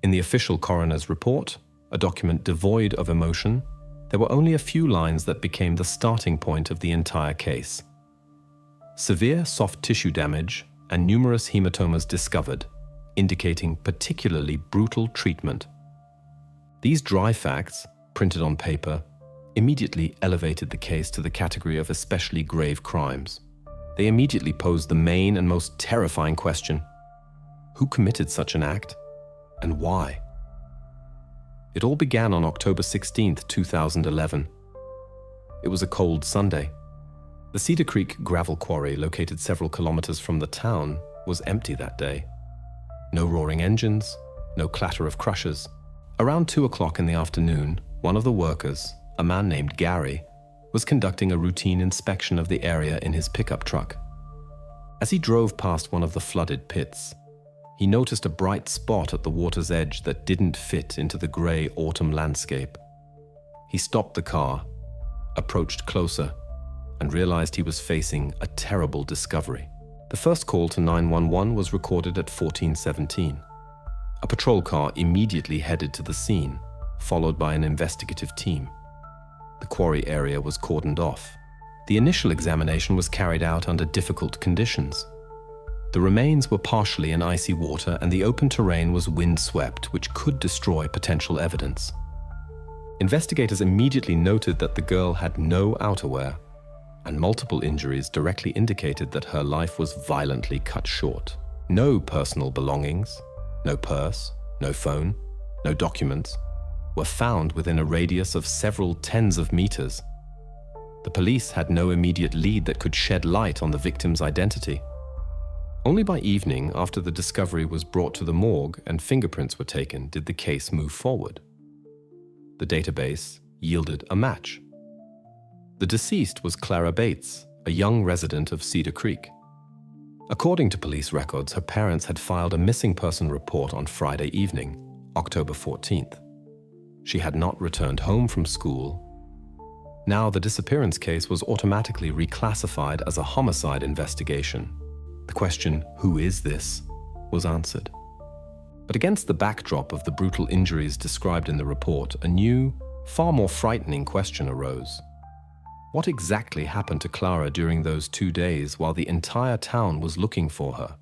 In the official coroner's report, a document devoid of emotion, there were only a few lines that became the starting point of the entire case. Severe soft tissue damage and numerous hematomas discovered, indicating particularly brutal treatment. These dry facts, printed on paper, immediately elevated the case to the category of especially grave crimes. They immediately posed the main and most terrifying question: who committed such an act, and why? It all began on October 16, 2011. It was a cold Sunday. The Cedar Creek gravel quarry, located several kilometers from the town, was empty that day. No roaring engines, no clatter of crushers. Around 2 o'clock in the afternoon, one of the workers, a man named Gary, was conducting a routine inspection of the area in his pickup truck. As he drove past one of the flooded pits, he noticed a bright spot at the water's edge that didn't fit into the gray autumn landscape. He stopped the car, approached closer, and realized he was facing a terrible discovery. The first call to 911 was recorded at 14:17. A patrol car immediately headed to the scene, followed by an investigative team. The quarry area was cordoned off. The initial examination was carried out under difficult conditions. The remains were partially in icy water, and the open terrain was windswept, which could destroy potential evidence. Investigators immediately noted that the girl had no outerwear, and multiple injuries directly indicated that her life was violently cut short. No personal belongings, no purse, no phone, no documents, were found within a radius of several tens of meters. The police had no immediate lead that could shed light on the victim's identity. Only by evening, after the discovery was brought to the morgue and fingerprints were taken, did the case move forward. The database yielded a match. The deceased was Clara Bates, a young resident of Cedar Creek. According to police records, her parents had filed a missing person report on Friday evening, October 14th. She had not returned home from school. Now the disappearance case was automatically reclassified as a homicide investigation. The question, "Who is this?" was answered. But against the backdrop of the brutal injuries described in the report, a new, far more frightening question arose. What exactly happened to Clara during those 2 days while the entire town was looking for her?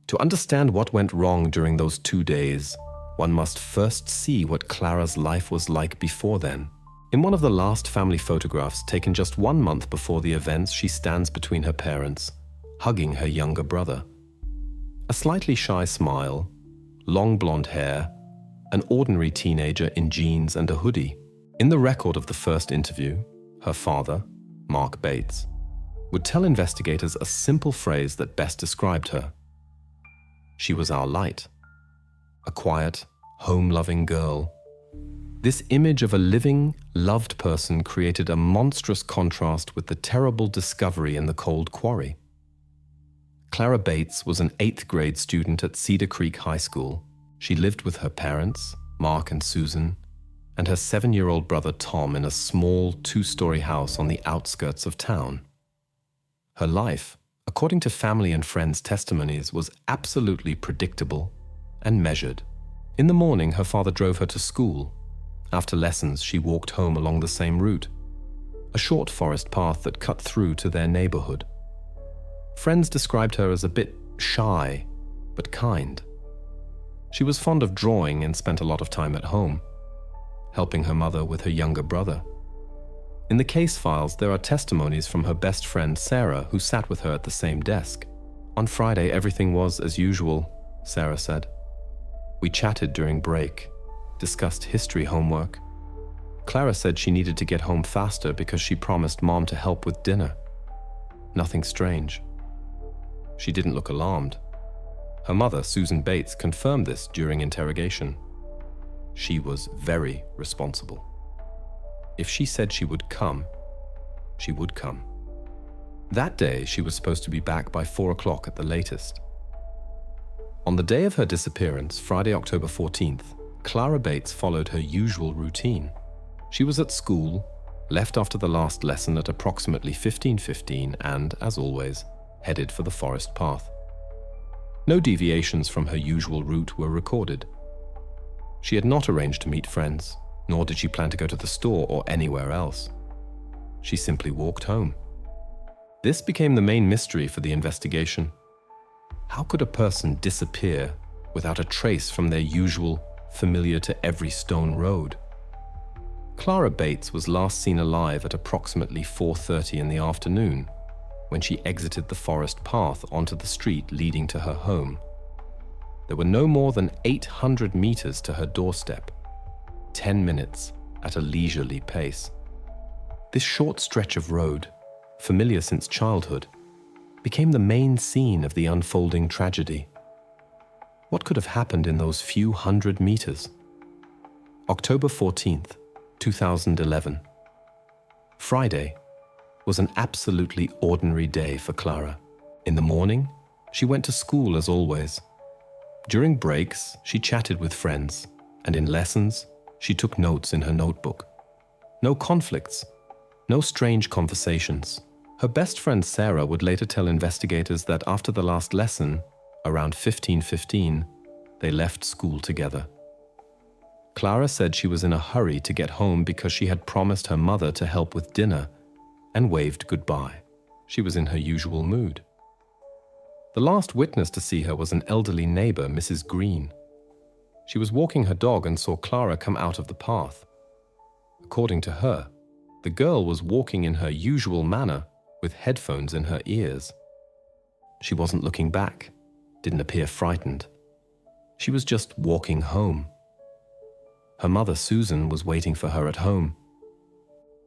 To understand what went wrong during those 2 days, one must first see what Clara's life was like before then. In one of the last family photographs taken just 1 month before the events, she stands between her parents, hugging her younger brother. A slightly shy smile, long blonde hair, an ordinary teenager in jeans and a hoodie. In the record of the first interview, her father, Mark Bates, would tell investigators a simple phrase that best described her. She was our light. A quiet, home-loving girl. This image of a living, loved person created a monstrous contrast with the terrible discovery in the cold quarry. Clara Bates was an 8th grade student at Cedar Creek High School. She lived with her parents, Mark and Susan, and her 7-year-old brother Tom in a small 2-story house on the outskirts of town. Her life, according to family and friends' testimonies, was absolutely predictable and measured. In the morning, her father drove her to school. After lessons, she walked home along the same route, a short forest path that cut through to their neighborhood. Friends described her as a bit shy, but kind. She was fond of drawing and spent a lot of time at home, helping her mother with her younger brother. In the case files, there are testimonies from her best friend Sarah, who sat with her at the same desk. "On Friday, everything was as usual," Sarah said. "We chatted during break, discussed history homework. Clara said she needed to get home faster because she promised Mom to help with dinner. Nothing strange. She didn't look alarmed." Her mother, Susan Bates, confirmed this during interrogation. She was very responsible. If she said she would come, she would come. That day, she was supposed to be back by 4 o'clock at the latest. On the day of her disappearance, Friday, October 14th, Clara Bates followed her usual routine. She was at school, left after the last lesson at approximately 15:15 and, as always, headed for the forest path. No deviations from her usual route were recorded. She had not arranged to meet friends, nor did she plan to go to the store or anywhere else. She simply walked home. This became the main mystery for the investigation. How could a person disappear without a trace from their usual, familiar to every stone road? Clara Bates was last seen alive at approximately 4:30 in the afternoon, when she exited the forest path onto the street leading to her home. There were no more than 800 meters to her doorstep, 10 minutes at a leisurely pace. This short stretch of road, familiar since childhood, became the main scene of the unfolding tragedy. What could have happened in those few hundred meters? October 14th, 2011. Friday was an absolutely ordinary day for Clara. In the morning, she went to school as always. During breaks, she chatted with friends, and in lessons, she took notes in her notebook. No conflicts, no strange conversations. Her best friend Sarah would later tell investigators that after the last lesson, around 15:15, they left school together. Clara said she was in a hurry to get home because she had promised her mother to help with dinner and waved goodbye. She was in her usual mood. The last witness to see her was an elderly neighbor, Mrs. Green. She was walking her dog and saw Clara come out of the path. According to her, the girl was walking in her usual manner with headphones in her ears. She wasn't looking back, didn't appear frightened. She was just walking home. Her mother, Susan, was waiting for her at home.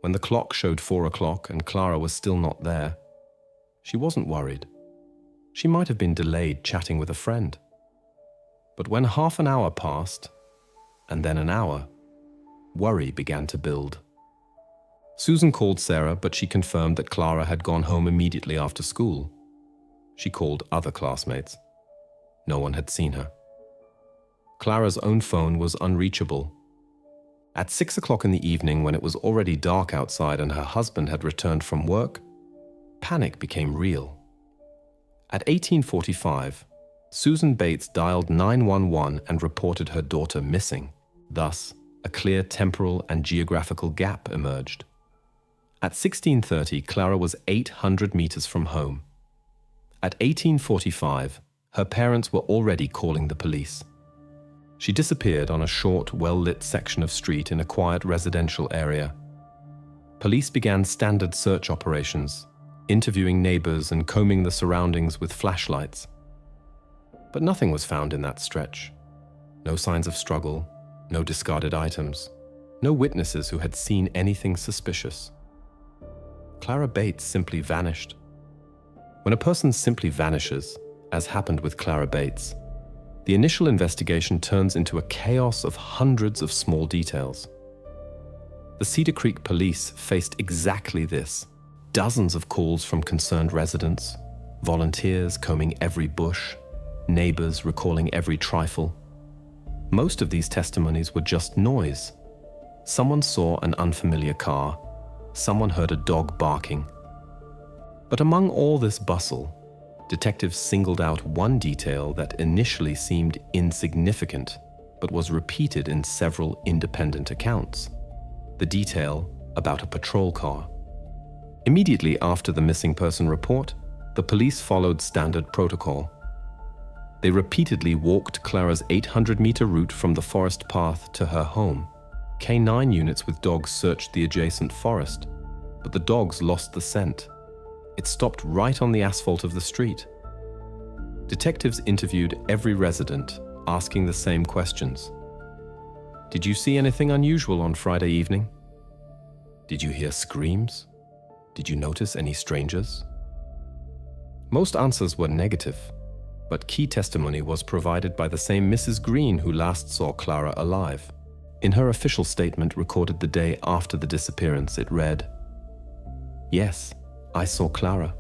When the clock showed 4 o'clock and Clara was still not there, she wasn't worried. She might have been delayed chatting with a friend. But when half an hour passed, and then an hour, worry began to build. Susan called Sarah, but she confirmed that Clara had gone home immediately after school. She called other classmates. No one had seen her. Clara's own phone was unreachable. At 6 o'clock in the evening, when it was already dark outside and her husband had returned from work, panic became real. At 18:45, Susan Bates dialed 911 and reported her daughter missing. Thus, a clear temporal and geographical gap emerged. At 16:30, Clara was 800 meters from home. At 18:45, her parents were already calling the police. She disappeared on a short, well-lit section of street in a quiet residential area. Police began standard search operations, interviewing neighbors and combing the surroundings with flashlights. But nothing was found in that stretch. No signs of struggle, no discarded items, no witnesses who had seen anything suspicious. Clara Bates simply vanished. When a person simply vanishes, as happened with Clara Bates, the initial investigation turns into a chaos of hundreds of small details. The Cedar Creek police faced exactly this. Dozens of calls from concerned residents, volunteers combing every bush, neighbors recalling every trifle. Most of these testimonies were just noise. Someone saw an unfamiliar car. Someone heard a dog barking. But among all this bustle, detectives singled out one detail that initially seemed insignificant, but was repeated in several independent accounts. The detail about a patrol car. Immediately after the missing person report, the police followed standard protocol. They repeatedly walked Clara's 800-meter route from the forest path to her home. K9 units with dogs searched the adjacent forest, but the dogs lost the scent. It stopped right on the asphalt of the street. Detectives interviewed every resident, asking the same questions. Did you see anything unusual on Friday evening? Did you hear screams? Did you notice any strangers? Most answers were negative, but key testimony was provided by the same Mrs. Green who last saw Clara alive. In her official statement recorded the day after the disappearance, it read, "Yes, I saw Clara.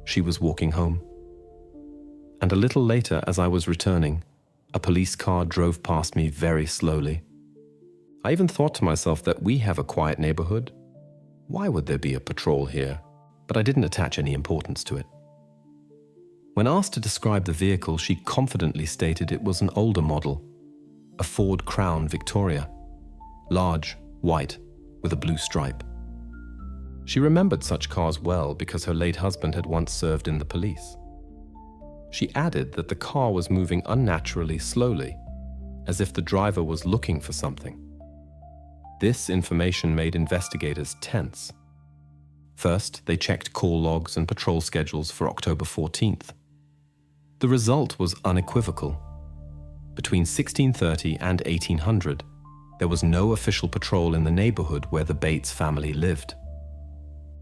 She was walking home. And a little later, as I was returning, a police car drove past me very slowly. I even thought to myself that we have a quiet neighborhood. Why would there be a patrol here?" But I didn't attach any importance to it. When asked to describe the vehicle, she confidently stated it was an older model. a Ford Crown Victoria, large, white, with a blue stripe. She remembered such cars well because her late husband had once served in the police. She added that the car was moving unnaturally slowly, as if the driver was looking for something. This information made investigators tense. First, they checked call logs and patrol schedules for October 14th. The result was unequivocal. Between 1630 and 1800, there was no official patrol in the neighborhood where the Bates family lived.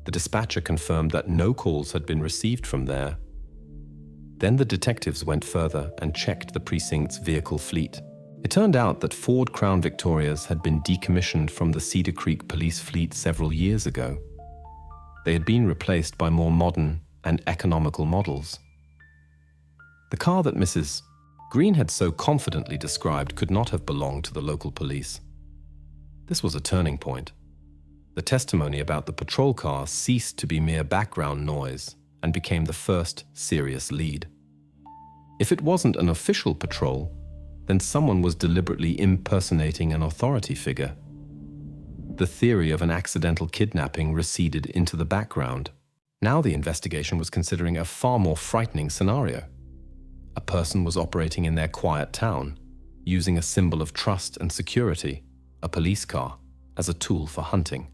The dispatcher confirmed that no calls had been received from there. Then the detectives went further and checked the precinct's vehicle fleet. It turned out that Ford Crown Victorias had been decommissioned from the Cedar Creek police fleet several years ago. They had been replaced by more modern and economical models. The car that Mrs. Green had so confidently described could not have belonged to the local police. This was a turning point. The testimony about the patrol car ceased to be mere background noise and became the first serious lead. If it wasn't an official patrol, then someone was deliberately impersonating an authority figure. The theory of an accidental kidnapping receded into the background. Now the investigation was considering a far more frightening scenario. A person was operating in their quiet town, using a symbol of trust and security, a police car, as a tool for hunting.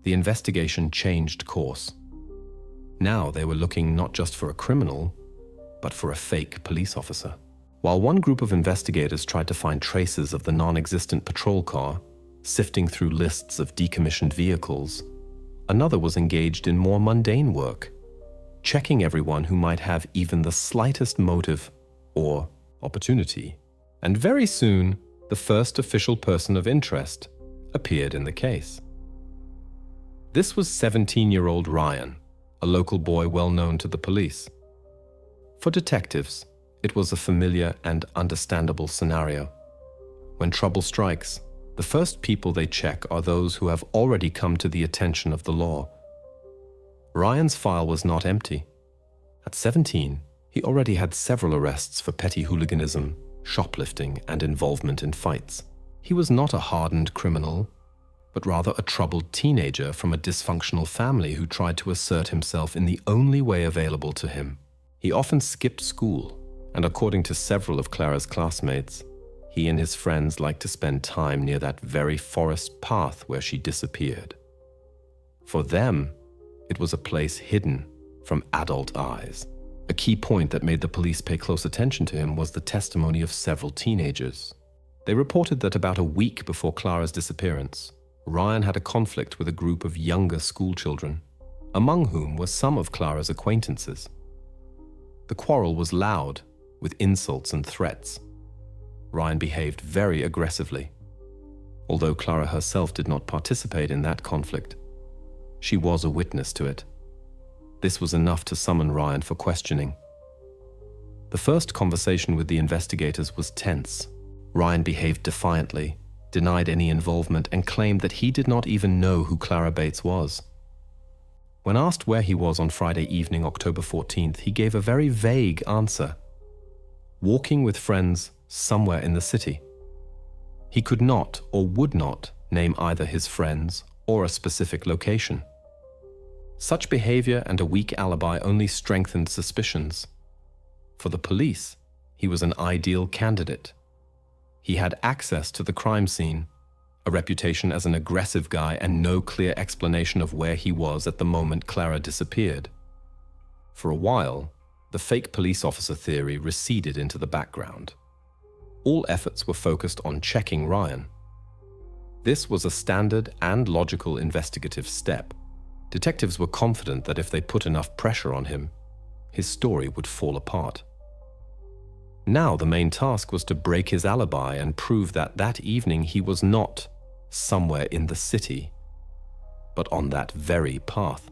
The investigation changed course. Now they were looking not just for a criminal, but for a fake police officer. While one group of investigators tried to find traces of the non-existent patrol car, sifting through lists of decommissioned vehicles, another was engaged in more mundane work, checking everyone who might have even the slightest motive or opportunity. And very soon, the first official person of interest appeared in the case. This was 17-year-old Ryan, a local boy well known to the police. For detectives, it was a familiar and understandable scenario. When trouble strikes, the first people they check are those who have already come to the attention of the law. Ryan's file was not empty. At 17, he already had several arrests for petty hooliganism, shoplifting, and involvement in fights. He was not a hardened criminal, but rather a troubled teenager from a dysfunctional family who tried to assert himself in the only way available to him. He often skipped school, and according to several of Clara's classmates, he and his friends liked to spend time near that very forest path where she disappeared. For them, it was a place hidden from adult eyes. A key point that made the police pay close attention to him was the testimony of several teenagers. They reported that about a week before Clara's disappearance, Ryan had a conflict with a group of younger schoolchildren, among whom were some of Clara's acquaintances. The quarrel was loud, with insults and threats. Ryan behaved very aggressively. Although Clara herself did not participate in that conflict, she was a witness to it. This was enough to summon Ryan for questioning. The first conversation with the investigators was tense. Ryan behaved defiantly, denied any involvement, and claimed that he did not even know who Clara Bates was. When asked where he was on Friday evening, October 14th, he gave a very vague answer. Walking with friends somewhere in the city. He could not or would not name either his friends or a specific location. Such behavior and a weak alibi only strengthened suspicions. For the police, he was an ideal candidate. He had access to the crime scene, a reputation as an aggressive guy, and no clear explanation of where he was at the moment Clara disappeared. For a while, the fake police officer theory receded into the background. All efforts were focused on checking Ryan. This was a standard and logical investigative step. Detectives were confident that if they put enough pressure on him, his story would fall apart. Now the main task was to break his alibi and prove that that evening he was not somewhere in the city, but on that very path.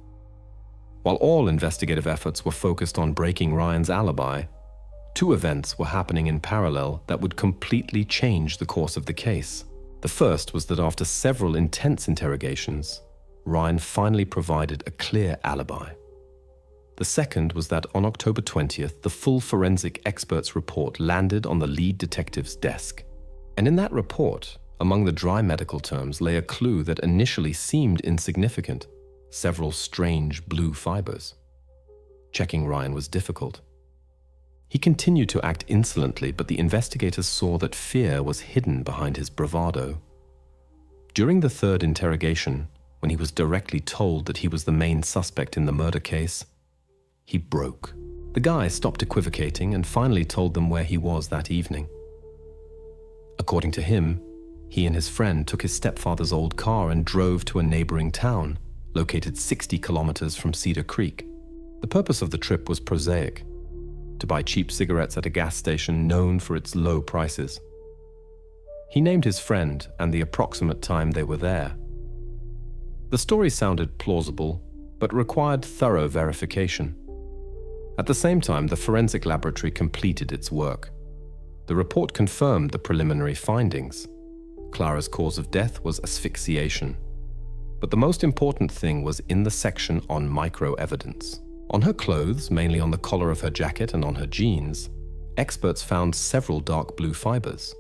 While all investigative efforts were focused on breaking Ryan's alibi, two events were happening in parallel that would completely change the course of the case. The first was that after several intense interrogations, Ryan finally provided a clear alibi. The second was that on October 20th, the full forensic expert's report landed on the lead detective's desk. And in that report, among the dry medical terms lay a clue that initially seemed insignificant: several strange blue fibers. Checking Ryan was difficult. He continued to act insolently, but the investigators saw that fear was hidden behind his bravado. During the third interrogation, when he was directly told that he was the main suspect in the murder case, he broke. The guy stopped equivocating and finally told them where he was that evening. According to him, he and his friend took his stepfather's old car and drove to a neighboring town, located 60 kilometers from Cedar Creek. The purpose of the trip was prosaic: to buy cheap cigarettes at a gas station known for its low prices. He named his friend and the approximate time they were there. The story sounded plausible, but required thorough verification. At the same time, the forensic laboratory completed its work. The report confirmed the preliminary findings. Clara's cause of death was asphyxiation. But the most important thing was in the section on micro-evidence. On her clothes, mainly on the collar of her jacket and on her jeans, experts found several dark blue fibers.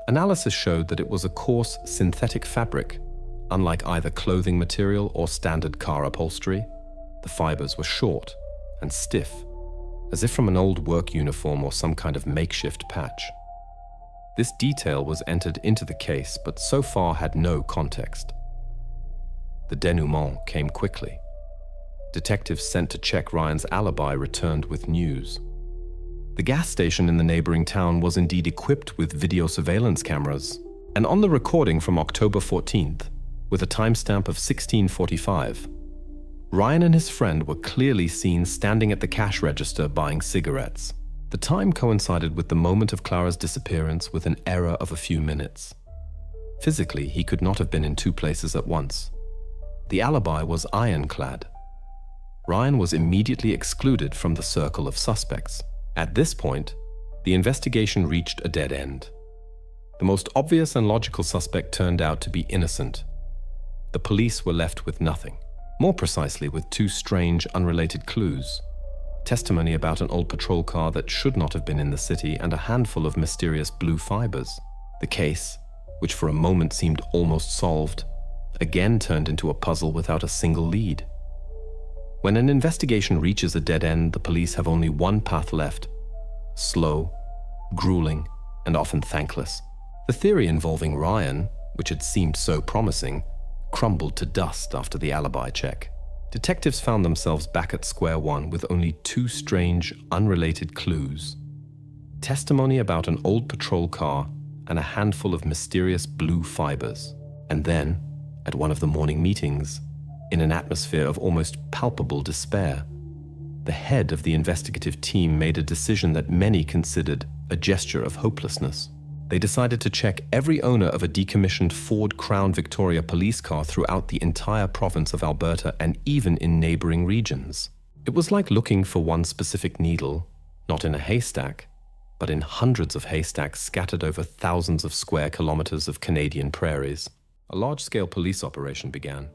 Analysis showed that it was a coarse synthetic fabric. Unlike either clothing material or standard car upholstery, the fibers were short and stiff, as if from an old work uniform or some kind of makeshift patch. This detail was entered into the case, but so far had no context. The denouement came quickly. Detectives sent to check Ryan's alibi returned with news. The gas station in the neighboring town was indeed equipped with video surveillance cameras, and on the recording from October 14th, with a timestamp of 16:45, Ryan and his friend were clearly seen standing at the cash register buying cigarettes. The time coincided with the moment of Clara's disappearance with an error of a few minutes. Physically, he could not have been in two places at once. The alibi was ironclad. Ryan was immediately excluded from the circle of suspects. At this point, the investigation reached a dead end. The most obvious and logical suspect turned out to be innocent. The police were left with nothing. More precisely, with two strange, unrelated clues: testimony about an old patrol car that should not have been in the city and a handful of mysterious blue fibers. The case, which for a moment seemed almost solved, again turned into a puzzle without a single lead. When an investigation reaches a dead end, the police have only one path left: slow, grueling, and often thankless. The theory involving Ryan, which had seemed so promising, crumbled to dust after the alibi check. Detectives found themselves back at square one with only two strange, unrelated clues: testimony about an old patrol car and a handful of mysterious blue fibers. And then, at one of the morning meetings, in an atmosphere of almost palpable despair, the head of the investigative team made a decision that many considered a gesture of hopelessness. They decided to check every owner of a decommissioned Ford Crown Victoria police car throughout the entire province of Alberta and even in neighboring regions. It was like looking for one specific needle, not in a haystack, but in hundreds of haystacks scattered over thousands of square kilometers of Canadian prairies. A large-scale police operation began,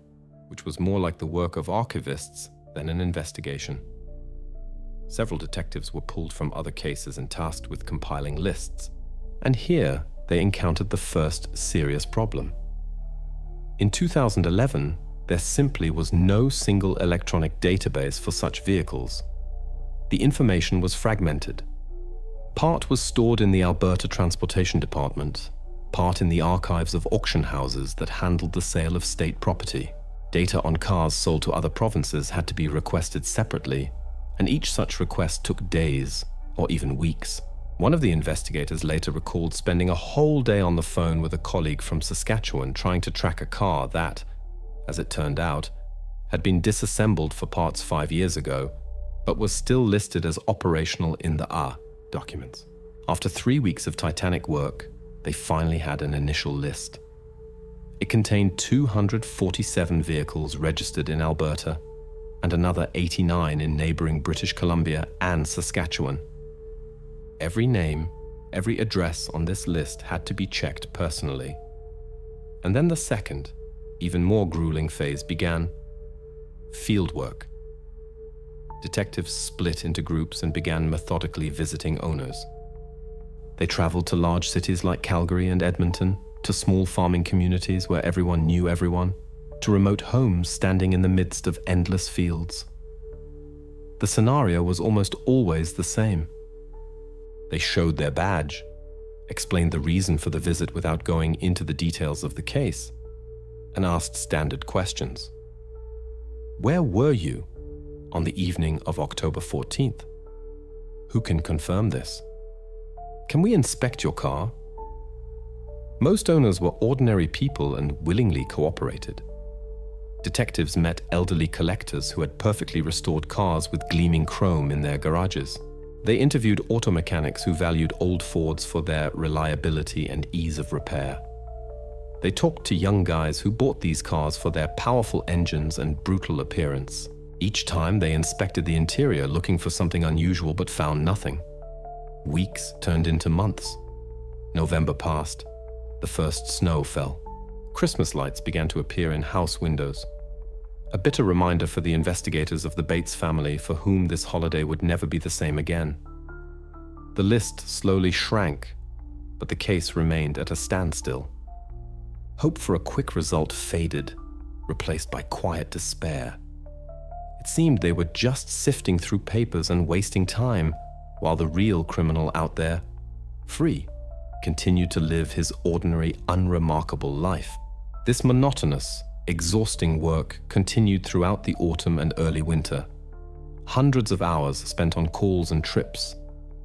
which was more like the work of archivists than an investigation. Several detectives were pulled from other cases and tasked with compiling lists. And here, they encountered the first serious problem. In 2011, there simply was no single electronic database for such vehicles. The information was fragmented. Part was stored in the Alberta Transportation Department, part in the archives of auction houses that handled the sale of state property. Data on cars sold to other provinces had to be requested separately, and each such request took days or even weeks. One of the investigators later recalled spending a whole day on the phone with a colleague from Saskatchewan trying to track a car that, as it turned out, had been disassembled for parts 5 years ago, but was still listed as operational in the A documents. After 3 weeks of titanic work, they finally had an initial list. It contained 247 vehicles registered in Alberta and another 89 in neighboring British Columbia and Saskatchewan. Every name, every address on this list had to be checked personally. And then the second, even more grueling phase began: fieldwork. Detectives split into groups and began methodically visiting owners. They traveled to large cities like Calgary and Edmonton, to small farming communities where everyone knew everyone, to remote homes standing in the midst of endless fields. The scenario was almost always the same. They showed their badge, explained the reason for the visit without going into the details of the case, and asked standard questions. Where were you on the evening of October 14th? Who can confirm this? Can we inspect your car? Most owners were ordinary people and willingly cooperated. Detectives met elderly collectors who had perfectly restored cars with gleaming chrome in their garages. They interviewed auto mechanics who valued old Fords for their reliability and ease of repair. They talked to young guys who bought these cars for their powerful engines and brutal appearance. Each time they inspected the interior looking for something unusual but found nothing. Weeks turned into months. November passed. The first snow fell. Christmas lights began to appear in house windows. A bitter reminder for the investigators of the Bates family for whom this holiday would never be the same again. The list slowly shrank, but the case remained at a standstill. Hope for a quick result faded, replaced by quiet despair. It seemed they were just sifting through papers and wasting time, while the real criminal out there, free, continued to live his ordinary, unremarkable life. This monotonous, exhausting work continued throughout the autumn and early winter. Hundreds of hours spent on calls and trips,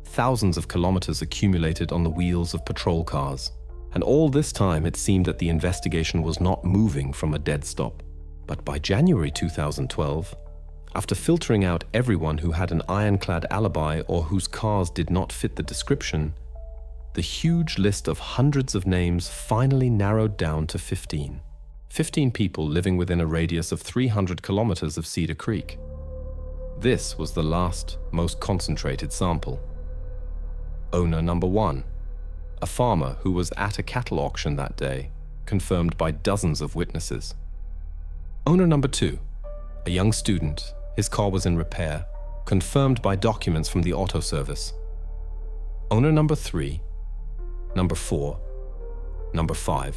thousands of kilometers accumulated on the wheels of patrol cars. And all this time it seemed that the investigation was not moving from a dead stop. But by January 2012, after filtering out everyone who had an ironclad alibi or whose cars did not fit the description, the huge list of hundreds of names finally narrowed down to 15. 15 people living within a radius of 300 kilometers of Cedar Creek. This was the last, most concentrated sample. Owner number 1, a farmer who was at a cattle auction that day, confirmed by dozens of witnesses. Owner number 2, a young student, his car was in repair, confirmed by documents from the auto service. Owner number 3, number 4, number 5.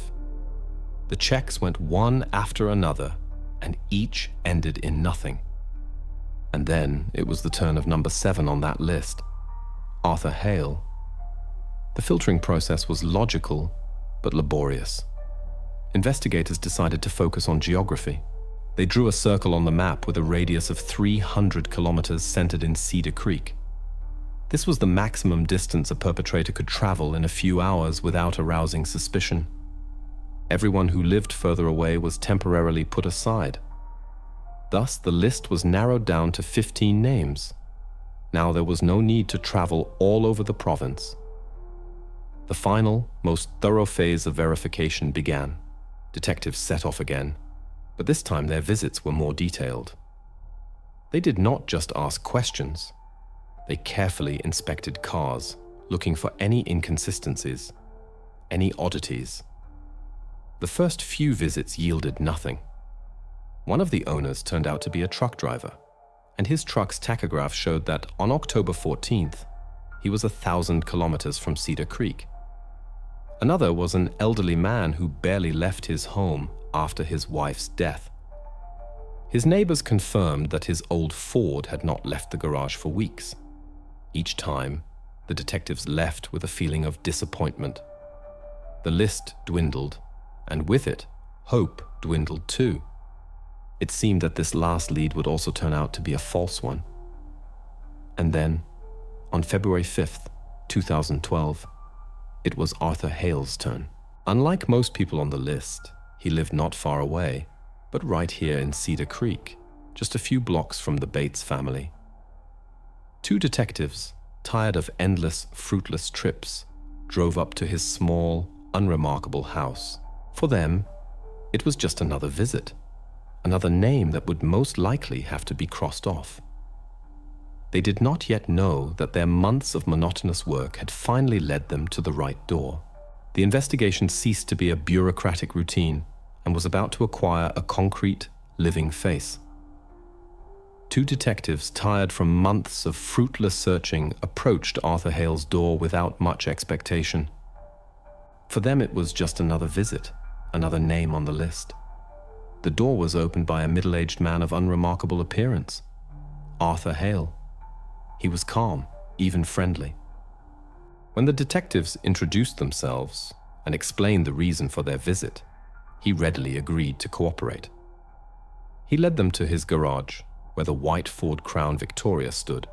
The checks went one after another, and each ended in nothing. And then it was the turn of number 7 on that list, Arthur Hale. The filtering process was logical, but laborious. Investigators decided to focus on geography. They drew a circle on the map with a radius of 300 kilometers centered in Cedar Creek. This was the maximum distance a perpetrator could travel in a few hours without arousing suspicion. Everyone who lived further away was temporarily put aside. Thus, the list was narrowed down to 15 names. Now there was no need to travel all over the province. The final, most thorough phase of verification began. Detectives set off again, but this time their visits were more detailed. They did not just ask questions. They carefully inspected cars, looking for any inconsistencies, any oddities. The first few visits yielded nothing. One of the owners turned out to be a truck driver, and his truck's tachograph showed that on October 14th, he was 1,000 kilometers from Cedar Creek. Another was an elderly man who barely left his home after his wife's death. His neighbors confirmed that his old Ford had not left the garage for weeks. Each time, the detectives left with a feeling of disappointment. The list dwindled, and with it, hope dwindled too. It seemed that this last lead would also turn out to be a false one. And then, on February 5th, 2012, it was Arthur Hale's turn. Unlike most people on the list, he lived not far away, but right here in Cedar Creek, just a few blocks from the Bates family. 2 detectives, tired of endless, fruitless trips, drove up to his small, unremarkable house. For them, it was just another visit, another name that would most likely have to be crossed off. They did not yet know that their months of monotonous work had finally led them to the right door. The investigation ceased to be a bureaucratic routine and was about to acquire a concrete, living face. Two detectives, tired from months of fruitless searching, approached Arthur Hale's door without much expectation. For them, it was just another visit, another name on the list. The door was opened by a middle-aged man of unremarkable appearance, Arthur Hale. He was calm, even friendly. When the detectives introduced themselves and explained the reason for their visit, he readily agreed to cooperate. He led them to his garage, where the white Ford Crown Victoria stood.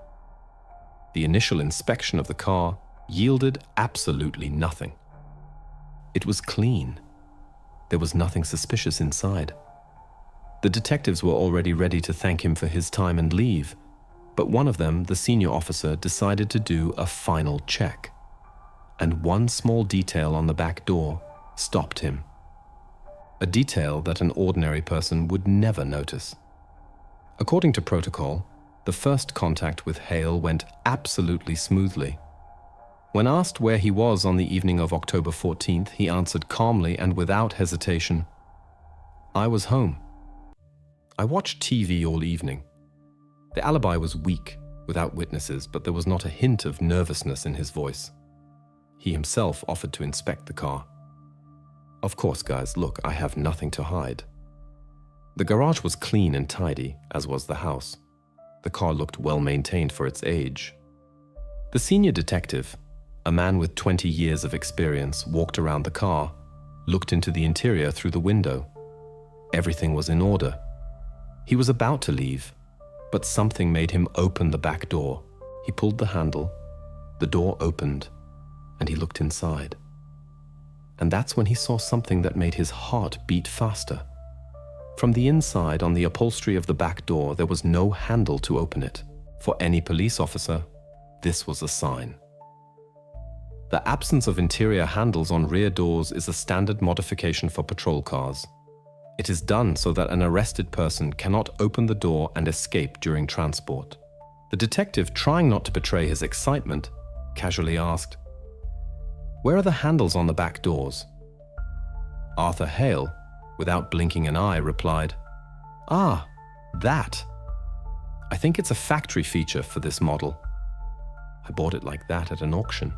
The initial inspection of the car yielded absolutely nothing. It was clean. There was nothing suspicious inside. The detectives were already ready to thank him for his time and leave, but one of them, the senior officer, decided to do a final check. And one small detail on the back door stopped him. A detail that an ordinary person would never notice. According to protocol, the first contact with Hale went absolutely smoothly. When asked where he was on the evening of October 14th, he answered calmly and without hesitation, "I was home. I watched TV all evening." The alibi was weak, without witnesses, but there was not a hint of nervousness in his voice. He himself offered to inspect the car. "Of course, guys, look, I have nothing to hide." The garage was clean and tidy, as was the house. The car looked well maintained for its age. The senior detective, a man with 20 years of experience, walked around the car, looked into the interior through the window. Everything was in order. He was about to leave, but something made him open the back door. He pulled the handle, the door opened, and he looked inside. And that's when he saw something that made his heart beat faster. From the inside, on the upholstery of the back door, there was no handle to open it. For any police officer, this was a sign. The absence of interior handles on rear doors is a standard modification for patrol cars. It is done so that an arrested person cannot open the door and escape during transport. The detective, trying not to betray his excitement, casually asked, "Where are the handles on the back doors?" Arthur Hale, without blinking an eye, replied, "Ah, that. I think it's a factory feature for this model. I bought it like that at an auction."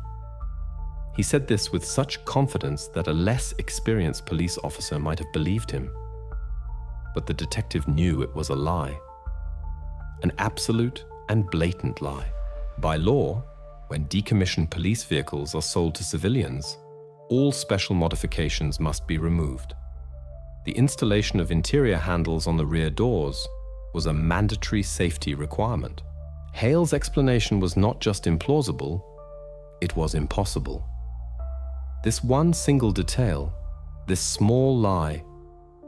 He said this with such confidence that a less experienced police officer might have believed him. But the detective knew it was a lie. An absolute and blatant lie. By law, when decommissioned police vehicles are sold to civilians, all special modifications must be removed. The installation of interior handles on the rear doors was a mandatory safety requirement. Hale's explanation was not just implausible, it was impossible. This one single detail, this small lie,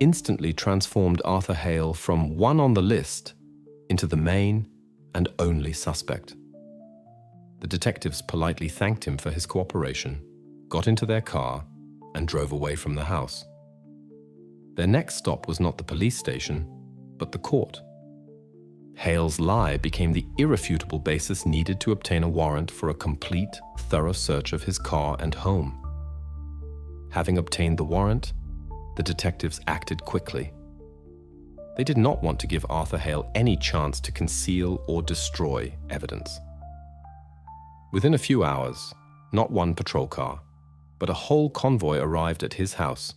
instantly transformed Arthur Hale from one on the list into the main and only suspect. The detectives politely thanked him for his cooperation, got into their car, and drove away from the house. Their next stop was not the police station, but the court. Hale's lie became the irrefutable basis needed to obtain a warrant for a complete, thorough search of his car and home. Having obtained the warrant, the detectives acted quickly. They did not want to give Arthur Hale any chance to conceal or destroy evidence. Within a few hours, not one patrol car, but a whole convoy arrived at his house.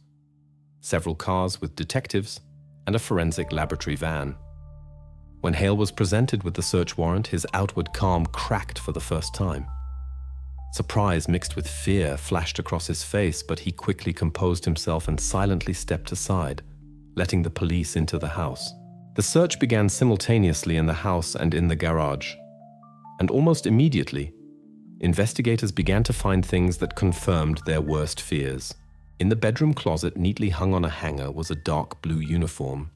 Several cars with detectives and a forensic laboratory van. When Hale was presented with the search warrant, his outward calm cracked for the first time. Surprise mixed with fear flashed across his face, but he quickly composed himself and silently stepped aside, letting the police into the house. The search began simultaneously in the house and in the garage. And almost immediately, investigators began to find things that confirmed their worst fears. In the bedroom closet, neatly hung on a hanger, was a dark blue uniform,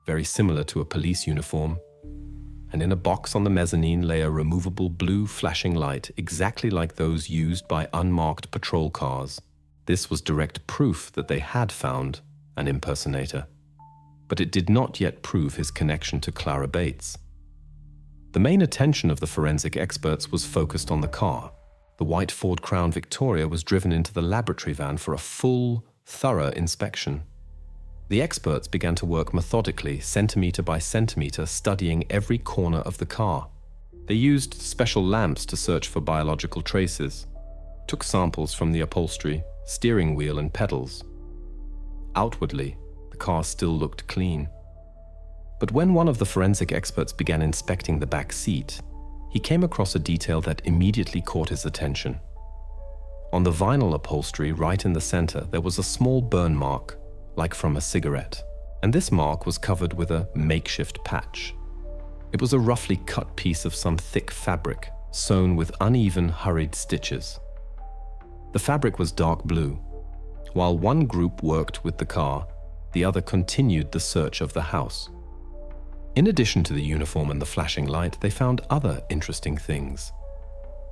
very similar to a police uniform, and in a box on the mezzanine lay a removable blue flashing light, exactly like those used by unmarked patrol cars. This was direct proof that they had found an impersonator, but it did not yet prove his connection to Clara Bates. The main attention of the forensic experts was focused on the car. The white Ford Crown Victoria was driven into the laboratory van for a full, thorough inspection. The experts began to work methodically, centimeter by centimeter, studying every corner of the car. They used special lamps to search for biological traces, took samples from the upholstery, steering wheel, and pedals. Outwardly, the car still looked clean. But when one of the forensic experts began inspecting the back seat, he came across a detail that immediately caught his attention. On the vinyl upholstery right in the center, there was a small burn mark, like from a cigarette, and this mark was covered with a makeshift patch. It was a roughly cut piece of some thick fabric, sewn with uneven, hurried stitches. The fabric was dark blue. While one group worked with the car, the other continued the search of the house. In addition to the uniform and the flashing light, they found other interesting things.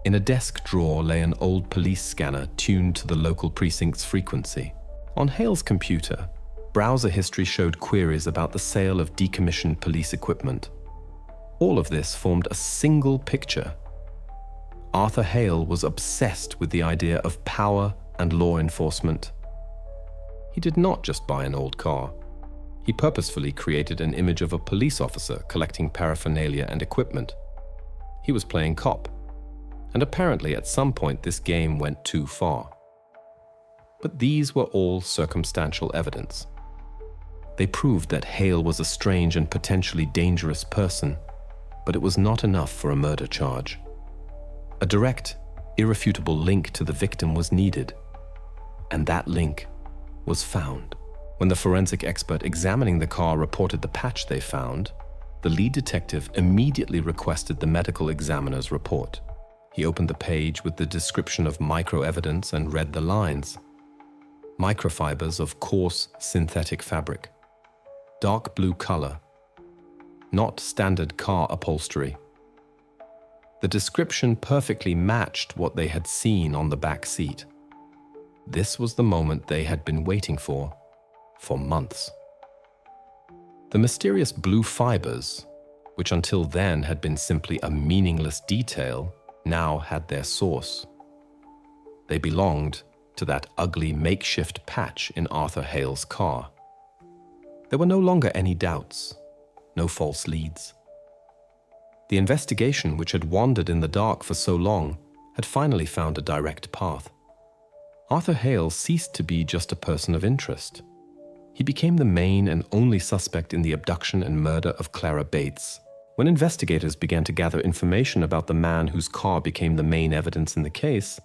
In a desk drawer lay an old police scanner tuned to the local precinct's frequency. On Hale's computer, browser history showed queries about the sale of decommissioned police equipment. All of this formed a single picture. Arthur Hale was obsessed with the idea of power and law enforcement. He did not just buy an old car. He purposefully created an image of a police officer collecting paraphernalia and equipment. He was playing cop, and apparently at some point this game went too far. But these were all circumstantial evidence. They proved that Hale was a strange and potentially dangerous person, but it was not enough for a murder charge. A direct, irrefutable link to the victim was needed, and that link was found. When the forensic expert examining the car reported the patch they found, the lead detective immediately requested the medical examiner's report. He opened the page with the description of microevidence and read the lines. Microfibers of coarse synthetic fabric. Dark blue color. Not standard car upholstery. The description perfectly matched what they had seen on the back seat. This was the moment they had been waiting for months. The mysterious blue fibers, which until then had been simply a meaningless detail, now had their source. They belonged to that ugly makeshift patch in Arthur Hale's car. There were no longer any doubts, no false leads. The investigation, which had wandered in the dark for so long, had finally found a direct path. Arthur Hale ceased to be just a person of interest. He became the main and only suspect in the abduction and murder of Clara Bates. When investigators began to gather information about the man whose car became the main evidence in the case,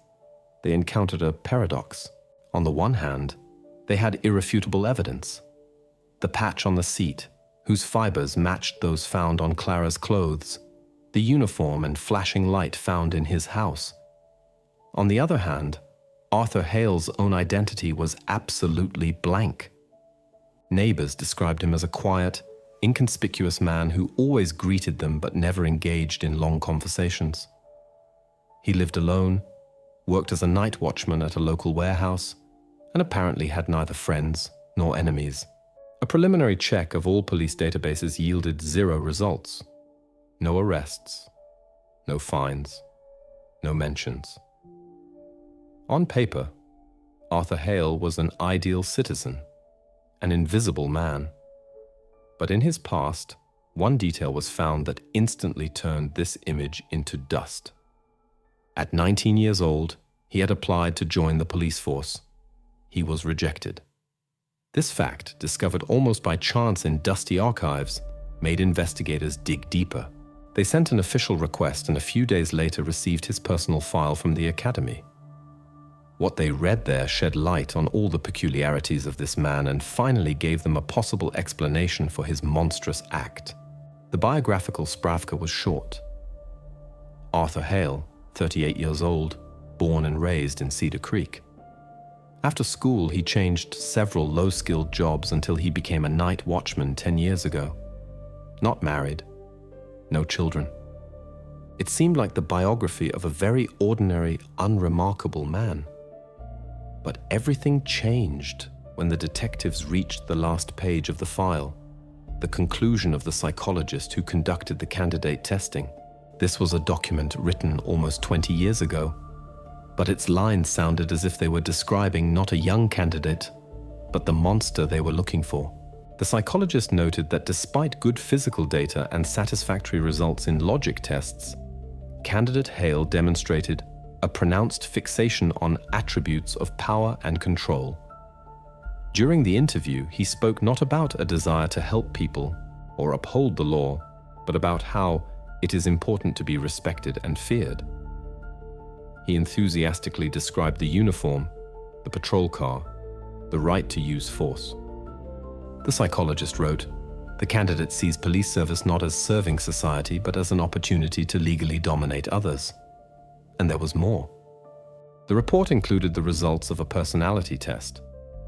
they encountered a paradox. On the one hand, they had irrefutable evidence. The patch on the seat, whose fibers matched those found on Clara's clothes, the uniform and flashing light found in his house. On the other hand, Arthur Hale's own identity was absolutely blank. Neighbors described him as a quiet, inconspicuous man who always greeted them but never engaged in long conversations. He lived alone, worked as a night watchman at a local warehouse, and apparently had neither friends nor enemies. A preliminary check of all police databases yielded 0 results. No arrests, no fines, no mentions. On paper, Arthur Hale was an ideal citizen, an invisible man. But in his past, one detail was found that instantly turned this image into dust. At 19 years old, he had applied to join the police force. He was rejected. This fact, discovered almost by chance in dusty archives, made investigators dig deeper. They sent an official request and a few days later received his personal file from the academy. What they read there shed light on all the peculiarities of this man and finally gave them a possible explanation for his monstrous act. The biographical spravka was short. Arthur Hale, 38 years old, born and raised in Cedar Creek. After school, he changed several low-skilled jobs until he became a night watchman 10 years ago. Not married, no children. It seemed like the biography of a very ordinary, unremarkable man. But everything changed when the detectives reached the last page of the file, the conclusion of the psychologist who conducted the candidate testing. This was a document written almost 20 years ago, but its lines sounded as if they were describing not a young candidate, but the monster they were looking for. The psychologist noted that despite good physical data and satisfactory results in logic tests, candidate Hale demonstrated a pronounced fixation on attributes of power and control. During the interview, he spoke not about a desire to help people or uphold the law, but about how it is important to be respected and feared. He enthusiastically described the uniform, the patrol car, the right to use force. The psychologist wrote, "The candidate sees police service not as serving society, but as an opportunity to legally dominate others." And there was more. The report included the results of a personality test,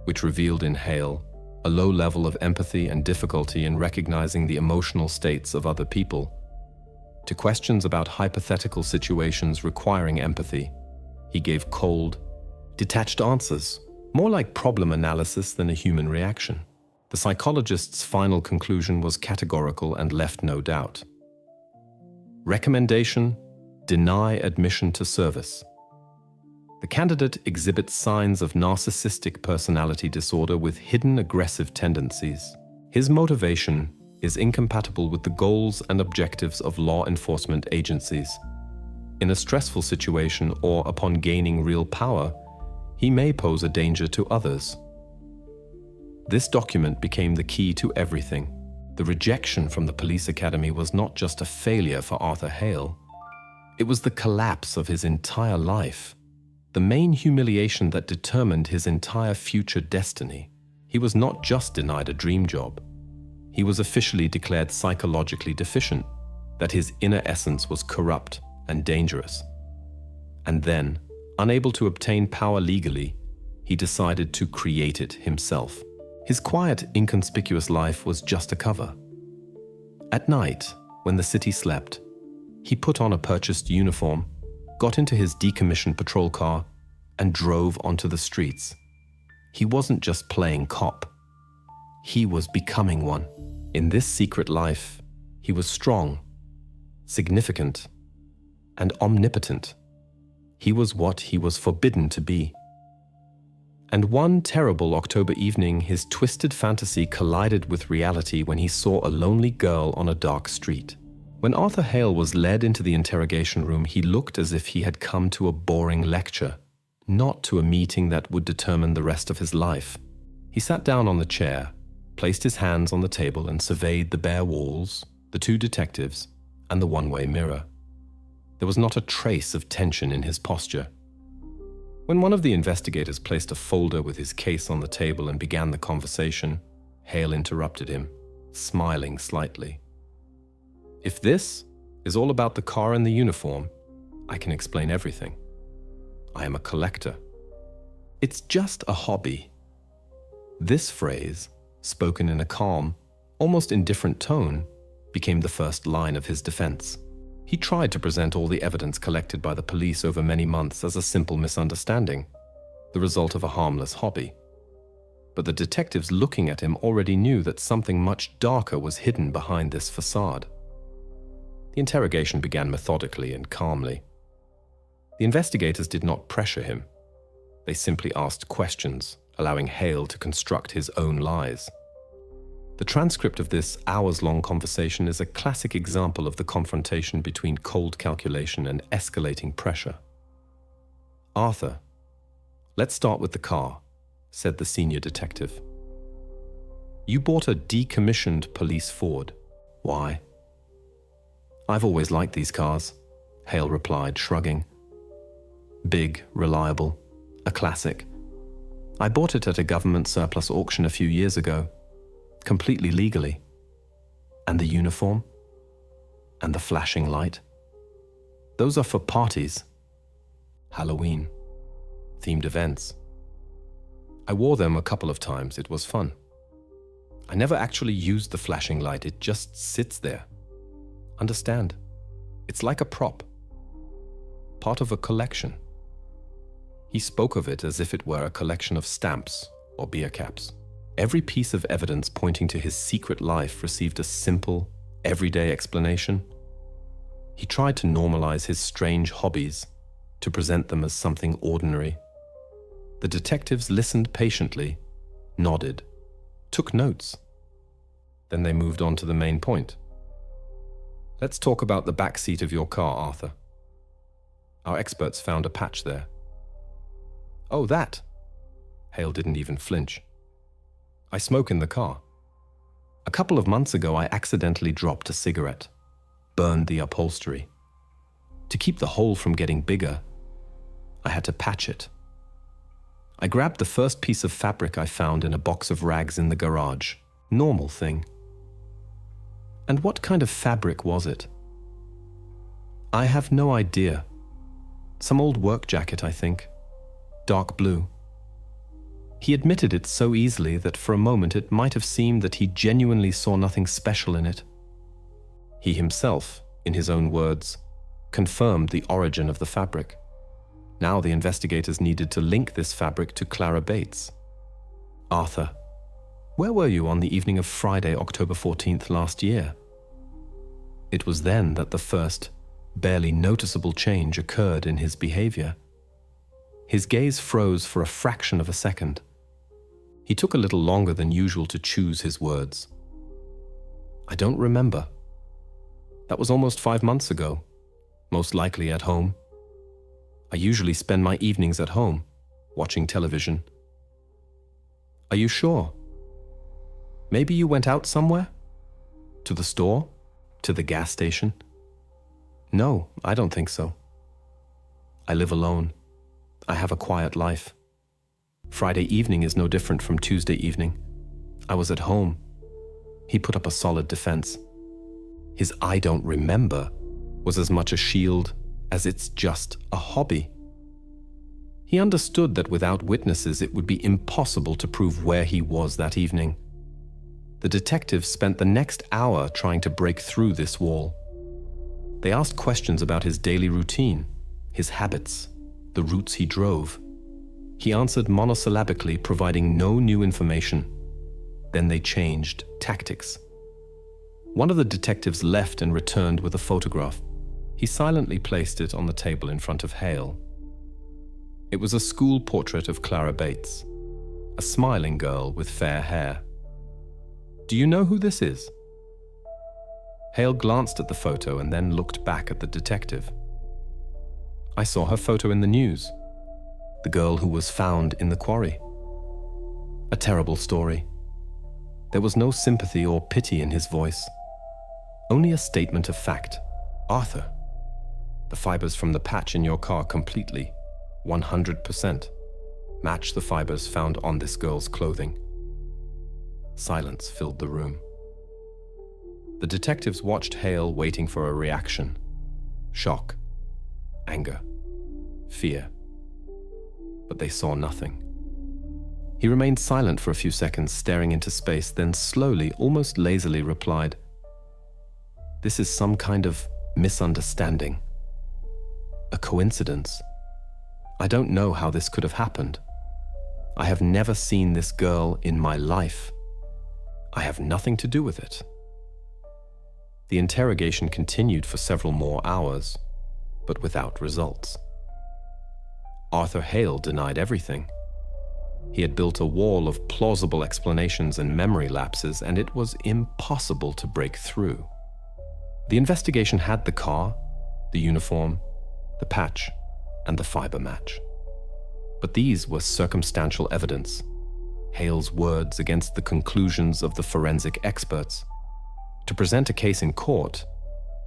which revealed in Hale a low level of empathy and difficulty in recognizing the emotional states of other people. To questions about hypothetical situations requiring empathy, he gave cold, detached answers, more like problem analysis than a human reaction. The psychologist's final conclusion was categorical and left no doubt. Recommendation: deny admission to service. The candidate exhibits signs of narcissistic personality disorder with hidden aggressive tendencies. His motivation is incompatible with the goals and objectives of law enforcement agencies. In a stressful situation or upon gaining real power, he may pose a danger to others. This document became the key to everything. The rejection from the police academy was not just a failure for Arthur Hale. It was the collapse of his entire life, the main humiliation that determined his entire future destiny. He was not just denied a dream job. He was officially declared psychologically deficient, that his inner essence was corrupt and dangerous. And then, unable to obtain power legally, he decided to create it himself. His quiet, inconspicuous life was just a cover. At night, when the city slept, he put on a purchased uniform, got into his decommissioned patrol car, and drove onto the streets. He wasn't just playing cop. He was becoming one. In this secret life, he was strong, significant, and omnipotent. He was what he was forbidden to be. And one terrible October evening, his twisted fantasy collided with reality when he saw a lonely girl on a dark street. When Arthur Hale was led into the interrogation room, he looked as if he had come to a boring lecture, not to a meeting that would determine the rest of his life. He sat down on the chair, placed his hands on the table, and surveyed the bare walls, the two detectives, and the one-way mirror. There was not a trace of tension in his posture. When one of the investigators placed a folder with his case on the table and began the conversation, Hale interrupted him, smiling slightly. "If this is all about the car and the uniform, I can explain everything. I am a collector. It's just a hobby." This phrase, spoken in a calm, almost indifferent tone, became the first line of his defense. He tried to present all the evidence collected by the police over many months as a simple misunderstanding, the result of a harmless hobby. But the detectives looking at him already knew that something much darker was hidden behind this facade. The interrogation began methodically and calmly. The investigators did not pressure him. They simply asked questions, allowing Hale to construct his own lies. The transcript of this hours-long conversation is a classic example of the confrontation between cold calculation and escalating pressure. "Arthur, let's start with the car," said the senior detective. "You bought a decommissioned police Ford. Why?" "I've always liked these cars," Hale replied, shrugging. "Big, reliable, a classic. I bought it at a government surplus auction a few years ago, completely legally. And the uniform? And the flashing light? Those are for parties. Halloween. Themed events. I wore them a couple of times. It was fun. I never actually used the flashing light. It just sits there. Understand? It's like a prop. Part of a collection." He spoke of it as if it were a collection of stamps or beer caps. Every piece of evidence pointing to his secret life received a simple, everyday explanation. He tried to normalize his strange hobbies, to present them as something ordinary. The detectives listened patiently, nodded, took notes. Then they moved on to the main point. Let's talk about the back seat of your car, Arthur. Our experts found a patch there. Oh, that! Hale didn't even flinch. I smoke in the car. A couple of months ago, I accidentally dropped a cigarette, burned the upholstery. To keep the hole from getting bigger, I had to patch it. I grabbed the first piece of fabric I found in a box of rags in the garage. Normal thing. And what kind of fabric was it? I have no idea. Some old work jacket, I think. Dark blue. He admitted it so easily that for a moment it might have seemed that he genuinely saw nothing special in it. He himself, in his own words, confirmed the origin of the fabric. Now the investigators needed to link this fabric to Clara Bates. Arthur, where were you on the evening of Friday, October 14th last year? It was then that the first, barely noticeable change occurred in his behavior. His gaze froze for a fraction of a second. He took a little longer than usual to choose his words. I don't remember. That was almost 5 months ago, most likely at home. I usually spend my evenings at home, watching television. Are you sure? Maybe you went out somewhere? To the store? To the gas station? No, I don't think so. I live alone. I have a quiet life. Friday evening is no different from Tuesday evening. I was at home. He put up a solid defense. His "I don't remember" was as much a shield as it's just a hobby. He understood that without witnesses it would be impossible to prove where he was that evening. The detectives spent the next hour trying to break through this wall. They asked questions about his daily routine, his habits, the routes he drove. He answered monosyllabically, providing no new information. Then they changed tactics. One of the detectives left and returned with a photograph. He silently placed it on the table in front of Hale. It was a school portrait of Clara Bates, a smiling girl with fair hair. Do you know who this is? Hale glanced at the photo and then looked back at the detective. I saw her photo in the news. The girl who was found in the quarry. A terrible story. There was no sympathy or pity in his voice. Only a statement of fact. Arthur, the fibers from the patch in your car completely, 100%, match the fibers found on this girl's clothing. Silence filled the room. The detectives watched Hale, waiting for a reaction. Shock, anger, fear. But they saw nothing. He remained silent for a few seconds, staring into space, then slowly, almost lazily replied, "This is some kind of misunderstanding. A coincidence. I don't know how this could have happened. I have never seen this girl in my life. I have nothing to do with it." The interrogation continued for several more hours, but without results. Arthur Hale denied everything. He had built a wall of plausible explanations and memory lapses, and it was impossible to break through. The investigation had the car, the uniform, the patch, and the fiber match. But these were circumstantial evidence, Hale's words against the conclusions of the forensic experts. To present a case in court,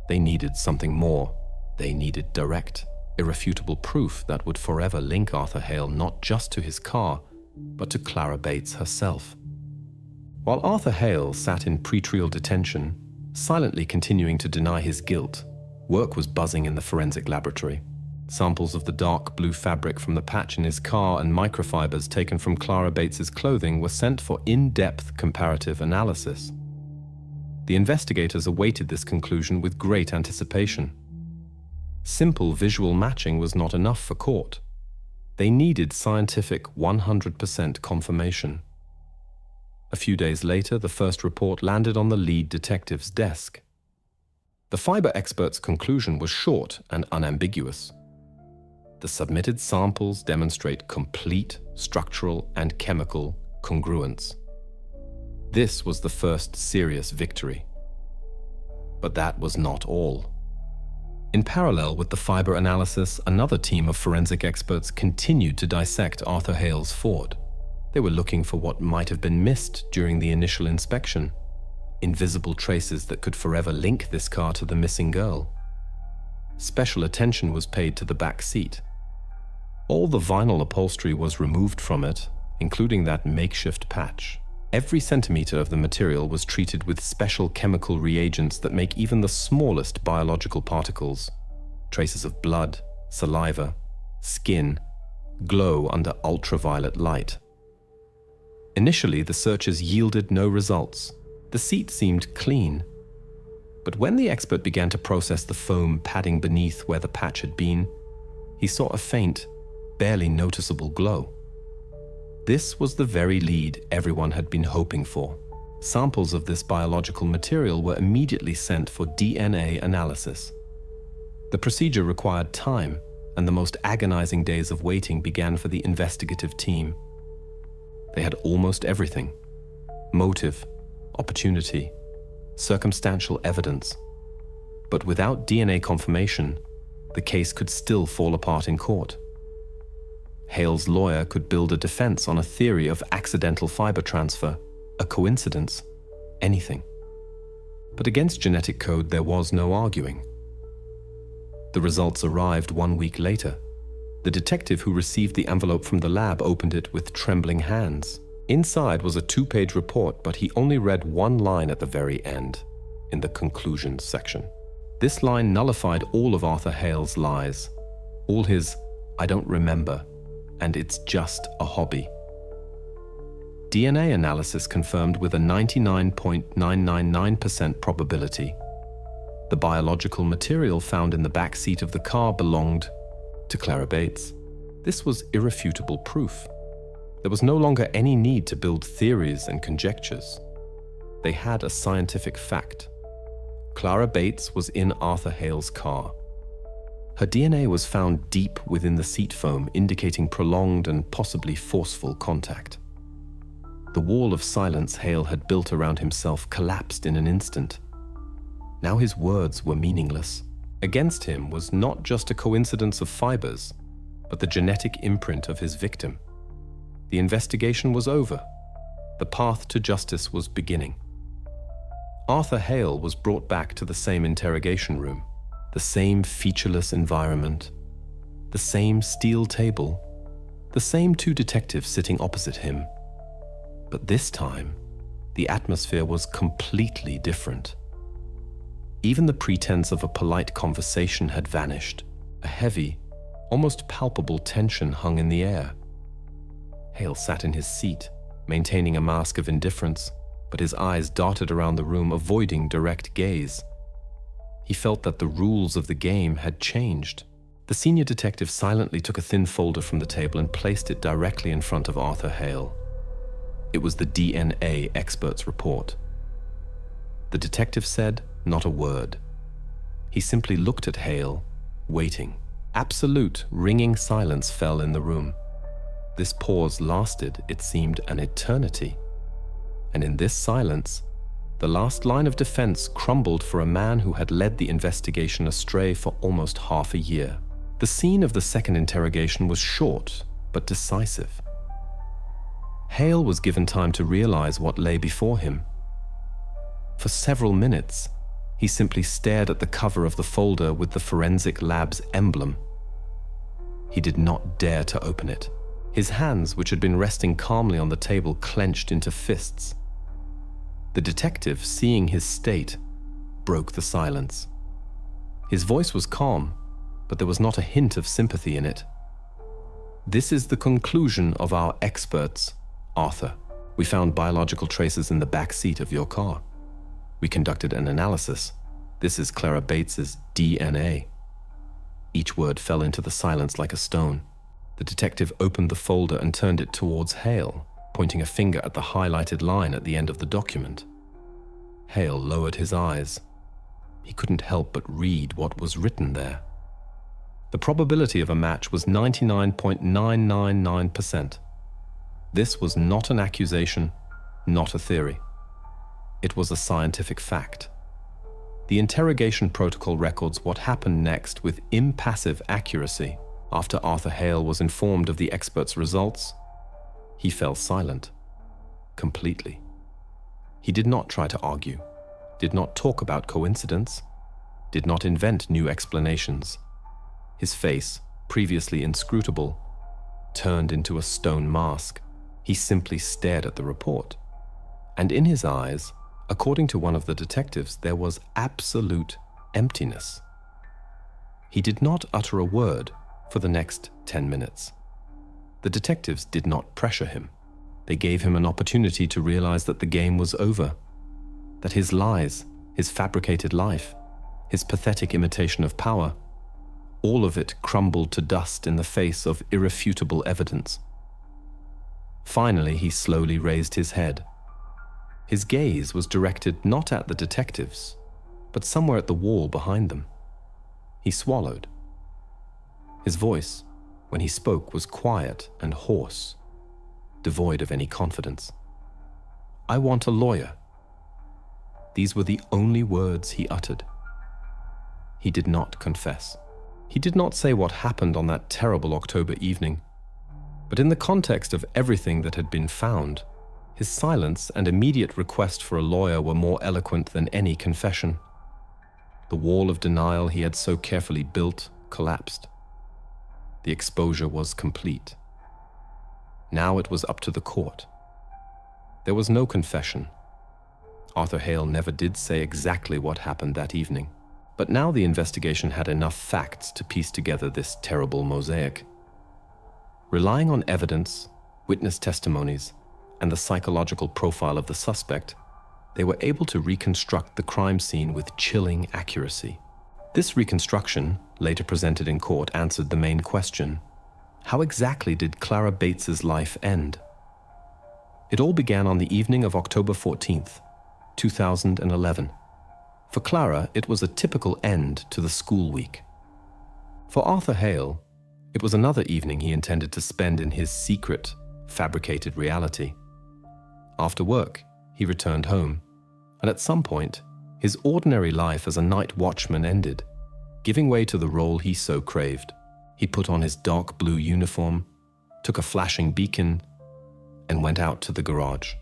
they needed something more. They needed direct, irrefutable proof that would forever link Arthur Hale not just to his car, but to Clara Bates herself. While Arthur Hale sat in pretrial detention, silently continuing to deny his guilt, work was buzzing in the forensic laboratory. Samples of the dark blue fabric from the patch in his car and microfibers taken from Clara Bates's clothing were sent for in-depth comparative analysis. The investigators awaited this conclusion with great anticipation. Simple visual matching was not enough for court. They needed scientific 100% confirmation. A few days later, the first report landed on the lead detective's desk. The fiber expert's conclusion was short and unambiguous. The submitted samples demonstrate complete structural and chemical congruence. This was the first serious victory. But that was not all. In parallel with the fiber analysis, another team of forensic experts continued to dissect Arthur Hale's Ford. They were looking for what might have been missed during the initial inspection, invisible traces that could forever link this car to the missing girl. Special attention was paid to the back seat. All the vinyl upholstery was removed from it, including that makeshift patch. Every centimeter of the material was treated with special chemical reagents that make even the smallest biological particles, traces of blood, saliva, skin, glow under ultraviolet light. Initially, the searches yielded no results. The seat seemed clean. But when the expert began to process the foam padding beneath where the patch had been, he saw a faint, barely noticeable glow. This was the very lead everyone had been hoping for. Samples of this biological material were immediately sent for DNA analysis. The procedure required time, and the most agonizing days of waiting began for the investigative team. They had almost everything: motive, opportunity, circumstantial evidence. But without DNA confirmation, the case could still fall apart in court. Hale's lawyer could build a defense on a theory of accidental fiber transfer, a coincidence, anything. But against genetic code, there was no arguing. The results arrived 1 week later. The detective who received the envelope from the lab opened it with trembling hands. Inside was a 2-page report, but he only read one line at the very end, in the conclusions section. This line nullified all of Arthur Hale's lies, all his "I don't remember," and "it's just a hobby." DNA analysis confirmed with a 99.999% probability the biological material found in the back seat of the car belonged to Clara Bates. This was irrefutable proof. There was no longer any need to build theories and conjectures. They had a scientific fact. Clara Bates was in Arthur Hale's car. Her DNA was found deep within the seat foam, indicating prolonged and possibly forceful contact. The wall of silence Hale had built around himself collapsed in an instant. Now his words were meaningless. Against him was not just a coincidence of fibers, but the genetic imprint of his victim. The investigation was over. The path to justice was beginning. Arthur Hale was brought back to the same interrogation room, the same featureless environment, the same steel table, the same 2 detectives sitting opposite him. But this time, the atmosphere was completely different. Even the pretense of a polite conversation had vanished. A heavy, almost palpable tension hung in the air. Hale sat in his seat, maintaining a mask of indifference, but his eyes darted around the room, avoiding direct gaze. He felt that the rules of the game had changed. The senior detective silently took a thin folder from the table and placed it directly in front of Arthur Hale. It was the DNA expert's report. The detective said not a word. He simply looked at Hale, waiting. Absolute, ringing silence fell in the room. This pause lasted, it seemed, an eternity. And in this silence, the last line of defense crumbled for a man who had led the investigation astray for almost half a year. The scene of the second interrogation was short, but decisive. Hale was given time to realize what lay before him. For several minutes, he simply stared at the cover of the folder with the forensic lab's emblem. He did not dare to open it. His hands, which had been resting calmly on the table, clenched into fists. The detective, seeing his state, broke the silence. His voice was calm, but there was not a hint of sympathy in it. "This is the conclusion of our experts, Arthur. We found biological traces in the back seat of your car. We conducted an analysis. This is Clara Bates's DNA." Each word fell into the silence like a stone. The detective opened the folder and turned it towards Hale, pointing a finger at the highlighted line at the end of the document. Hale lowered his eyes. He couldn't help but read what was written there. The probability of a match was 99.999%. This was not an accusation, not a theory. it was a scientific fact. The interrogation protocol records what happened next with impassive accuracy. After Arthur Hale was informed of the expert's results, he fell silent, completely. He did not try to argue, did not talk about coincidence, did not invent new explanations. His face, previously inscrutable, turned into a stone mask. He simply stared at the report. And in his eyes, according to one of the detectives, there was absolute emptiness. He did not utter a word for the next 10 minutes. The detectives did not pressure him. They gave him an opportunity to realize that the game was over, that his lies, his fabricated life, his pathetic imitation of power, all of it crumbled to dust in the face of irrefutable evidence. Finally, he slowly raised his head. His gaze was directed not at the detectives, but somewhere at the wall behind them. He swallowed. His voice, when he spoke, was quiet and hoarse, devoid of any confidence. "I want a lawyer." These were the only words he uttered. He did not confess. He did not say what happened on that terrible October evening, but in the context of everything that had been found, his silence and immediate request for a lawyer were more eloquent than any confession. The wall of denial he had so carefully built collapsed. The exposure was complete. Now it was up to the court. There was no confession. Arthur Hale never did say exactly what happened that evening, but now the investigation had enough facts to piece together this terrible mosaic. Relying on evidence, witness testimonies, and the psychological profile of the suspect, they were able to reconstruct the crime scene with chilling accuracy. This reconstruction, later presented in court, answered the main question: how exactly did Clara Bates's life end? It all began on the evening of October 14th, 2011. For Clara, it was a typical end to the school week. For Arthur Hale, it was another evening he intended to spend in his secret, fabricated reality. After work, he returned home, and at some point, his ordinary life as a night watchman ended, giving way to the role he so craved. He put on his dark blue uniform, took a flashing beacon, and went out to the garage.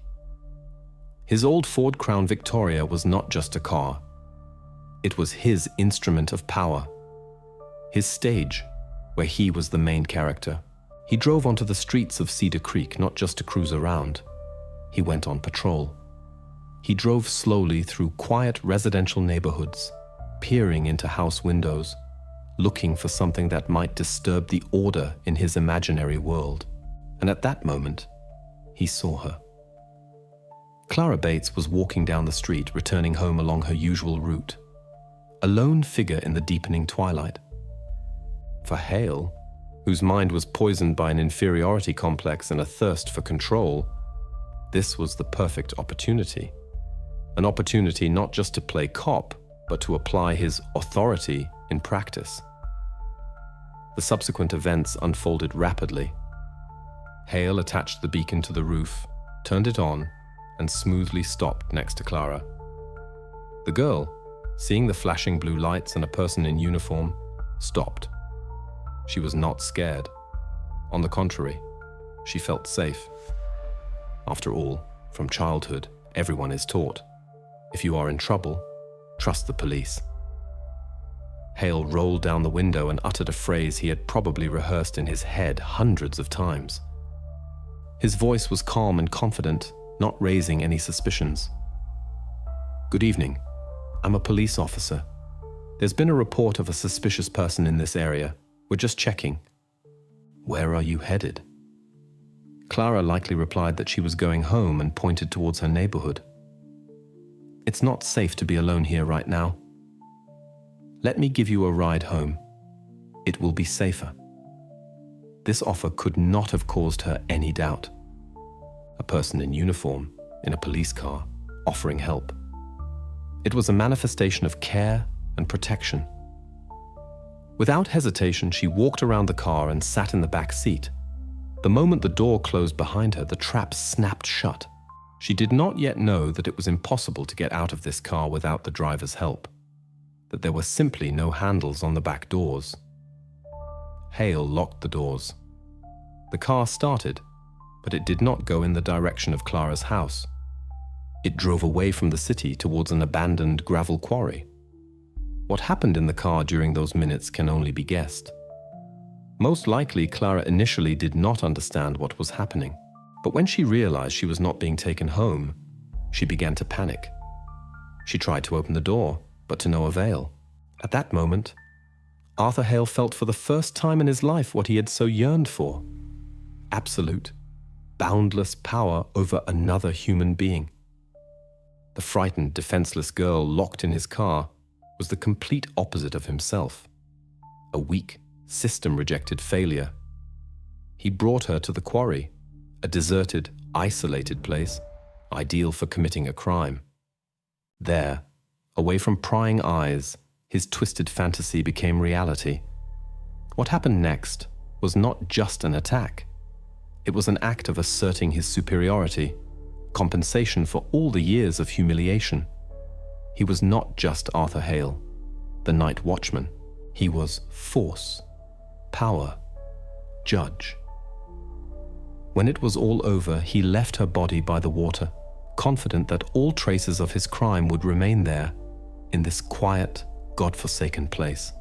His old Ford Crown Victoria was not just a car. It was his instrument of power, his stage, where he was the main character. He drove onto the streets of Cedar Creek not just to cruise around. He went on patrol. He drove slowly through quiet residential neighborhoods, peering into house windows, looking for something that might disturb the order in his imaginary world. And at that moment, he saw her. Clara Bates was walking down the street, returning home along her usual route, a lone figure in the deepening twilight. For Hale, whose mind was poisoned by an inferiority complex and a thirst for control, this was the perfect opportunity. An opportunity not just to play cop, but to apply his authority in practice. The subsequent events unfolded rapidly. Hale attached the beacon to the roof, turned it on, and smoothly stopped next to Clara. The girl, seeing the flashing blue lights and a person in uniform, stopped. She was not scared. On the contrary, she felt safe. After all, from childhood, everyone is taught, if you are in trouble, trust the police. Hale rolled down the window and uttered a phrase he had probably rehearsed in his head hundreds of times. His voice was calm and confident, not raising any suspicions. "Good evening. I'm a police officer. There's been a report of a suspicious person in this area. We're just checking." "Where are you headed?" Clara likely replied that she was going home and pointed towards her neighborhood. "It's not safe to be alone here right now. Let me give you a ride home. It will be safer." This offer could not have caused her any doubt. A person in uniform, in a police car, offering help. It was a manifestation of care and protection. Without hesitation, she walked around the car and sat in the back seat. The moment the door closed behind her, the trap snapped shut. She did not yet know that it was impossible to get out of this car without the driver's help, that there were simply no handles on the back doors. Hale locked the doors. The car started, but it did not go in the direction of Clara's house. It drove away from the city towards an abandoned gravel quarry. What happened in the car during those minutes can only be guessed. Most likely, Clara initially did not understand what was happening, but when she realized she was not being taken home, she began to panic. She tried to open the door, but to no avail. At that moment, Arthur Hale felt for the first time in his life what he had so yearned for: absolute, boundless power over another human being. The frightened, defenseless girl locked in his car was the complete opposite of himself. A weak, system-rejected failure. He brought her to the quarry, a deserted, isolated place, ideal for committing a crime. There, away from prying eyes, his twisted fantasy became reality. What happened next was not just an attack. It was an act of asserting his superiority, compensation for all the years of humiliation. He was not just Arthur Hale, the night watchman. He was force, power, judge. When it was all over, he left her body by the water, confident that all traces of his crime would remain there, in this quiet, God-forsaken place.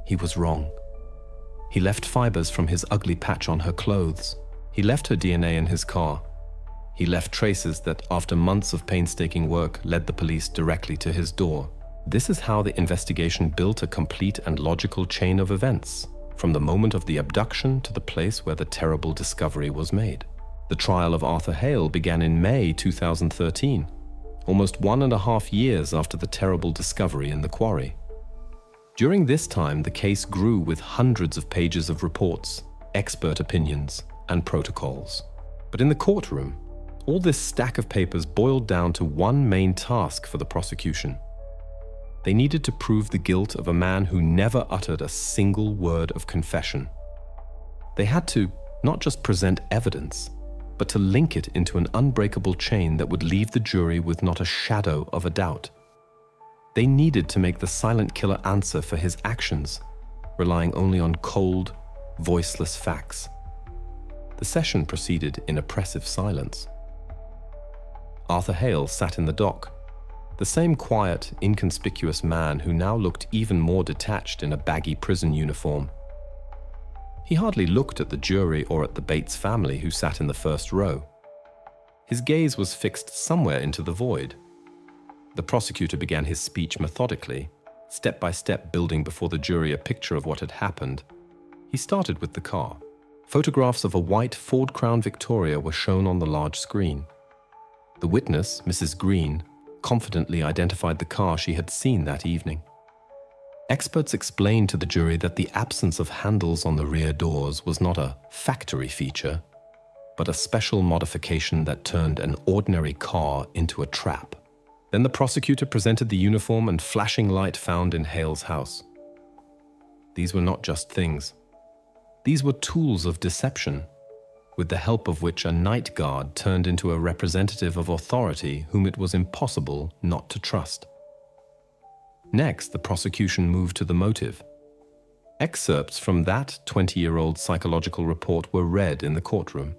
He was wrong. He left fibers from his ugly patch on her clothes. He left her DNA in his car. He left traces that, after months of painstaking work, led the police directly to his door. This is how the investigation built a complete and logical chain of events, from the moment of the abduction to the place where the terrible discovery was made. The trial of Arthur Hale began in May 2013, almost 1.5 years after the terrible discovery in the quarry. During this time, the case grew with hundreds of pages of reports, expert opinions, and protocols. But in the courtroom, all this stack of papers boiled down to one main task for the prosecution. They needed to prove the guilt of a man who never uttered a single word of confession. They had to not just present evidence, but to link it into an unbreakable chain that would leave the jury with not a shadow of a doubt. They needed to make the silent killer answer for his actions, relying only on cold, voiceless facts. The session proceeded in oppressive silence. Arthur Hale sat in the dock, the same quiet, inconspicuous man who now looked even more detached in a baggy prison uniform. He hardly looked at the jury or at the Bates family who sat in the first row. His gaze was fixed somewhere into the void. The prosecutor began his speech methodically, step by step building before the jury a picture of what had happened. He started with the car. Photographs of a white Ford Crown Victoria were shown on the large screen. The witness, Mrs. Green, confidently identified the car she had seen that evening. Experts explained to the jury that the absence of handles on the rear doors was not a factory feature, but a special modification that turned an ordinary car into a trap. Then the prosecutor presented the uniform and flashing light found in Hale's house. These were not just things. These were tools of deception, with the help of which a night guard turned into a representative of authority whom it was impossible not to trust. Next, the prosecution moved to the motive. Excerpts from that 20-year-old psychological report were read in the courtroom.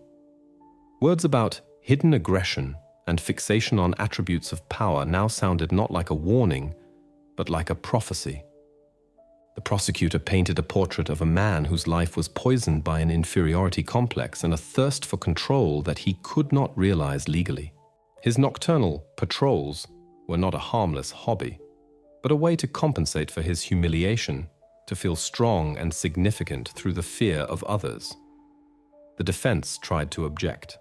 Words about hidden aggression and fixation on attributes of power now sounded not like a warning, but like a prophecy. The prosecutor painted a portrait of a man whose life was poisoned by an inferiority complex and a thirst for control that he could not realize legally. His nocturnal patrols were not a harmless hobby, but a way to compensate for his humiliation, to feel strong and significant through the fear of others. The defense tried to object.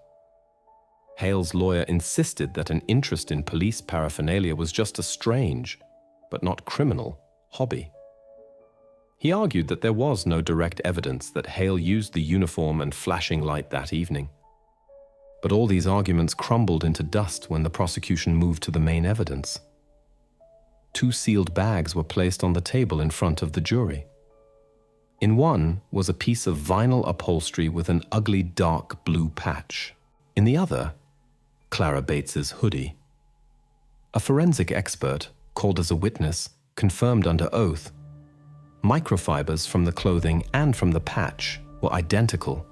Hale's lawyer insisted that an interest in police paraphernalia was just a strange, but not criminal, hobby. He argued that there was no direct evidence that Hale used the uniform and flashing light that evening. But all these arguments crumbled into dust when the prosecution moved to the main evidence. 2 sealed bags were placed on the table in front of the jury. In one was a piece of vinyl upholstery with an ugly dark blue patch. In the other, Clara Bates's hoodie. A forensic expert, called as a witness, confirmed under oath, microfibers from the clothing and from the patch were identical.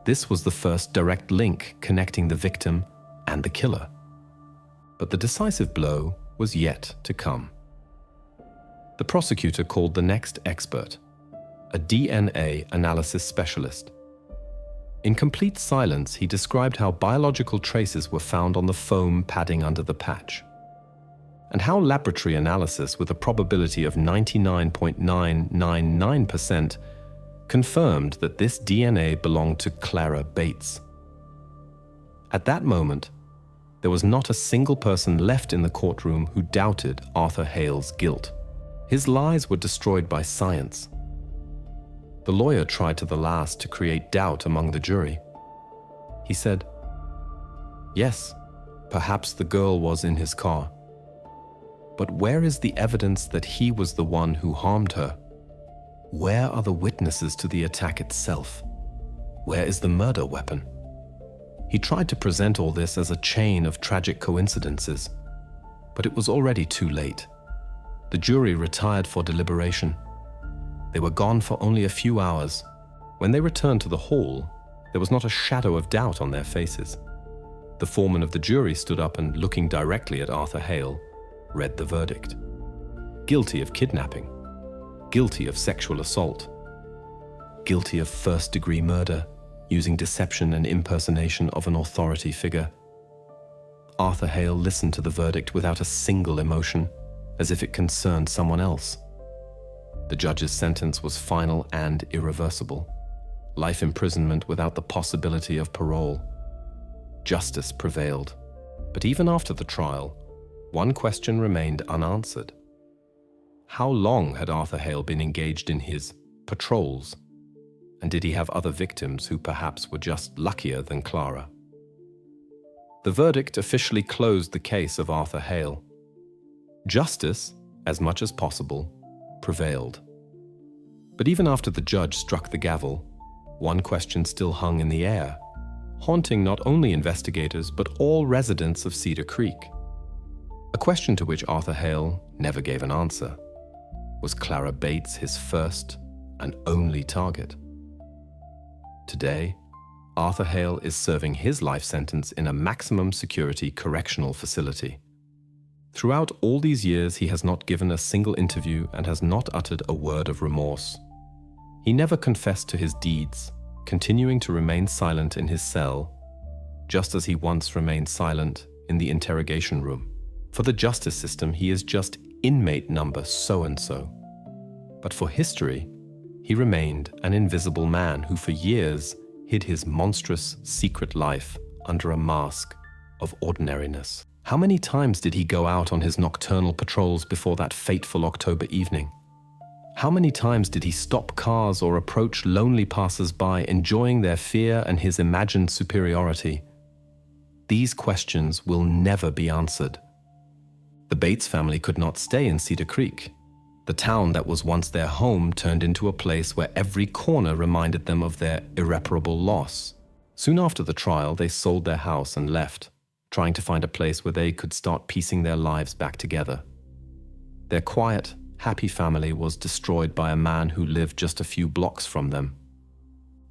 This was the first direct link connecting the victim and the killer. But the decisive blow was yet to come. The prosecutor called the next expert, a DNA analysis specialist. In complete silence, he described how biological traces were found on the foam padding under the patch, and how laboratory analysis with a probability of 99.999% confirmed that this DNA belonged to Clara Bates. At that moment, there was not a single person left in the courtroom who doubted Arthur Hale's guilt. His lies were destroyed by science. The lawyer tried to the last to create doubt among the jury. He said, "Yes, perhaps the girl was in his car. But where is the evidence that he was the one who harmed her? Where are the witnesses to the attack itself? Where is the murder weapon?" He tried to present all this as a chain of tragic coincidences, but it was already too late. The jury retired for deliberation. They were gone for only a few hours. When they returned to the hall, there was not a shadow of doubt on their faces. The foreman of the jury stood up and, looking directly at Arthur Hale, read the verdict. Guilty of kidnapping. Guilty of sexual assault. Guilty of first-degree murder, using deception and impersonation of an authority figure. Arthur Hale listened to the verdict without a single emotion, as if it concerned someone else. The judge's sentence was final and irreversible. Life imprisonment without the possibility of parole. Justice prevailed. But even after the trial, one question remained unanswered. How long had Arthur Hale been engaged in his patrols? And did he have other victims who perhaps were just luckier than Clara? The verdict officially closed the case of Arthur Hale. Justice, as much as possible, prevailed. But even after the judge struck the gavel, one question still hung in the air, haunting not only investigators but all residents of Cedar Creek. A question to which Arthur Hale never gave an answer. Was Clara Bates his first and only target? Today, Arthur Hale is serving his life sentence in a maximum security correctional facility. Throughout all these years, he has not given a single interview and has not uttered a word of remorse. He never confessed to his deeds, continuing to remain silent in his cell, just as he once remained silent in the interrogation room. For the justice system, he is just inmate number so-and-so. But for history, he remained an invisible man who for years hid his monstrous secret life under a mask of ordinariness. How many times did he go out on his nocturnal patrols before that fateful October evening? How many times did he stop cars or approach lonely passers-by, enjoying their fear and his imagined superiority? These questions will never be answered. The Bates family could not stay in Cedar Creek. The town that was once their home turned into a place where every corner reminded them of their irreparable loss. Soon after the trial, they sold their house and left, trying to find a place where they could start piecing their lives back together. Their quiet, happy family was destroyed by a man who lived just a few blocks from them.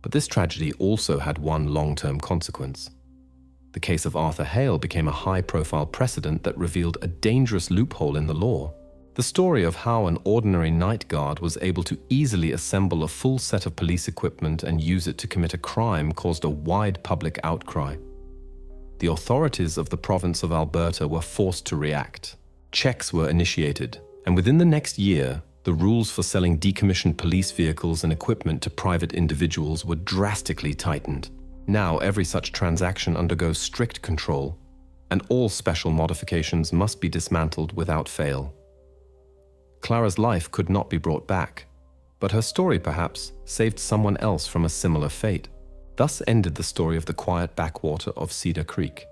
But this tragedy also had one long-term consequence. The case of Arthur Hale became a high-profile precedent that revealed a dangerous loophole in the law. The story of how an ordinary night guard was able to easily assemble a full set of police equipment and use it to commit a crime caused a wide public outcry. The authorities of the province of Alberta were forced to react. Checks were initiated, and within the next year, the rules for selling decommissioned police vehicles and equipment to private individuals were drastically tightened. Now every such transaction undergoes strict control, and all special modifications must be dismantled without fail. Clara's life could not be brought back, but her story perhaps saved someone else from a similar fate. Thus ended the story of the quiet backwater of Cedar Creek.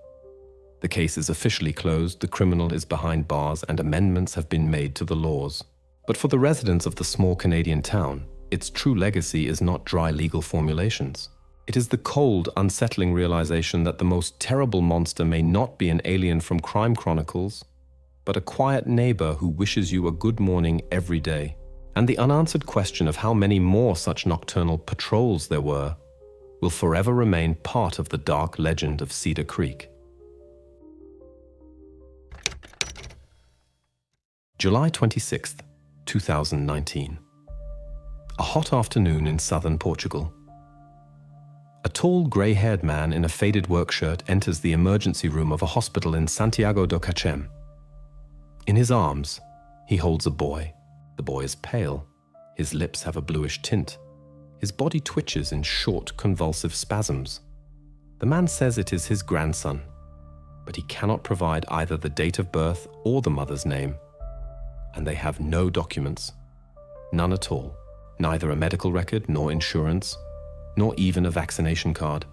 The case is officially closed, the criminal is behind bars, and amendments have been made to the laws. But for the residents of the small Canadian town, its true legacy is not dry legal formulations. It is the cold, unsettling realization that the most terrible monster may not be an alien from crime chronicles, but a quiet neighbor who wishes you a good morning every day. And the unanswered question of how many more such nocturnal patrols there were will forever remain part of the dark legend of Cedar Creek. July 26th, 2019. A hot afternoon in southern Portugal. A tall, grey-haired man in a faded work shirt enters the emergency room of a hospital in Santiago do Cachem. In his arms, he holds a boy. The boy is pale. His lips have a bluish tint. His body twitches in short, convulsive spasms. The man says it is his grandson, but he cannot provide either the date of birth or the mother's name. And they have no documents. None at all. Neither a medical record, nor insurance, nor even a vaccination card.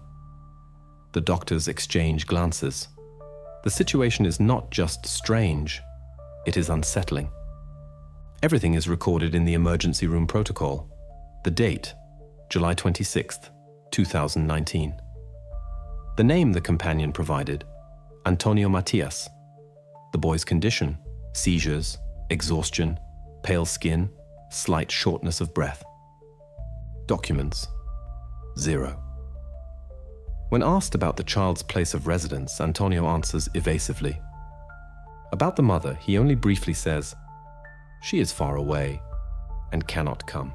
The doctors exchange glances. The situation is not just strange, it is unsettling. Everything is recorded in the emergency room protocol. The date, July 26th, 2019. The name the companion provided, Antonio Matias. The boy's condition, seizures, exhaustion, pale skin, slight shortness of breath. Documents, 0. When asked about the child's place of residence, Antonio answers evasively. About the mother, he only briefly says, "She is far away and cannot come."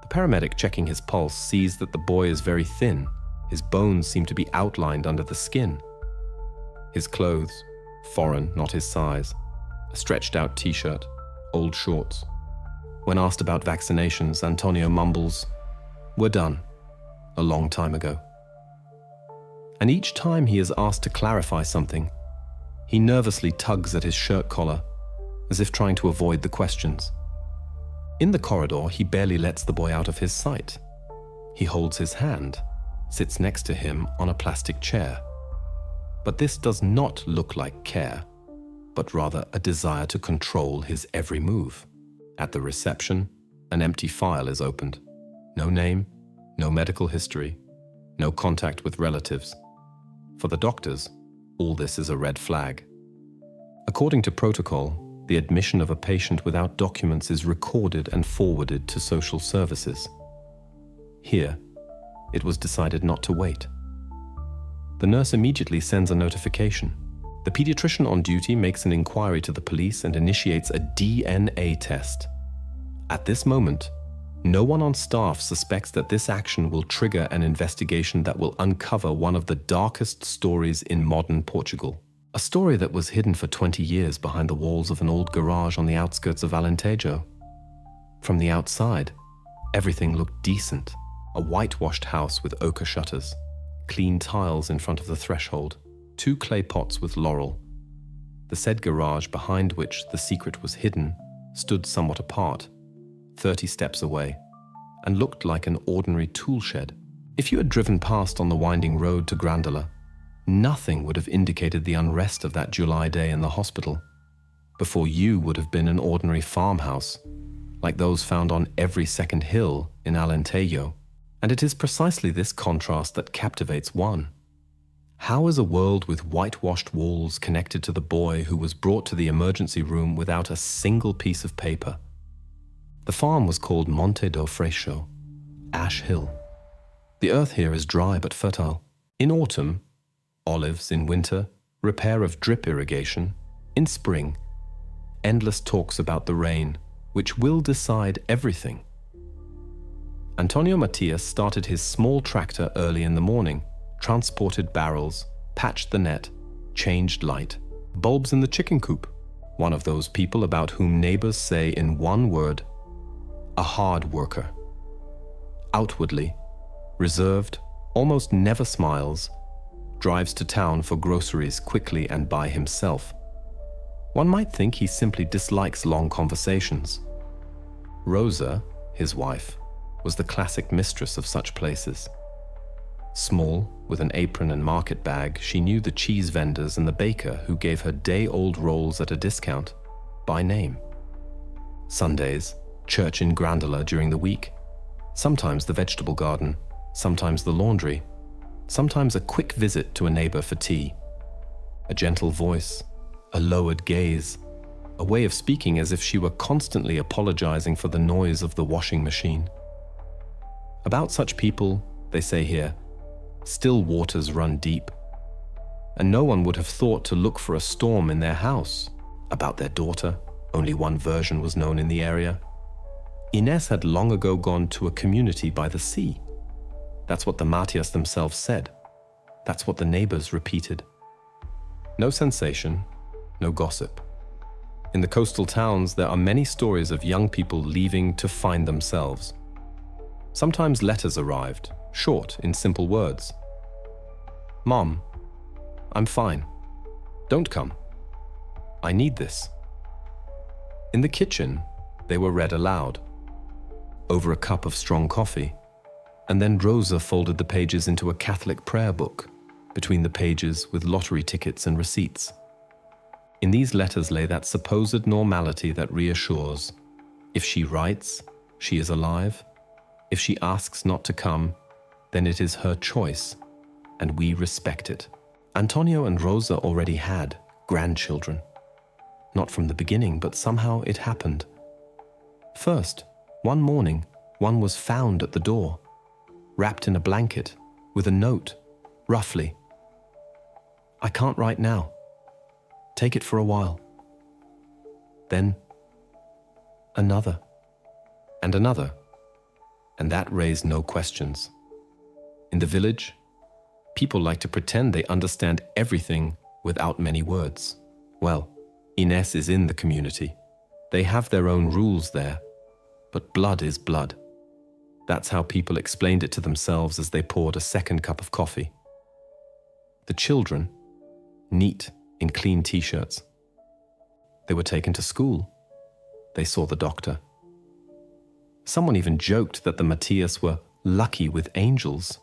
The paramedic checking his pulse sees that the boy is very thin. His bones seem to be outlined under the skin. His clothes, foreign, not his size, a stretched-out t-shirt, old shorts. When asked about vaccinations, Antonio mumbles, "We're done, a long time ago." And each time he is asked to clarify something, he nervously tugs at his shirt collar, as if trying to avoid the questions. In the corridor, he barely lets the boy out of his sight. He holds his hand, sits next to him on a plastic chair. But this does not look like care, but rather a desire to control his every move. At the reception, an empty file is opened. No name, no medical history, no contact with relatives. For the doctors, all this is a red flag. According to protocol, the admission of a patient without documents is recorded and forwarded to social services. Here, it was decided not to wait. The nurse immediately sends a notification. The pediatrician on duty makes an inquiry to the police and initiates a DNA test. At this moment, no one on staff suspects that this action will trigger an investigation that will uncover one of the darkest stories in modern Portugal. A story that was hidden for 20 years behind the walls of an old garage on the outskirts of Alentejo. From the outside, everything looked decent. A whitewashed house with ochre shutters, clean tiles in front of the threshold, 2 clay pots with laurel. The said garage behind which the secret was hidden stood somewhat apart, 30 steps away, and looked like an ordinary tool shed. If you had driven past on the winding road to Grândola, nothing would have indicated the unrest of that July day in the hospital. Before you would have been an ordinary farmhouse, like those found on every second hill in Alentejo. And it is precisely this contrast that captivates one. How is a world with whitewashed walls connected to the boy who was brought to the emergency room without a single piece of paper? The farm was called Monte do Freixo, Ash Hill. The earth here is dry but fertile. In autumn, olives. In winter, repair of drip irrigation. In spring, endless talks about the rain, which will decide everything. Antonio Matias started his small tractor early in the morning, transported barrels, patched the net, changed light, bulbs in the chicken coop. One of those people about whom neighbors say in one word, a hard worker. Outwardly, reserved, almost never smiles, drives to town for groceries quickly and by himself. One might think he simply dislikes long conversations. Rosa, his wife, was the classic mistress of such places. Small, with an apron and market bag, she knew the cheese vendors and the baker who gave her day-old rolls at a discount, by name. Sundays, church in Grândola during the week, sometimes the vegetable garden, sometimes the laundry, sometimes a quick visit to a neighbor for tea. A gentle voice, a lowered gaze, a way of speaking as if she were constantly apologizing for the noise of the washing machine. About such people, they say here, still waters run deep. And no one would have thought to look for a storm in their house. About their daughter, only one version was known in the area. Inés had long ago gone to a community by the sea. That's what the Matias themselves said. That's what the neighbors repeated. No sensation, no gossip. In the coastal towns, there are many stories of young people leaving to find themselves. Sometimes letters arrived, short in simple words. "Mom, I'm fine. Don't come. I need this." In the kitchen, they were read aloud, over a cup of strong coffee, and then Rosa folded the pages into a Catholic prayer book, between the pages with lottery tickets and receipts. In these letters lay that supposed normality that reassures. If she writes, she is alive. If she asks not to come, then it is her choice, and we respect it. Antonio and Rosa already had grandchildren. Not from the beginning, but somehow it happened. First, one morning, one was found at the door, wrapped in a blanket, with a note, roughly. "I can't write now. Take it for a while." Then, another, and another, and that raised no questions. In the village, people like to pretend they understand everything without many words. Well, Inés is in the community. They have their own rules there, but blood is blood. That's how people explained it to themselves as they poured a second cup of coffee. The children, neat in clean t-shirts. They were taken to school. They saw the doctor. Someone even joked that the Matias were lucky with angels,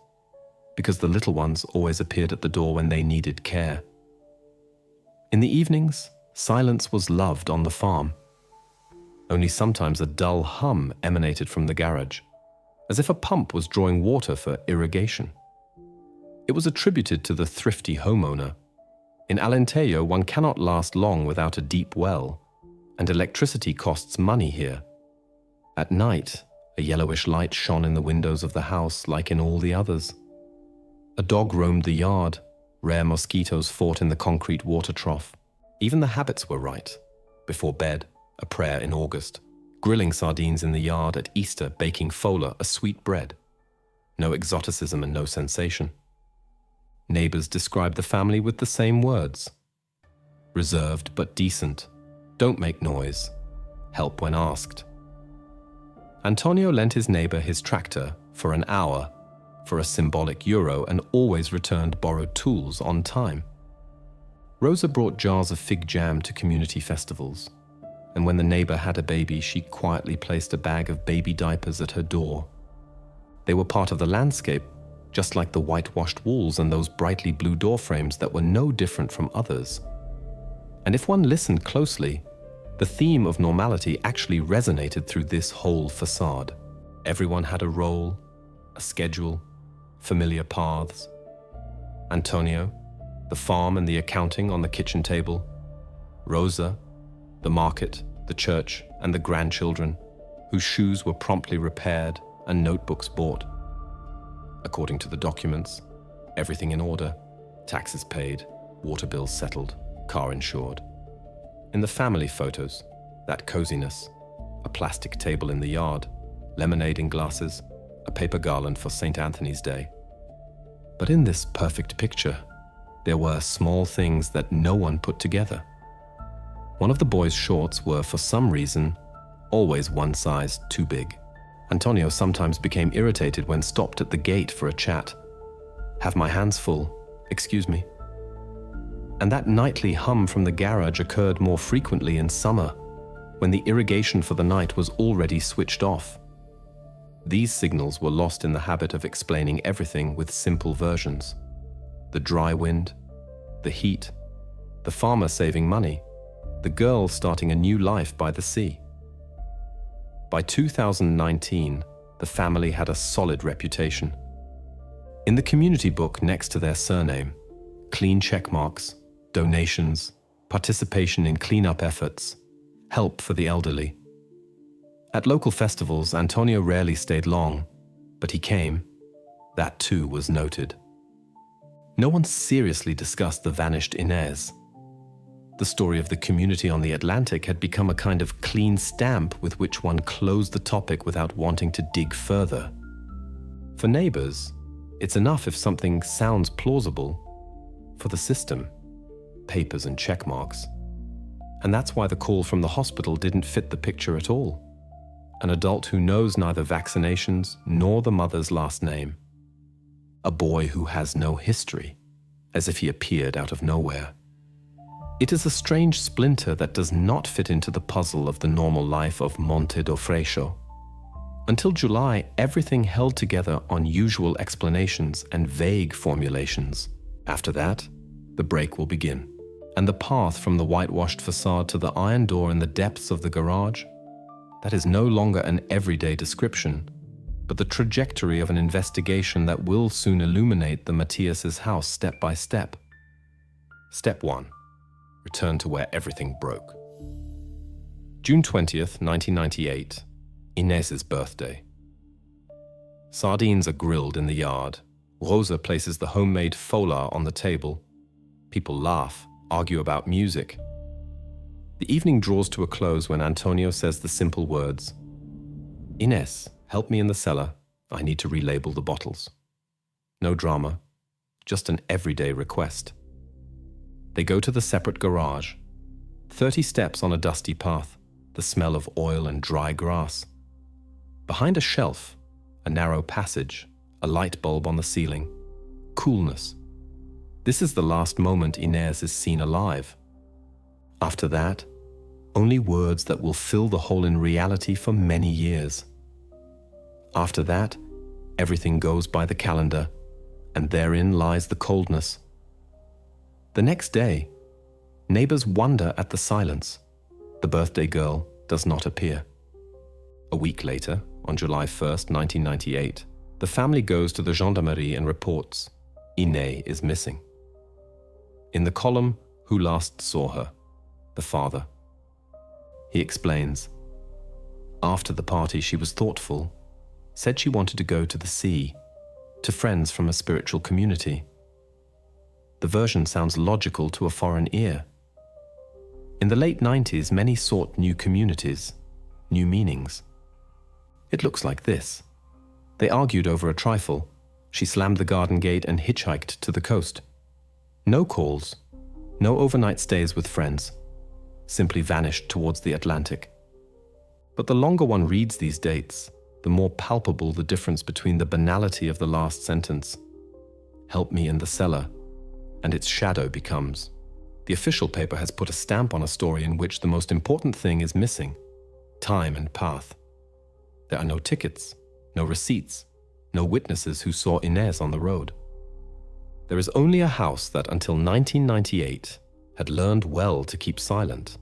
because the little ones always appeared at the door when they needed care. In the evenings, silence was loved on the farm. Only sometimes a dull hum emanated from the garage, as if a pump was drawing water for irrigation. It was attributed to the thrifty homeowner. In Alentejo, one cannot last long without a deep well, and electricity costs money here. At night, a yellowish light shone in the windows of the house like in all the others. A dog roamed the yard, rare mosquitoes fought in the concrete water trough. Even the habits were right. Before bed, a prayer in August, grilling sardines in the yard at Easter, baking fola, a sweet bread. No exoticism and no sensation. Neighbors described the family with the same words. Reserved but decent. Don't make noise. Help when asked. Antonio lent his neighbor his tractor for an hour, for a symbolic euro, and always returned borrowed tools on time. Rosa brought jars of fig jam to community festivals, and when the neighbor had a baby, she quietly placed a bag of baby diapers at her door. They were part of the landscape, just like the whitewashed walls and those brightly blue door frames that were no different from others. And if one listened closely, the theme of normality actually resonated through this whole facade. Everyone had a role, a schedule, familiar paths. Antonio, the farm and the accounting on the kitchen table. Rosa, the market, the church, and the grandchildren, whose shoes were promptly repaired and notebooks bought. According to the documents, everything in order, taxes paid, water bills settled, car insured. In the family photos, that coziness, a plastic table in the yard, lemonade in glasses, a paper garland for St. Anthony's Day. But in this perfect picture, there were small things that no one put together. One of the boys' shorts were, for some reason, always one size too big. Antonio sometimes became irritated when stopped at the gate for a chat. "Have my hands full, excuse me." And that nightly hum from the garage occurred more frequently in summer, when the irrigation for the night was already switched off. These signals were lost in the habit of explaining everything with simple versions. The dry wind, the heat, the farmer saving money, the girl starting a new life by the sea. By 2019, the family had a solid reputation. In the community book next to their surname, clean check marks, donations, participation in cleanup efforts, help for the elderly. At local festivals, Antonio rarely stayed long, but he came. That too was noted. No one seriously discussed the vanished Inés. The story of the community on the Atlantic had become a kind of clean stamp with which one closed the topic without wanting to dig further. For neighbors, it's enough if something sounds plausible. For the system, papers and check marks. And that's why the call from the hospital didn't fit the picture at all. An adult who knows neither vaccinations nor the mother's last name. A boy who has no history, as if he appeared out of nowhere. It is a strange splinter that does not fit into the puzzle of the normal life of Monte do Freixo. Until July, everything held together on usual explanations and vague formulations. After that, the break will begin, and the path from the whitewashed facade to the iron door in the depths of the garage, that is no longer an everyday description, but the trajectory of an investigation that will soon illuminate the Matias' house step by step. Step 1. Return to where everything broke. June 20th, 1998. Inés's birthday. Sardines are grilled in the yard. Rosa places the homemade fola on the table. People laugh, argue about music. The evening draws to a close when Antonio says the simple words, "Inés, help me in the cellar. I need to relabel the bottles." No drama, just an everyday request. They go to the separate garage. 30 steps on a dusty path, the smell of oil and dry grass. Behind a shelf, a narrow passage, a light bulb on the ceiling. Coolness. This is the last moment Inés is seen alive. After that, only words that will fill the hole in reality for many years. After that, everything goes by the calendar, and therein lies the coldness. The next day, neighbors wonder at the silence. The birthday girl does not appear. A week later, on July 1st, 1998, the family goes to the gendarmerie and reports, Inés is missing. In the column, who last saw her? The father. He explains, after the party she was thoughtful, said she wanted to go to the sea, to friends from a spiritual community. The version sounds logical to a foreign ear. In the late 90s, many sought new communities, new meanings. It looks like this. They argued over a trifle. She slammed the garden gate and hitchhiked to the coast. No calls, no overnight stays with friends. Simply vanished towards the Atlantic. But the longer one reads these dates, the more palpable the difference between the banality of the last sentence, "Help me in the cellar," and its shadow becomes, the official paper has put a stamp on a story in which the most important thing is missing, time and path. There are no tickets, no receipts, no witnesses who saw Inés on the road. There is only a house that until 1998 had learned well to keep silent,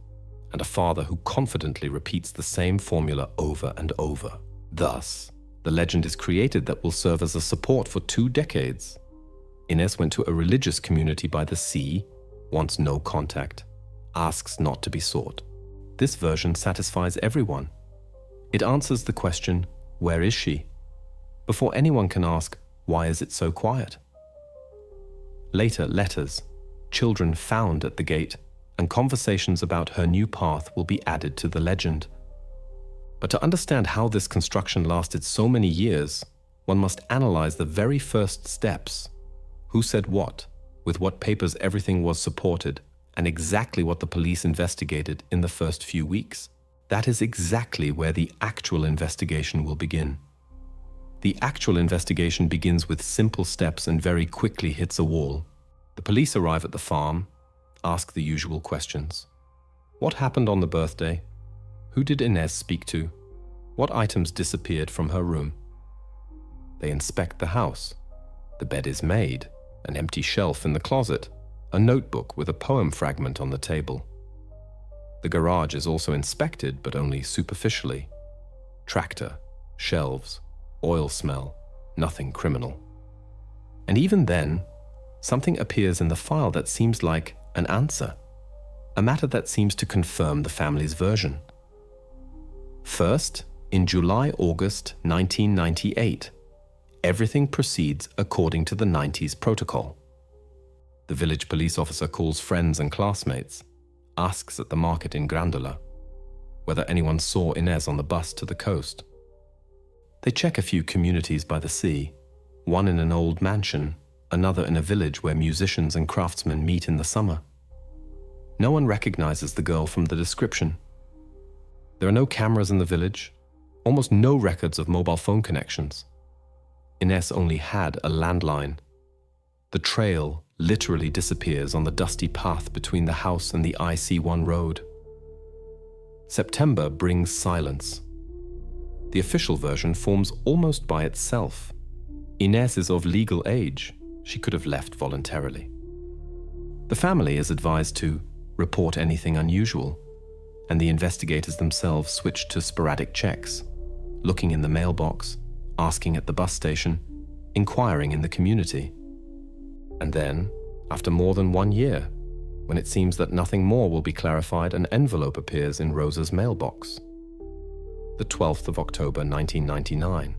and a father who confidently repeats the same formula over and over. Thus, the legend is created that will serve as a support for 2 decades. Inés went to a religious community by the sea, wants no contact, asks not to be sought. This version satisfies everyone. It answers the question, where is she? Before anyone can ask, why is it so quiet? Later, letters, children found at the gate, and conversations about her new path will be added to the legend. But to understand how this construction lasted so many years, one must analyze the very first steps. Who said what, with what papers everything was supported, and exactly what the police investigated in the first few weeks. That is exactly where the actual investigation will begin. The actual investigation begins with simple steps and very quickly hits a wall. The police arrive at the farm, ask the usual questions. What happened on the birthday? Who did Inés speak to? What items disappeared from her room? They inspect the house. The bed is made, an empty shelf in the closet, a notebook with a poem fragment on the table. The garage is also inspected, but only superficially. Tractor, shelves, oil smell, nothing criminal. And even then, something appears in the file that seems like an answer, a matter that seems to confirm the family's version. First, in July-August 1998, everything proceeds according to the 90s protocol. The village police officer calls friends and classmates, asks at the market in Grândola whether anyone saw Inés on the bus to the coast. They check a few communities by the sea, one in an old mansion, another in a village where musicians and craftsmen meet in the summer. No one recognizes the girl from the description. There are no cameras in the village, almost no records of mobile phone connections. Inés only had a landline. The trail literally disappears on the dusty path between the house and the IC1 road. September brings silence. The official version forms almost by itself. Inés is of legal age. She could have left voluntarily. The family is advised to report anything unusual, and the investigators themselves switch to sporadic checks, looking in the mailbox, asking at the bus station, inquiring in the community. And then, after more than 1 year, when it seems that nothing more will be clarified, an envelope appears in Rosa's mailbox. The 12th of October 1999.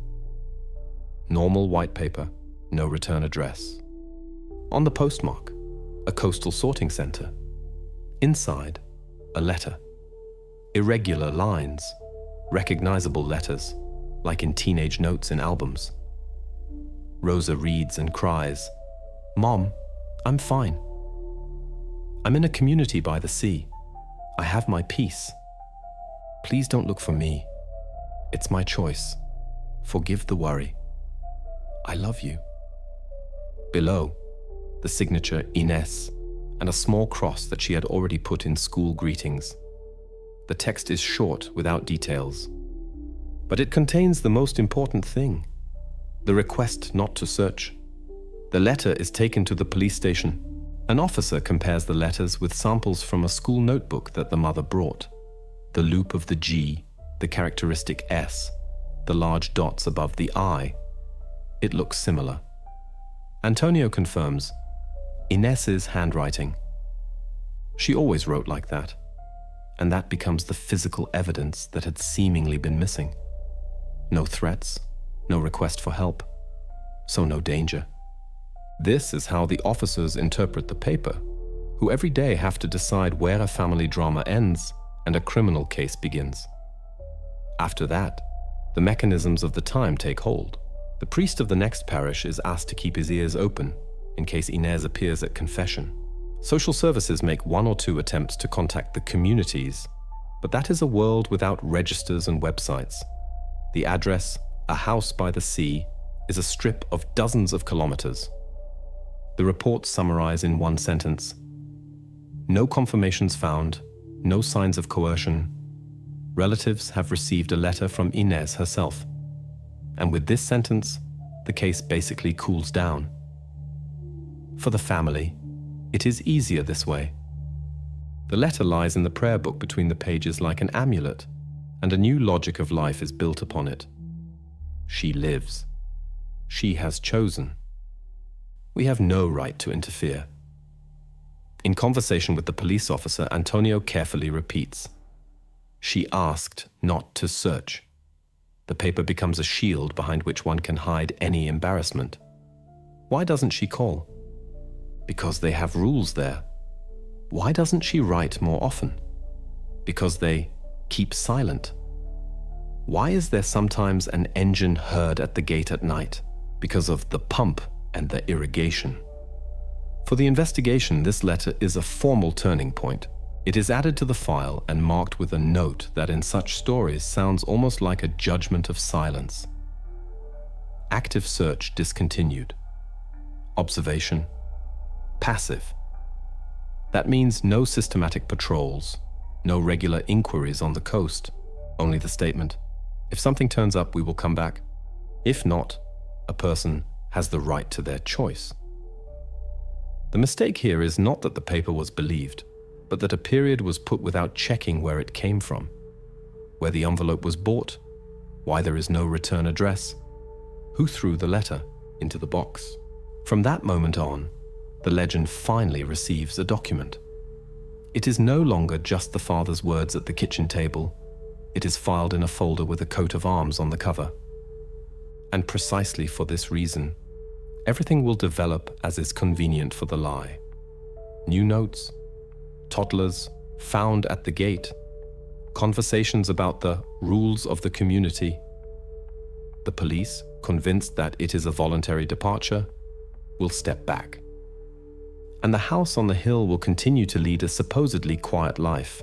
Normal white paper, no return address. On the postmark, a coastal sorting center. Inside, a letter. Irregular lines, recognizable letters, like in teenage notes in albums. Rosa reads and cries, "Mom, I'm fine. I'm in a community by the sea. I have my peace. Please don't look for me. It's my choice. Forgive the worry. I love you." Below, the signature Inés and a small cross that she had already put in school greetings. The text is short, without details, but it contains the most important thing, the request not to search. The letter is taken to the police station. An officer compares the letters with samples from a school notebook that the mother brought. The loop of the G, the characteristic S, the large dots above the I. It looks similar. Antonio confirms, Inés's handwriting. She always wrote like that, and that becomes the physical evidence that had seemingly been missing. No threats, no request for help, so no danger. This is how the officers interpret the paper, who every day have to decide where a family drama ends and a criminal case begins. After that, the mechanisms of the time take hold. The priest of the next parish is asked to keep his ears open in case Inés appears at confession. Social services make 1 or 2 attempts to contact the communities, but that is a world without registers and websites. The address, a house by the sea, is a strip of dozens of kilometers. The reports summarize in 1 sentence. No confirmations found, no signs of coercion. Relatives have received a letter from Inés herself. And with this sentence, the case basically cools down. For the family, it is easier this way. The letter lies in the prayer book between the pages like an amulet, and a new logic of life is built upon it. She lives. She has chosen. We have no right to interfere. In conversation with the police officer, Antonio carefully repeats, "She asked not to search." The paper becomes a shield behind which one can hide any embarrassment. Why doesn't she call? Because they have rules there. Why doesn't she write more often? Because they keep silent. Why is there sometimes an engine heard at the gate at night? Because of the pump and the irrigation. For the investigation, this letter is a formal turning point. It is added to the file and marked with a note that in such stories sounds almost like a judgment of silence. Active search discontinued. Observation, passive. That means no systematic patrols, no regular inquiries on the coast, only the statement, "If something turns up, we will come back. If not, a person has the right to their choice." The mistake here is not that the paper was believed, but that a period was put without checking where it came from, where the envelope was bought, why there is no return address, who threw the letter into the box. From that moment on, the legend finally receives a document. It is no longer just the father's words at the kitchen table. It is filed in a folder with a coat of arms on the cover. And precisely for this reason, everything will develop as is convenient for the lie. New notes, toddlers found at the gate, conversations about the rules of the community, the police, convinced that it is a voluntary departure, will step back. And the house on the hill will continue to lead a supposedly quiet life,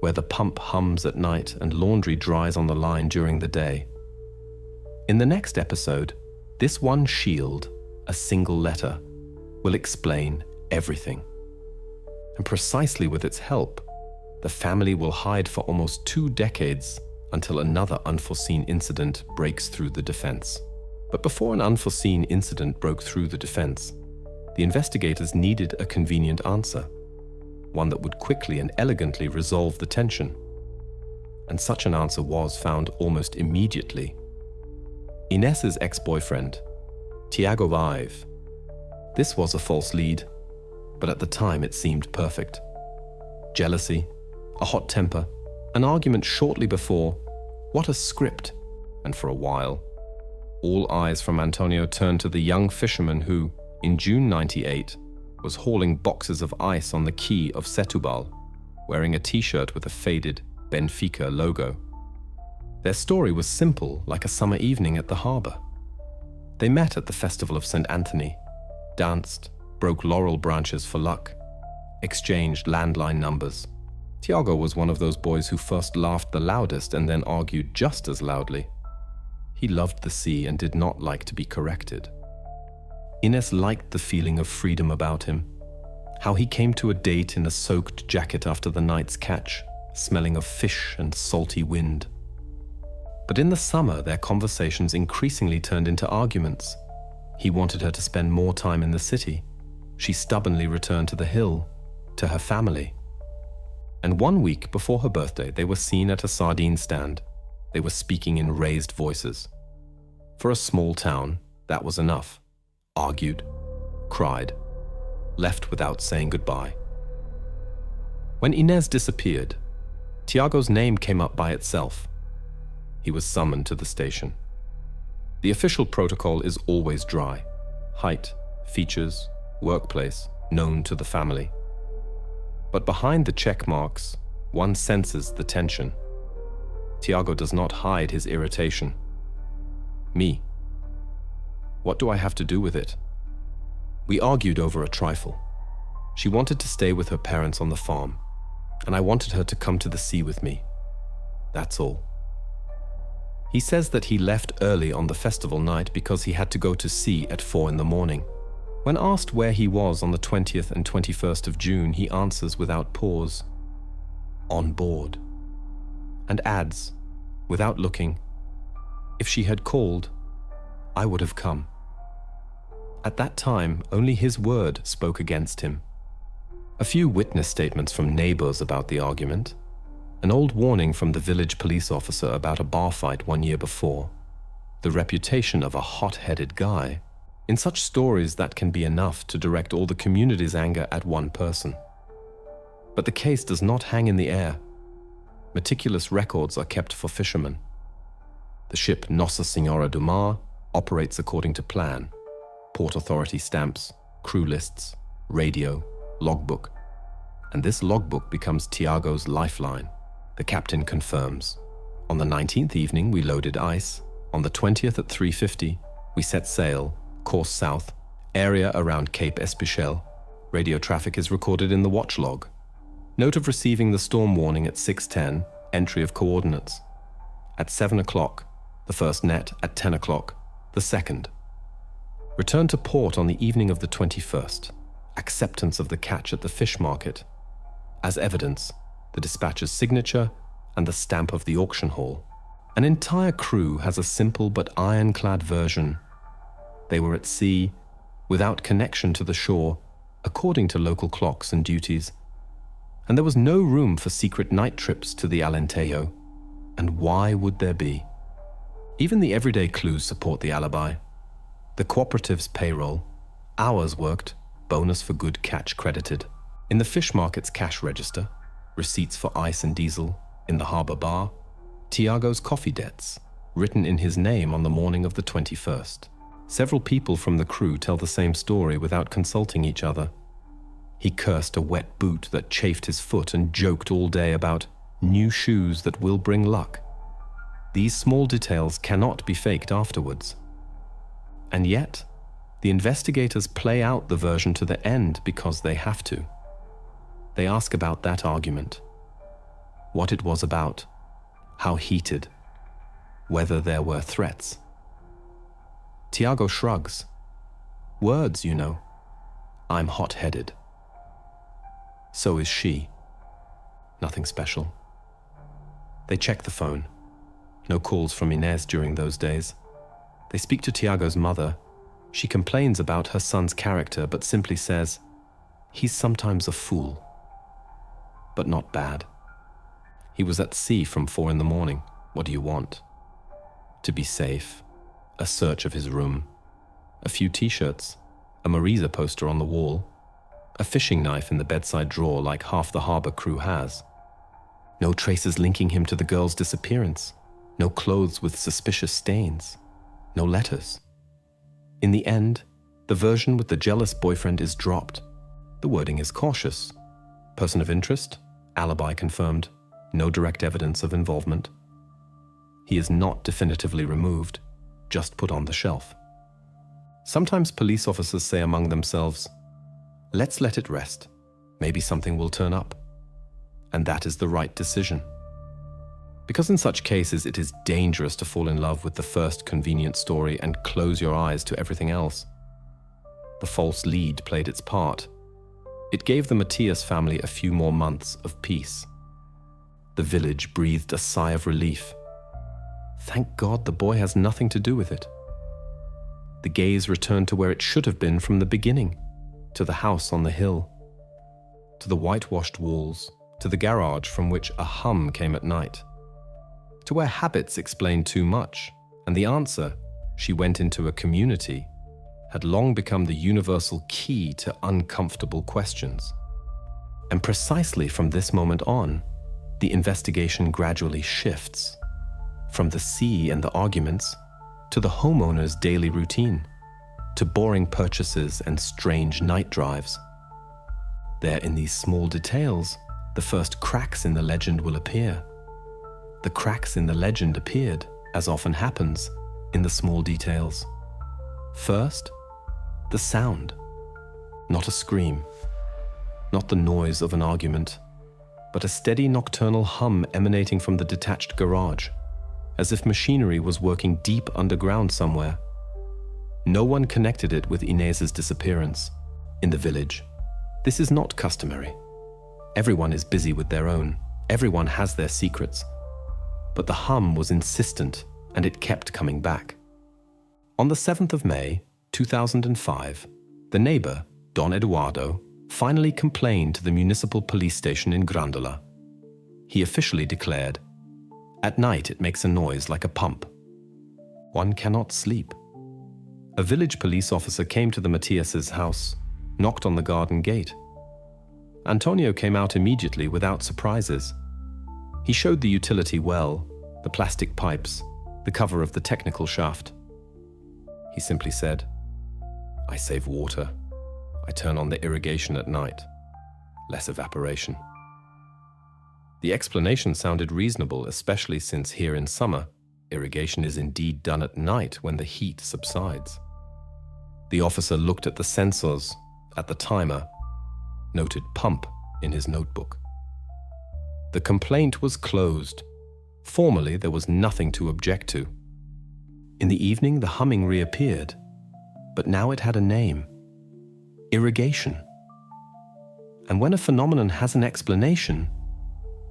where the pump hums at night and laundry dries on the line during the day. In the next episode, this one shield, a single letter, will explain everything. And precisely with its help, the family will hide for almost 2 decades until another unforeseen incident breaks through the defense. But before an unforeseen incident broke through the defense, the investigators needed a convenient answer, one that would quickly and elegantly resolve the tension. And such an answer was found almost immediately. Inés's ex-boyfriend, Tiago Vive. This was a false lead, but at the time it seemed perfect. Jealousy, a hot temper, an argument shortly before. What a script! And for a while, all eyes from Antonio turned to the young fisherman who, in June '98, was hauling boxes of ice on the quay of Setúbal, wearing a t-shirt with a faded Benfica logo. Their story was simple, like a summer evening at the harbor. They met at the Festival of St. Anthony, danced, broke laurel branches for luck, exchanged landline numbers. Tiago was one of those boys who first laughed the loudest and then argued just as loudly. He loved the sea and did not like to be corrected. Inés liked the feeling of freedom about him, how he came to a date in a soaked jacket after the night's catch, smelling of fish and salty wind. But in the summer, their conversations increasingly turned into arguments. He wanted her to spend more time in the city. She stubbornly returned to the hill, to her family. And 1 week before her birthday, they were seen at a sardine stand. They were speaking in raised voices. For a small town, that was enough. Argued, cried, left without saying goodbye. When Inés disappeared, Tiago's name came up by itself. He was summoned to the station. The official protocol is always dry. Height, features, workplace, known to the family. But behind the check marks, one senses the tension. Tiago does not hide his irritation. Me. What do I have to do with it? We argued over a trifle. She wanted to stay with her parents on the farm, and I wanted her to come to the sea with me. That's all. He says that he left early on the festival night because he had to go to sea at 4 a.m. When asked where he was on the 20th and 21st of June, he answers without pause, on board, and adds, without looking, if she had called, I would have come. At that time, only his word spoke against him. A few witness statements from neighbors about the argument, an old warning from the village police officer about a bar fight 1 year before, the reputation of a hot-headed guy. In such stories, that can be enough to direct all the community's anger at one person. But the case does not hang in the air. Meticulous records are kept for fishermen. The ship Nossa Senhora do Mar operates according to plan. Port authority stamps, crew lists, radio, logbook. And this logbook becomes Tiago's lifeline. The captain confirms. On the 19th evening, we loaded ice. On the 20th at 3:50, we set sail, course south, area around Cape Espichel. Radio traffic is recorded in the watch log. Note of receiving the storm warning at 6:10, entry of coordinates. At 7 o'clock, the first net. At 10 o'clock, the second. Return to port on the evening of the 21st. Acceptance of the catch at the fish market. As evidence, the dispatcher's signature and the stamp of the auction hall. An entire crew has a simple but ironclad version. They were at sea, without connection to the shore, according to local clocks and duties. And there was no room for secret night trips to the Alentejo. And why would there be? Even the everyday clues support the alibi. The cooperative's payroll, Hours worked, bonus for good catch credited. In the fish market's cash register, receipts for ice and diesel. In the harbor bar, Tiago's coffee debts, written in his name on the morning of the 21st. Several people from the crew tell the same story without consulting each other. He cursed a wet boot that chafed his foot and joked all day about new shoes that will bring luck. These small details cannot be faked afterwards. And yet, the investigators play out the version to the end because they have to. They ask about that argument, what it was about, how heated, whether there were threats. Tiago shrugs. Words, you know. I'm hot-headed. So is she. Nothing special. They check the phone. No calls from Inés during those days. They speak to Tiago's mother. She complains about her son's character, but simply says, he's sometimes a fool. But not bad. He was at sea from 4 a.m. What do you want? To be safe. A search of his room. A few t-shirts. A Marisa poster on the wall. A fishing knife in the bedside drawer like half the harbor crew has. No traces linking him to the girl's disappearance. No clothes with suspicious stains. No letters. In the end, the version with the jealous boyfriend is dropped. The wording is cautious. Person of interest, alibi confirmed, no direct evidence of involvement. He is not definitively removed, just put on the shelf. Sometimes police officers say among themselves, let's let it rest. Maybe something will turn up. And that is the right decision. Because in such cases it is dangerous to fall in love with the first convenient story and close your eyes to everything else. The false lead played its part. It gave the Matias family a few more months of peace. The village breathed a sigh of relief. Thank God the boy has nothing to do with it. The gaze returned to where it should have been from the beginning, to the house on the hill, to the whitewashed walls, to the garage from which a hum came at night, to where habits explained too much, and the answer, she went into a community, had long become the universal key to uncomfortable questions. And precisely from this moment on, the investigation gradually shifts, from the sea and the arguments, to the homeowner's daily routine, to boring purchases and strange night drives. There in these small details, the first cracks in the legend will appear. The cracks in the legend appeared, as often happens, in the small details. First, the sound. Not a scream, not the noise of an argument, but a steady nocturnal hum emanating from the detached garage, as if machinery was working deep underground somewhere. No one connected it with Inés's disappearance. In the village, this is not customary. Everyone is busy with their own. Everyone has their secrets. But the hum was insistent, and it kept coming back. On the 7th of May, 2005, the neighbor, Don Eduardo, finally complained to the municipal police station in Grandola. He officially declared, "At night it makes a noise like a pump. One cannot sleep." A village police officer came to the Matias' house, knocked on the garden gate. Antonio came out immediately without surprises. He showed the utility well, the plastic pipes, the cover of the technical shaft. He simply said, "I save water. I turn on the irrigation at night. Less evaporation." The explanation sounded reasonable, especially since here in summer, irrigation is indeed done at night when the heat subsides. The officer looked at the sensors, at the timer, noted pump in his notebook. The complaint was closed. Formally, there was nothing to object to. In the evening, the humming reappeared, but now it had a name: irrigation. And when a phenomenon has an explanation,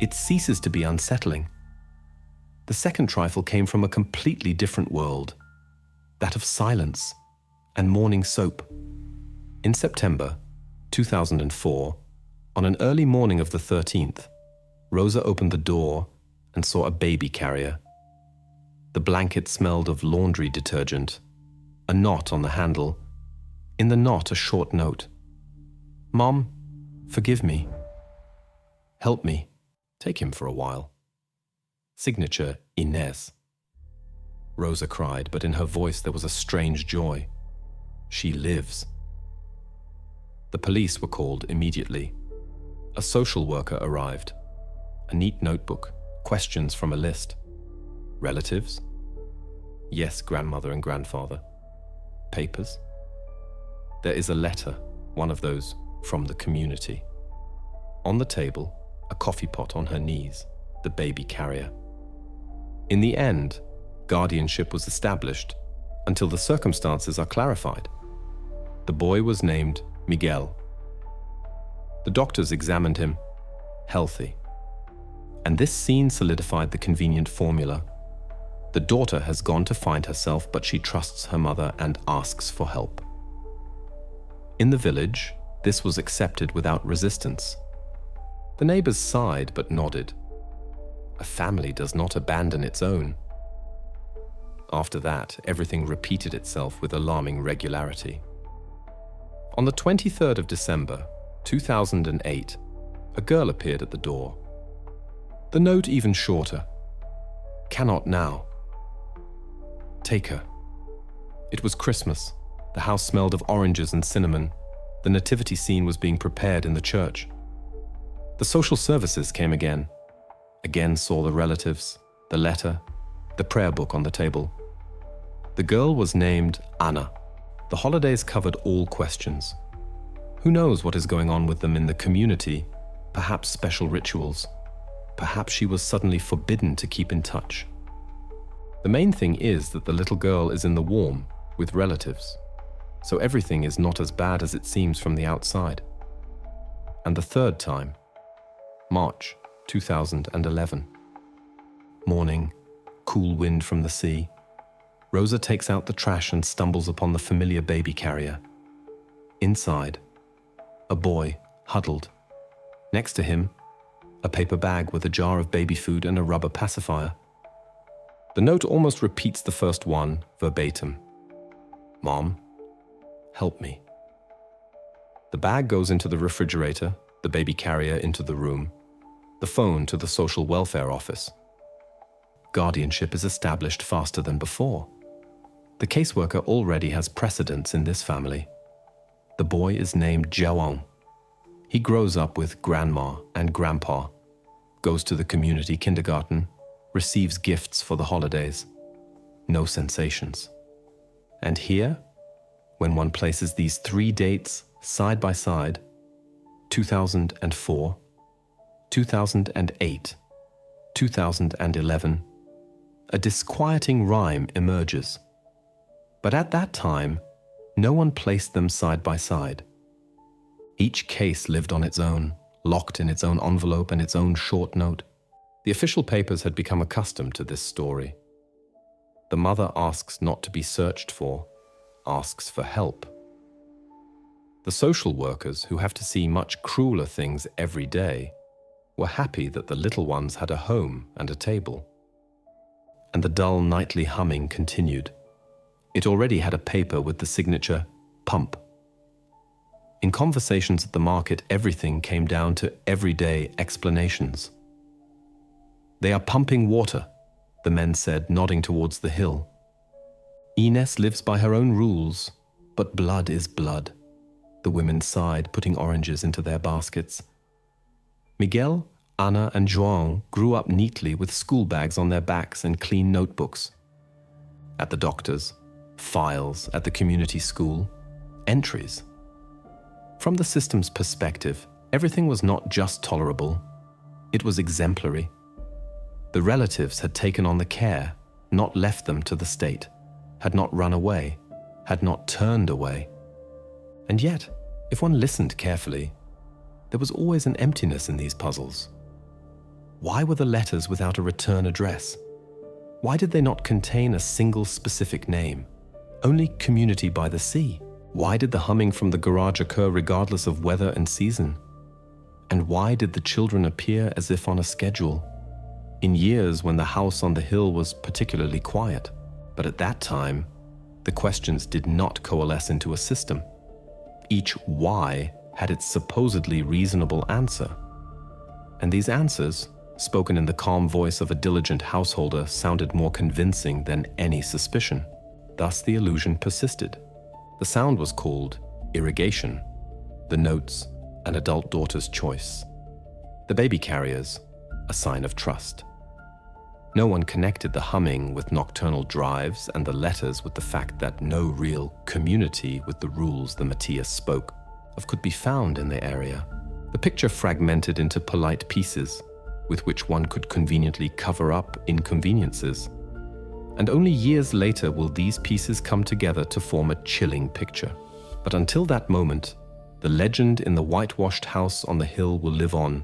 it ceases to be unsettling. The second trifle came from a completely different world, that of silence and morning soap. In September 2004, on an early morning of the 13th, Rosa opened the door and saw a baby carrier. The blanket smelled of laundry detergent, a knot on the handle, In the knot, a short note. "Mom, forgive me. Help me. Take him for a while." Signature, Inez. Rosa cried, but in her voice there was a strange joy. She lives. The police were called immediately. A social worker arrived. A neat notebook, questions from a list. Relatives? Yes, grandmother and grandfather. Papers? There is a letter, one of those from the community. On the table, a coffee pot on her knees, the baby carrier. In the end, guardianship was established until the circumstances are clarified. The boy was named Miguel. The doctors examined him, healthy. And this scene solidified the convenient formula. The daughter has gone to find herself, but she trusts her mother and asks for help. In the village, this was accepted without resistance. The neighbors sighed but nodded. A family does not abandon its own. After that, everything repeated itself with alarming regularity. On the 23rd of December, 2008, a girl appeared at the door. The note even shorter. "Cannot now. Take her." It was Christmas. The house smelled of oranges and cinnamon. The nativity scene was being prepared in the church. The social services came again. Again saw the relatives, the letter, the prayer book on the table. The girl was named Anna. The holidays covered all questions. Who knows what is going on with them in the community? Perhaps special rituals. Perhaps she was suddenly forbidden to keep in touch. The main thing is that the little girl is in the warm, with relatives. So everything is not as bad as it seems from the outside. And the third time, March 2011. Morning, cool wind from the sea. Rosa takes out the trash and stumbles upon the familiar baby carrier. Inside, a boy huddled. Next to him, a paper bag with a jar of baby food and a rubber pacifier. The note almost repeats the first one, verbatim. "Mom, help me." The bag goes into the refrigerator, the baby carrier into the room, the phone to the social welfare office. Guardianship is established faster than before. The caseworker already has precedence in this family. The boy is named João. He grows up with grandma and grandpa, goes to the community kindergarten, receives gifts for the holidays. No sensations. And here, when one places these three dates side by side, 2004, 2008, 2011, a disquieting rhyme emerges. But at that time, no one placed them side by side. Each case lived on its own, locked in its own envelope and its own short note. The official papers had become accustomed to this story. The mother asks not to be searched for, asks for help. The social workers, who have to see much crueler things every day, were happy that the little ones had a home and a table. And the dull nightly humming continued. It already had a paper with the signature, "Pump." In conversations at the market, everything came down to everyday explanations. "They are pumping water," the men said, nodding towards the hill. "Ines lives by her own rules, but blood is blood," the women sighed, putting oranges into their baskets. Miguel, Ana, and João grew up neatly with school bags on their backs and clean notebooks. At the doctor's, files at the community school, entries. From the system's perspective, everything was not just tolerable, it was exemplary. The relatives had taken on the care, not left them to the state, had not run away, had not turned away. And yet, if one listened carefully, there was always an emptiness in these puzzles. Why were the letters without a return address? Why did they not contain a single specific name? Only community by the sea. Why did the humming from the garage occur regardless of weather and season? And why did the children appear as if on a schedule? In years when the house on the hill was particularly quiet. But at that time, the questions did not coalesce into a system. Each why had its supposedly reasonable answer. And these answers, spoken in the calm voice of a diligent householder, sounded more convincing than any suspicion. Thus the illusion persisted. The sound was called irrigation, the notes an adult daughter's choice, the baby carriers a sign of trust. No one connected the humming with nocturnal drives and the letters with the fact that no real community with the rules the Matthias spoke of could be found in the area. The picture fragmented into polite pieces with which one could conveniently cover up inconveniences. And only years later will these pieces come together to form a chilling picture. But until that moment, the legend in the whitewashed house on the hill will live on,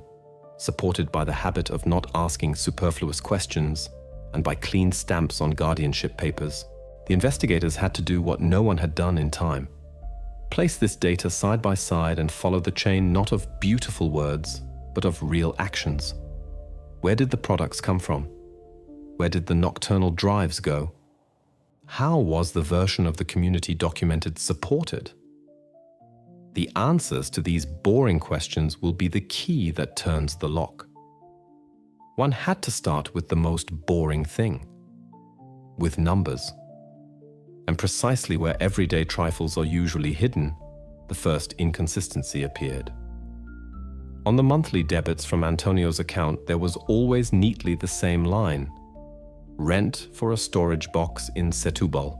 supported by the habit of not asking superfluous questions and by clean stamps on guardianship papers. The investigators had to do what no one had done in time. Place this data side by side and follow the chain not of beautiful words, but of real actions. Where did the products come from? Where did the nocturnal drives go? How was the version of the community documented supported? The answers to these boring questions will be the key that turns the lock. One had to start with the most boring thing, with numbers. And precisely where everyday trifles are usually hidden, the first inconsistency appeared. On the monthly debits from Antonio's account, there was always neatly the same line: rent for a storage box in Setúbal.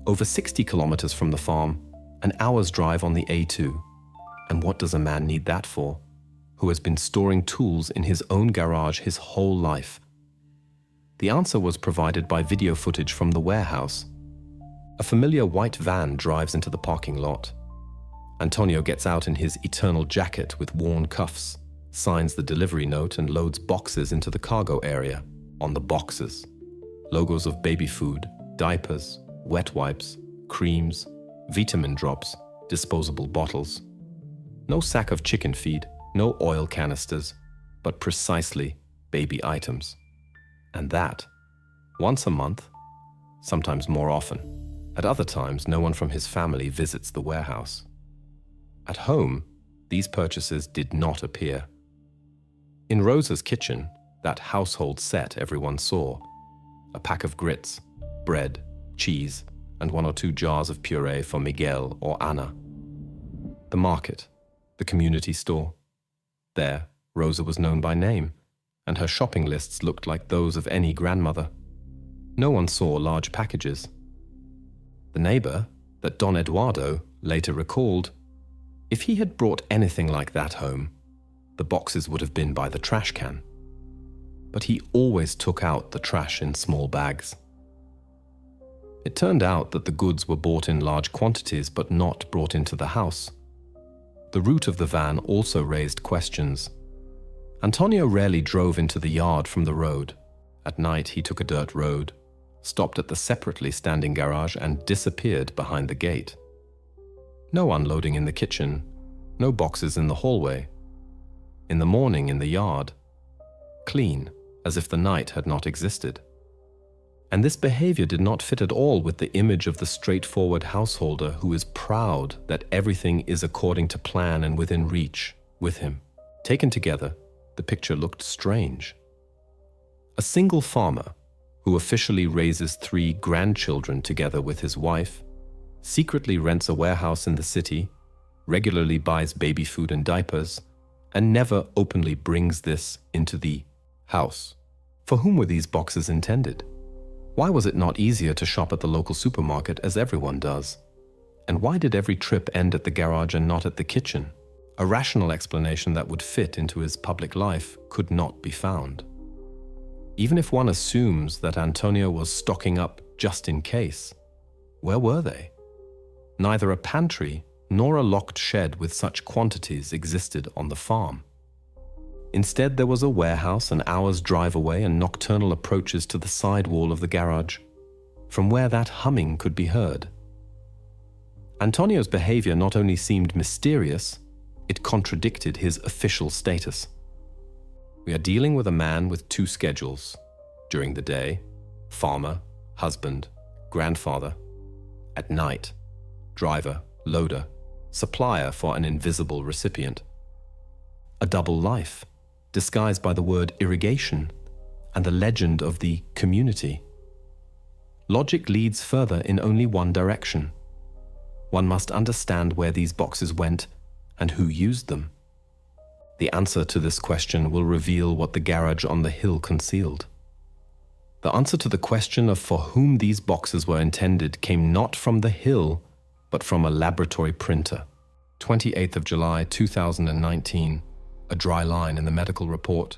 Over 60 kilometers from the farm, an hour's drive on the A2. And what does a man need that for, who has been storing tools in his own garage his whole life? The answer was provided by video footage from the warehouse. A familiar white van drives into the parking lot. Antonio gets out in his eternal jacket with worn cuffs, signs the delivery note and loads boxes into the cargo area. On the boxes, logos of baby food, diapers, wet wipes, creams, vitamin drops, disposable bottles. No sack of chicken feed, no oil canisters, but precisely baby items. And that, once a month, sometimes more often. At other times, no one from his family visits the warehouse. At home, these purchases did not appear. In Rosa's kitchen, that household set everyone saw, a pack of grits, bread, cheese, and 1 or 2 jars of puree for Miguel or Anna. The market, the community store. There, Rosa was known by name, and her shopping lists looked like those of any grandmother. No one saw large packages. The neighbor, that Don Eduardo later recalled, if he had brought anything like that home, the boxes would have been by the trash can. But he always took out the trash in small bags. It turned out that the goods were bought in large quantities but not brought into the house. The route of the van also raised questions. Antonio rarely drove into the yard from the road. At night he took a dirt road, stopped at the separately standing garage and disappeared behind the gate. No unloading in the kitchen, no boxes in the hallway. In the morning in the yard, clean, as if the night had not existed. And this behavior did not fit at all with the image of the straightforward householder who is proud that everything is according to plan and within reach with him. Taken together, the picture looked strange. A single farmer, who officially raises 3 grandchildren together with his wife, secretly rents a warehouse in the city, regularly buys baby food and diapers, and never openly brings this into the house. For whom were these boxes intended? Why was it not easier to shop at the local supermarket as everyone does? And why did every trip end at the garage and not at the kitchen? A rational explanation that would fit into his public life could not be found. Even if one assumes that Antonio was stocking up just in case, where were they? Neither a pantry nor a locked shed with such quantities existed on the farm. Instead, there was a warehouse an hour's drive away and nocturnal approaches to the side wall of the garage, from where that humming could be heard. Antonio's behavior not only seemed mysterious, it contradicted his official status. We are dealing with a man with 2 schedules. During the day, farmer, husband, grandfather. At night, driver, loader, supplier for an invisible recipient. A double life, disguised by the word irrigation and the legend of the community. Logic leads further in only one direction. One must understand where these boxes went and who used them. The answer to this question will reveal what the garage on the hill concealed. The answer to the question of for whom these boxes were intended came not from the hill, but from a laboratory printer. 28th of July 2019, a dry line in the medical report.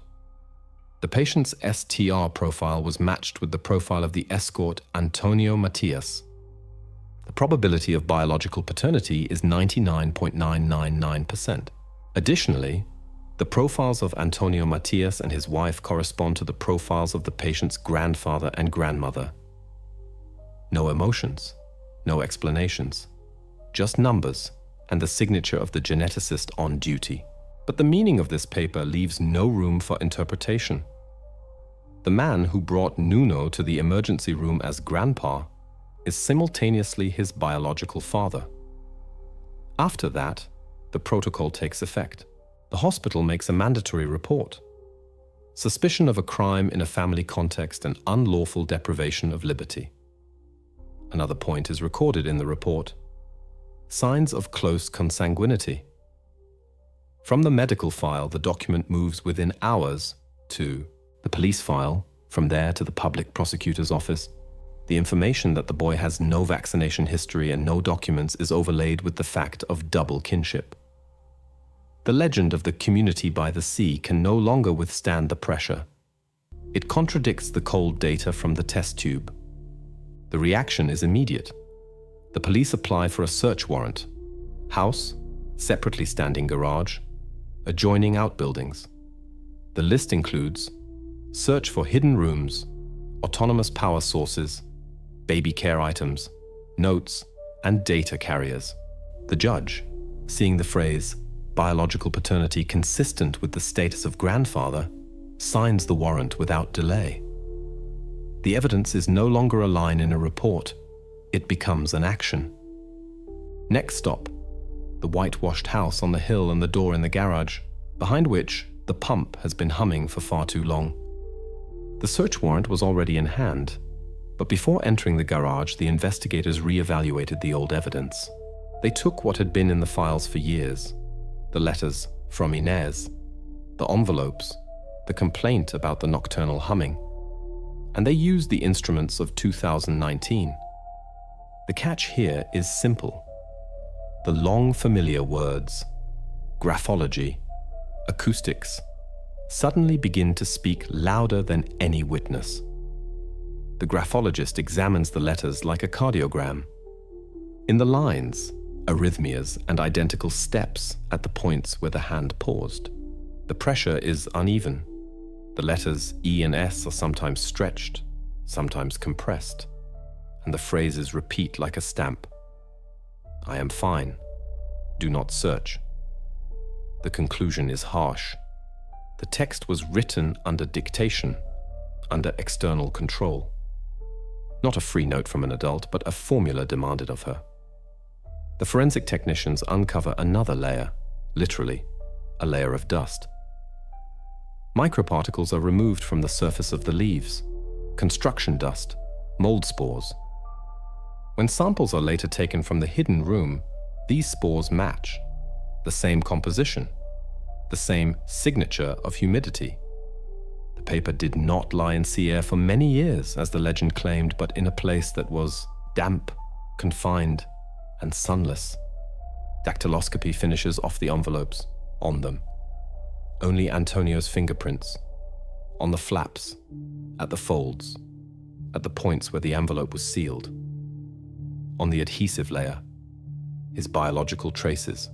The patient's STR profile was matched with the profile of the escort Antonio Matias. The probability of biological paternity is 99.999%. Additionally, the profiles of Antonio Matias and his wife correspond to the profiles of the patient's grandfather and grandmother. No emotions, no explanations, just numbers and the signature of the geneticist on duty. But the meaning of this paper leaves no room for interpretation. The man who brought Nuno to the emergency room as grandpa is simultaneously his biological father. After that, the protocol takes effect. The hospital makes a mandatory report. Suspicion of a crime in a family context and unlawful deprivation of liberty. Another point is recorded in the report. Signs of close consanguinity. From the medical file, the document moves within hours to the police file, from there to the public prosecutor's office. The information that the boy has no vaccination history and no documents is overlaid with the fact of double kinship. The legend of the community by the sea can no longer withstand the pressure. It contradicts the cold data from the test tube. The reaction is immediate. The police apply for a search warrant. House, separately standing garage, adjoining outbuildings. The list includes search for hidden rooms, autonomous power sources, baby care items, notes, and data carriers. The judge, seeing the phrase biological paternity consistent with the status of grandfather, signs the warrant without delay. The evidence is no longer a line in a report, it becomes an action. Next stop, the whitewashed house on the hill and the door in the garage, behind which the pump has been humming for far too long. The search warrant was already in hand, but before entering the garage, the investigators re-evaluated the old evidence. They took what had been in the files for years, the letters from Inez, the envelopes, the complaint about the nocturnal humming, and they used the instruments of 2019. The catch here is simple. The long familiar words, graphology, acoustics, suddenly begin to speak louder than any witness. The graphologist examines the letters like a cardiogram. In the lines, arrhythmias and identical steps at the points where the hand paused. The pressure is uneven. The letters E and S are sometimes stretched, sometimes compressed, and the phrases repeat like a stamp. I am fine. Do not search. The conclusion is harsh. The text was written under dictation, under external control. Not a free note from an adult, but a formula demanded of her. The forensic technicians uncover another layer, literally, a layer of dust. Microparticles are removed from the surface of the leaves, construction dust, mold spores. When samples are later taken from the hidden room, these spores match, the same composition, the same signature of humidity. The paper did not lie in sea air for many years, as the legend claimed, but in a place that was damp, confined, and sunless. Dactyloscopy finishes off the envelopes, on them. Only Antonio's fingerprints, on the flaps, at the folds, at the points where the envelope was sealed. On the adhesive layer, his biological traces.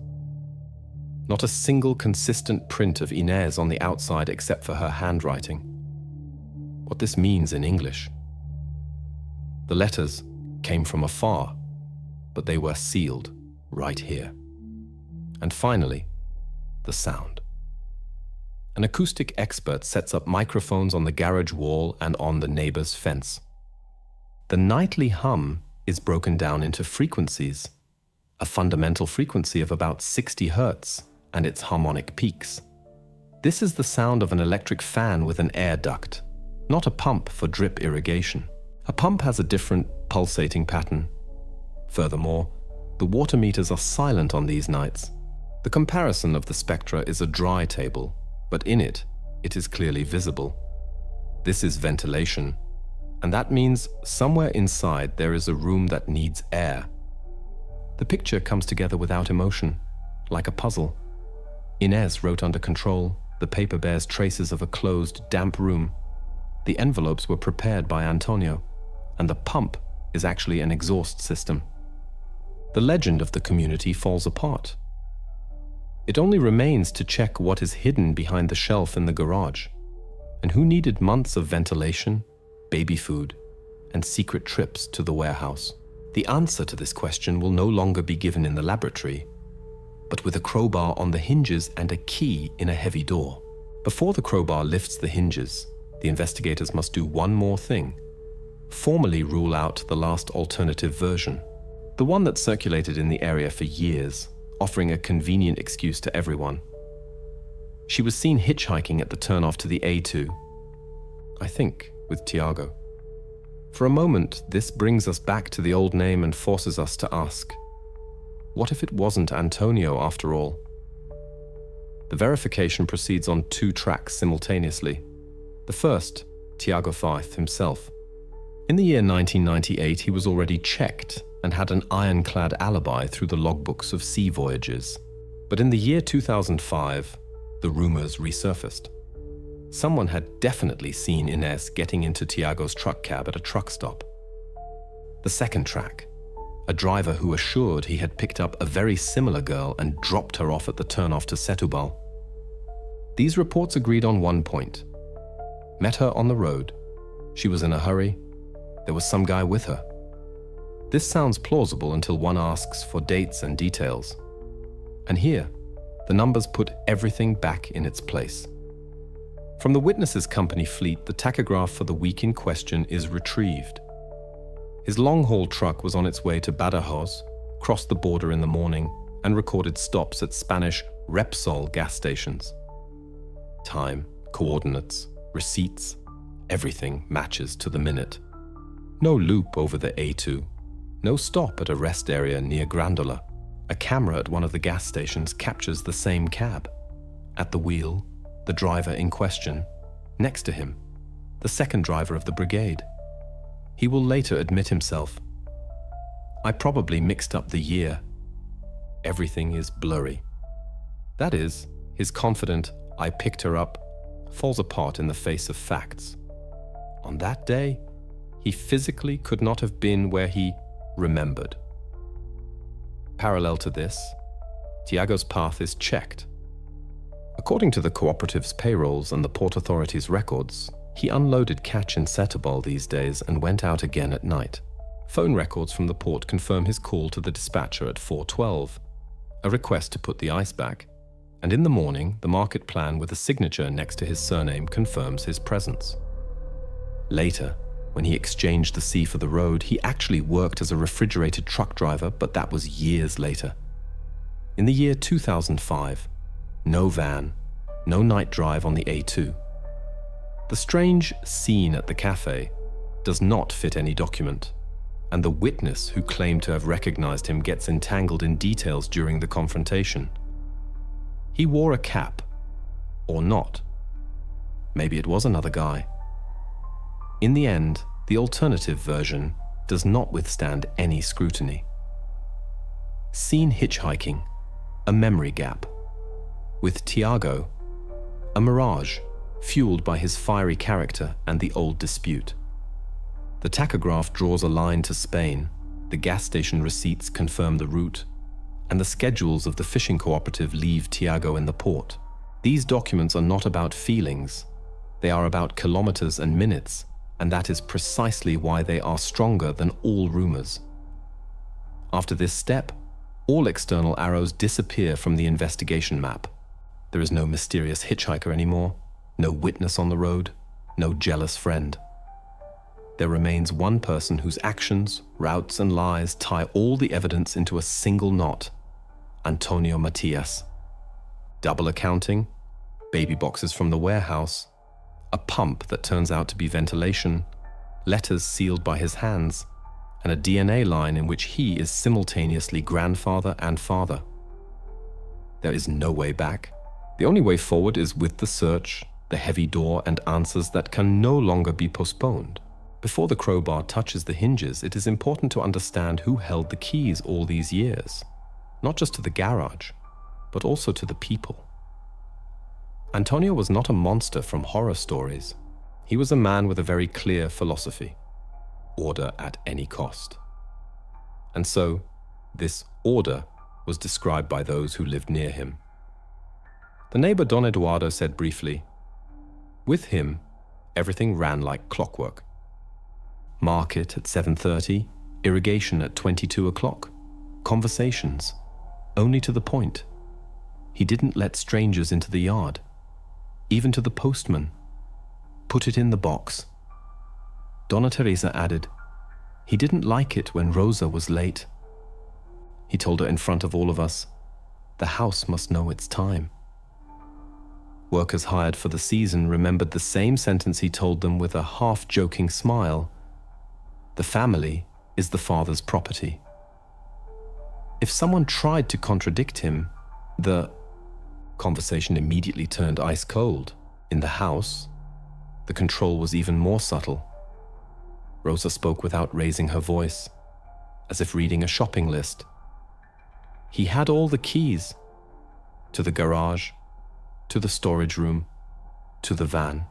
Not a single consistent print of Inez on the outside except for her handwriting. What this means in English. The letters came from afar, but they were sealed right here. And finally, the sound. An acoustic expert sets up microphones on the garage wall and on the neighbor's fence. The nightly hum is broken down into frequencies, a fundamental frequency of about 60 Hz and its harmonic peaks. This is the sound of an electric fan with an air duct, not a pump for drip irrigation. A pump has a different pulsating pattern. Furthermore, the water meters are silent on these nights. The comparison of the spectra is a dry table, but in it is clearly visible. This is ventilation, and that means somewhere inside there is a room that needs air. The picture comes together without emotion, like a puzzle. Inez wrote under control. The paper bears traces of a closed, damp room. The envelopes were prepared by Antonio, and the pump is actually an exhaust system. The legend of the community falls apart. It only remains to check what is hidden behind the shelf in the garage, and who needed months of ventilation, baby food, and secret trips to the warehouse. The answer to this question will no longer be given in the laboratory, but with a crowbar on the hinges and a key in a heavy door. Before the crowbar lifts the hinges, the investigators must do one more thing: formally rule out the last alternative version, the one that circulated in the area for years, offering a convenient excuse to everyone. She was seen hitchhiking at the turnoff to the A2, I think with Tiago. For a moment, this brings us back to the old name and forces us to ask, what if it wasn't Antonio after all? The verification proceeds on 2 tracks simultaneously. The first, Tiago Faith himself. In the year 1998, he was already checked and had an ironclad alibi through the logbooks of sea voyages. But in the year 2005, the rumors resurfaced. Someone had definitely seen Inez getting into Tiago's truck cab at a truck stop. The second track, a driver who assured he had picked up a very similar girl and dropped her off at the turnoff to Setúbal. These reports agreed on one point. Met her on the road. She was in a hurry. There was some guy with her. This sounds plausible until one asks for dates and details. And here, the numbers put everything back in its place. From the witness's company fleet, the tachograph for the week in question is retrieved. His long-haul truck was on its way to Badajoz, crossed the border in the morning, and recorded stops at Spanish Repsol gas stations. Time, coordinates, receipts, everything matches to the minute. No loop over the A2, no stop at a rest area near Grandola. A camera at one of the gas stations captures the same cab. At the wheel, the driver in question. Next to him, the second driver of the brigade. He will later admit himself, "I probably mixed up the year." Everything is blurry. That is, his confident, "I picked her up," falls apart in the face of facts. On that day, he physically could not have been where he remembered. Parallel to this, Tiago's path is checked. According to the cooperative's payrolls and the Port Authority's records, he unloaded catch in Setúbal these days and went out again at night. Phone records from the port confirm his call to the dispatcher at 4:12, a request to put the ice back, and in the morning, the market plan with a signature next to his surname confirms his presence. Later, when he exchanged the sea for the road, he actually worked as a refrigerated truck driver, but that was years later. In the year 2005, no van, no night drive on the A2. The strange scene at the cafe does not fit any document, and the witness who claimed to have recognized him gets entangled in details during the confrontation. He wore a cap, or not. Maybe it was another guy. In the end, the alternative version does not withstand any scrutiny. Seen hitchhiking, a memory gap. With Tiago, a mirage fueled by his fiery character and the old dispute. The tachograph draws a line to Spain, the gas station receipts confirm the route, and the schedules of the fishing cooperative leave Tiago in the port. These documents are not about feelings, they are about kilometers and minutes, and that is precisely why they are stronger than all rumors. After this step, all external arrows disappear from the investigation map. There is no mysterious hitchhiker anymore, no witness on the road, no jealous friend. there remains one person whose actions, routes, and lies tie all the evidence into a single knot: Antonio Matias. Double accounting, baby boxes from the warehouse, a pump that turns out to be ventilation, letters sealed by his hands, and a DNA line in which he is simultaneously grandfather and father. There is no way back. The only way forward is with the search, the heavy door, and answers that can no longer be postponed. Before the crowbar touches the hinges, it is important to understand who held the keys all these years, not just to the garage, but also to the people. Antonio was not a monster from horror stories. He was a man with a very clear philosophy: order at any cost. And so, this order was described by those who lived near him. The neighbor Don Eduardo said briefly, with him, everything ran like clockwork. Market at 7:30, irrigation at 22 o'clock, conversations, only to the point. He didn't let strangers into the yard, even to the postman. Put it in the box. Donna Teresa added, he didn't like it when Rosa was late. He told her in front of all of us, the house must know its time. Workers hired for the season remembered the same sentence he told them with a half-joking smile: the family is the father's property. If someone tried to contradict him, the conversation immediately turned ice cold. In the house, the control was even more subtle. Rosa spoke without raising her voice, as if reading a shopping list. He had all the keys to the garage, to the storage room, to the van.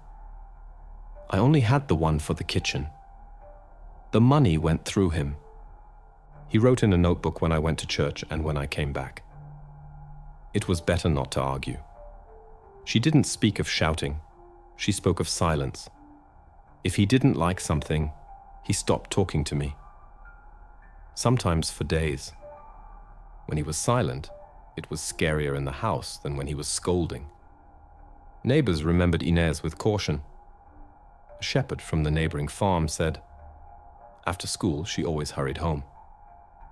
I only had the one for the kitchen. The money went through him. He wrote in a notebook when I went to church and when I came back. It was better not to argue. She didn't speak of shouting. She spoke of silence. If he didn't like something, he stopped talking to me. Sometimes for days. When he was silent, it was scarier in the house than when he was scolding. Neighbors remembered Inez with caution. A shepherd from the neighboring farm said, after school, she always hurried home.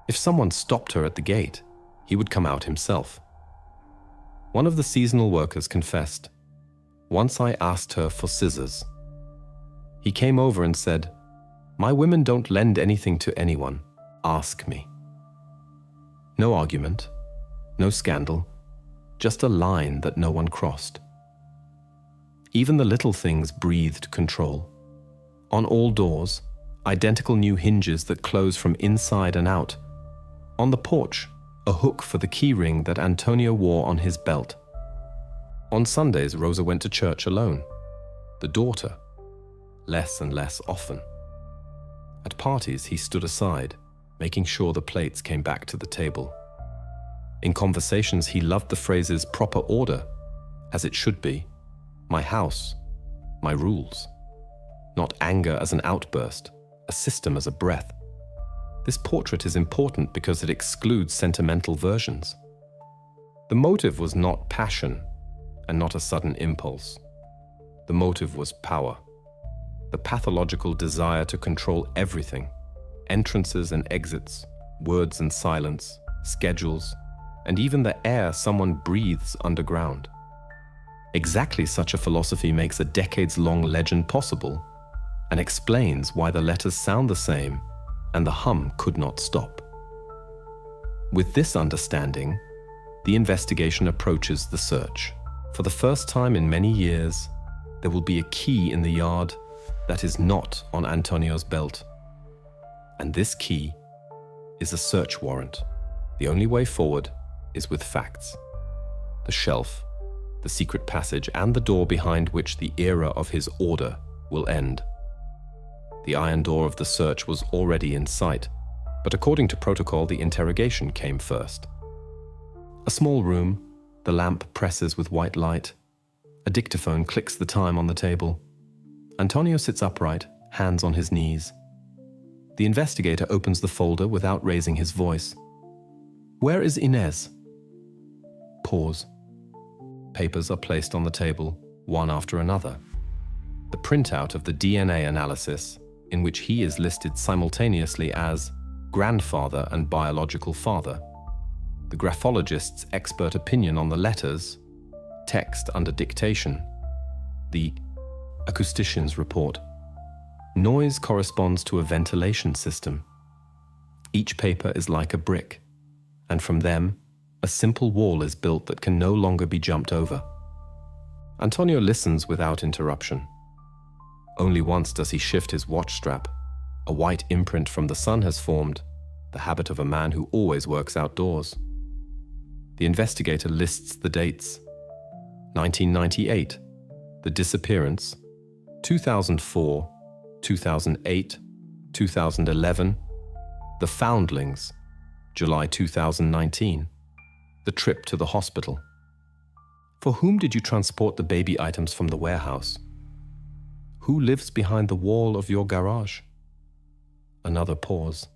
If someone stopped her at the gate, he would come out himself. One of the seasonal workers confessed, once I asked her for scissors. He came over and said, my women don't lend anything to anyone. Ask me. No argument, no scandal, just a line that no one crossed. Even the little things breathed control. On all doors, identical new hinges that close from inside and out. On the porch, a hook for the key ring that Antonio wore on his belt. On Sundays, Rosa went to church alone. The daughter, less and less often. At parties, he stood aside, making sure the plates came back to the table. In conversations, he loved the phrases proper order, as it should be, my house, my rules. Not anger as an outburst, a system as a breath. This portrait is important because it excludes sentimental versions. The motive was not passion and not a sudden impulse. The motive was power. The pathological desire to control everything, entrances and exits, words and silence, schedules, and even the air someone breathes underground. Exactly such a philosophy makes a decades-long legend possible and explains why the letters sound the same and the hum could not stop. With this understanding, the investigation approaches the search. For the first time in many years, there will be a key in the yard that is not on Antonio's belt. And this key is a search warrant. The only way forward is with facts. The shelf, the secret passage, and the door behind which the era of his order will end. The iron door of the search was already in sight, but according to protocol, the interrogation came first. A small room, the lamp presses with white light. A dictaphone clicks the time on the table. Antonio sits upright, hands on his knees. The investigator opens the folder without raising his voice. Where is Inez? Pause. Papers are placed on the table, one after another. The printout of the DNA analysis, in which he is listed simultaneously as grandfather and biological father, the graphologist's expert opinion on the letters, text under dictation, the acoustician's report. Noise corresponds to a ventilation system. Each paper is like a brick, and from them, a simple wall is built that can no longer be jumped over. Antonio listens without interruption. Only once does he shift his watch strap. A white imprint from the sun has formed, the habit of a man who always works outdoors. The investigator lists the dates. 1998, the disappearance, 2004, 2008, 2011, the foundlings, July 2019, the trip to the hospital. For whom did you transport the baby items from the warehouse? Who lives behind the wall of your garage? Another pause.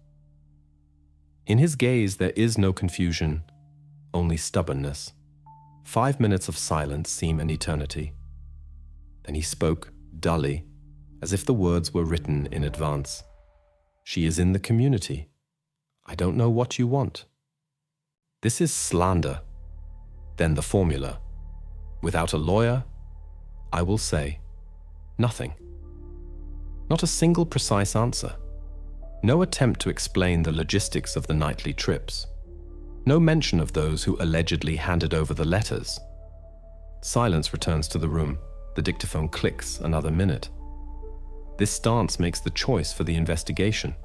In his gaze there is no confusion, only stubbornness. 5 minutes of silence seem an eternity. Then he spoke, dully, as if the words were written in advance. She is in the community. I don't know what you want. This is slander. Then the formula. Without a lawyer, I will say nothing. Not a single precise answer. No attempt to explain the logistics of the nightly trips. No mention of those who allegedly handed over the letters. Silence returns to the room. The dictaphone clicks another minute. This stance makes the choice for the investigation.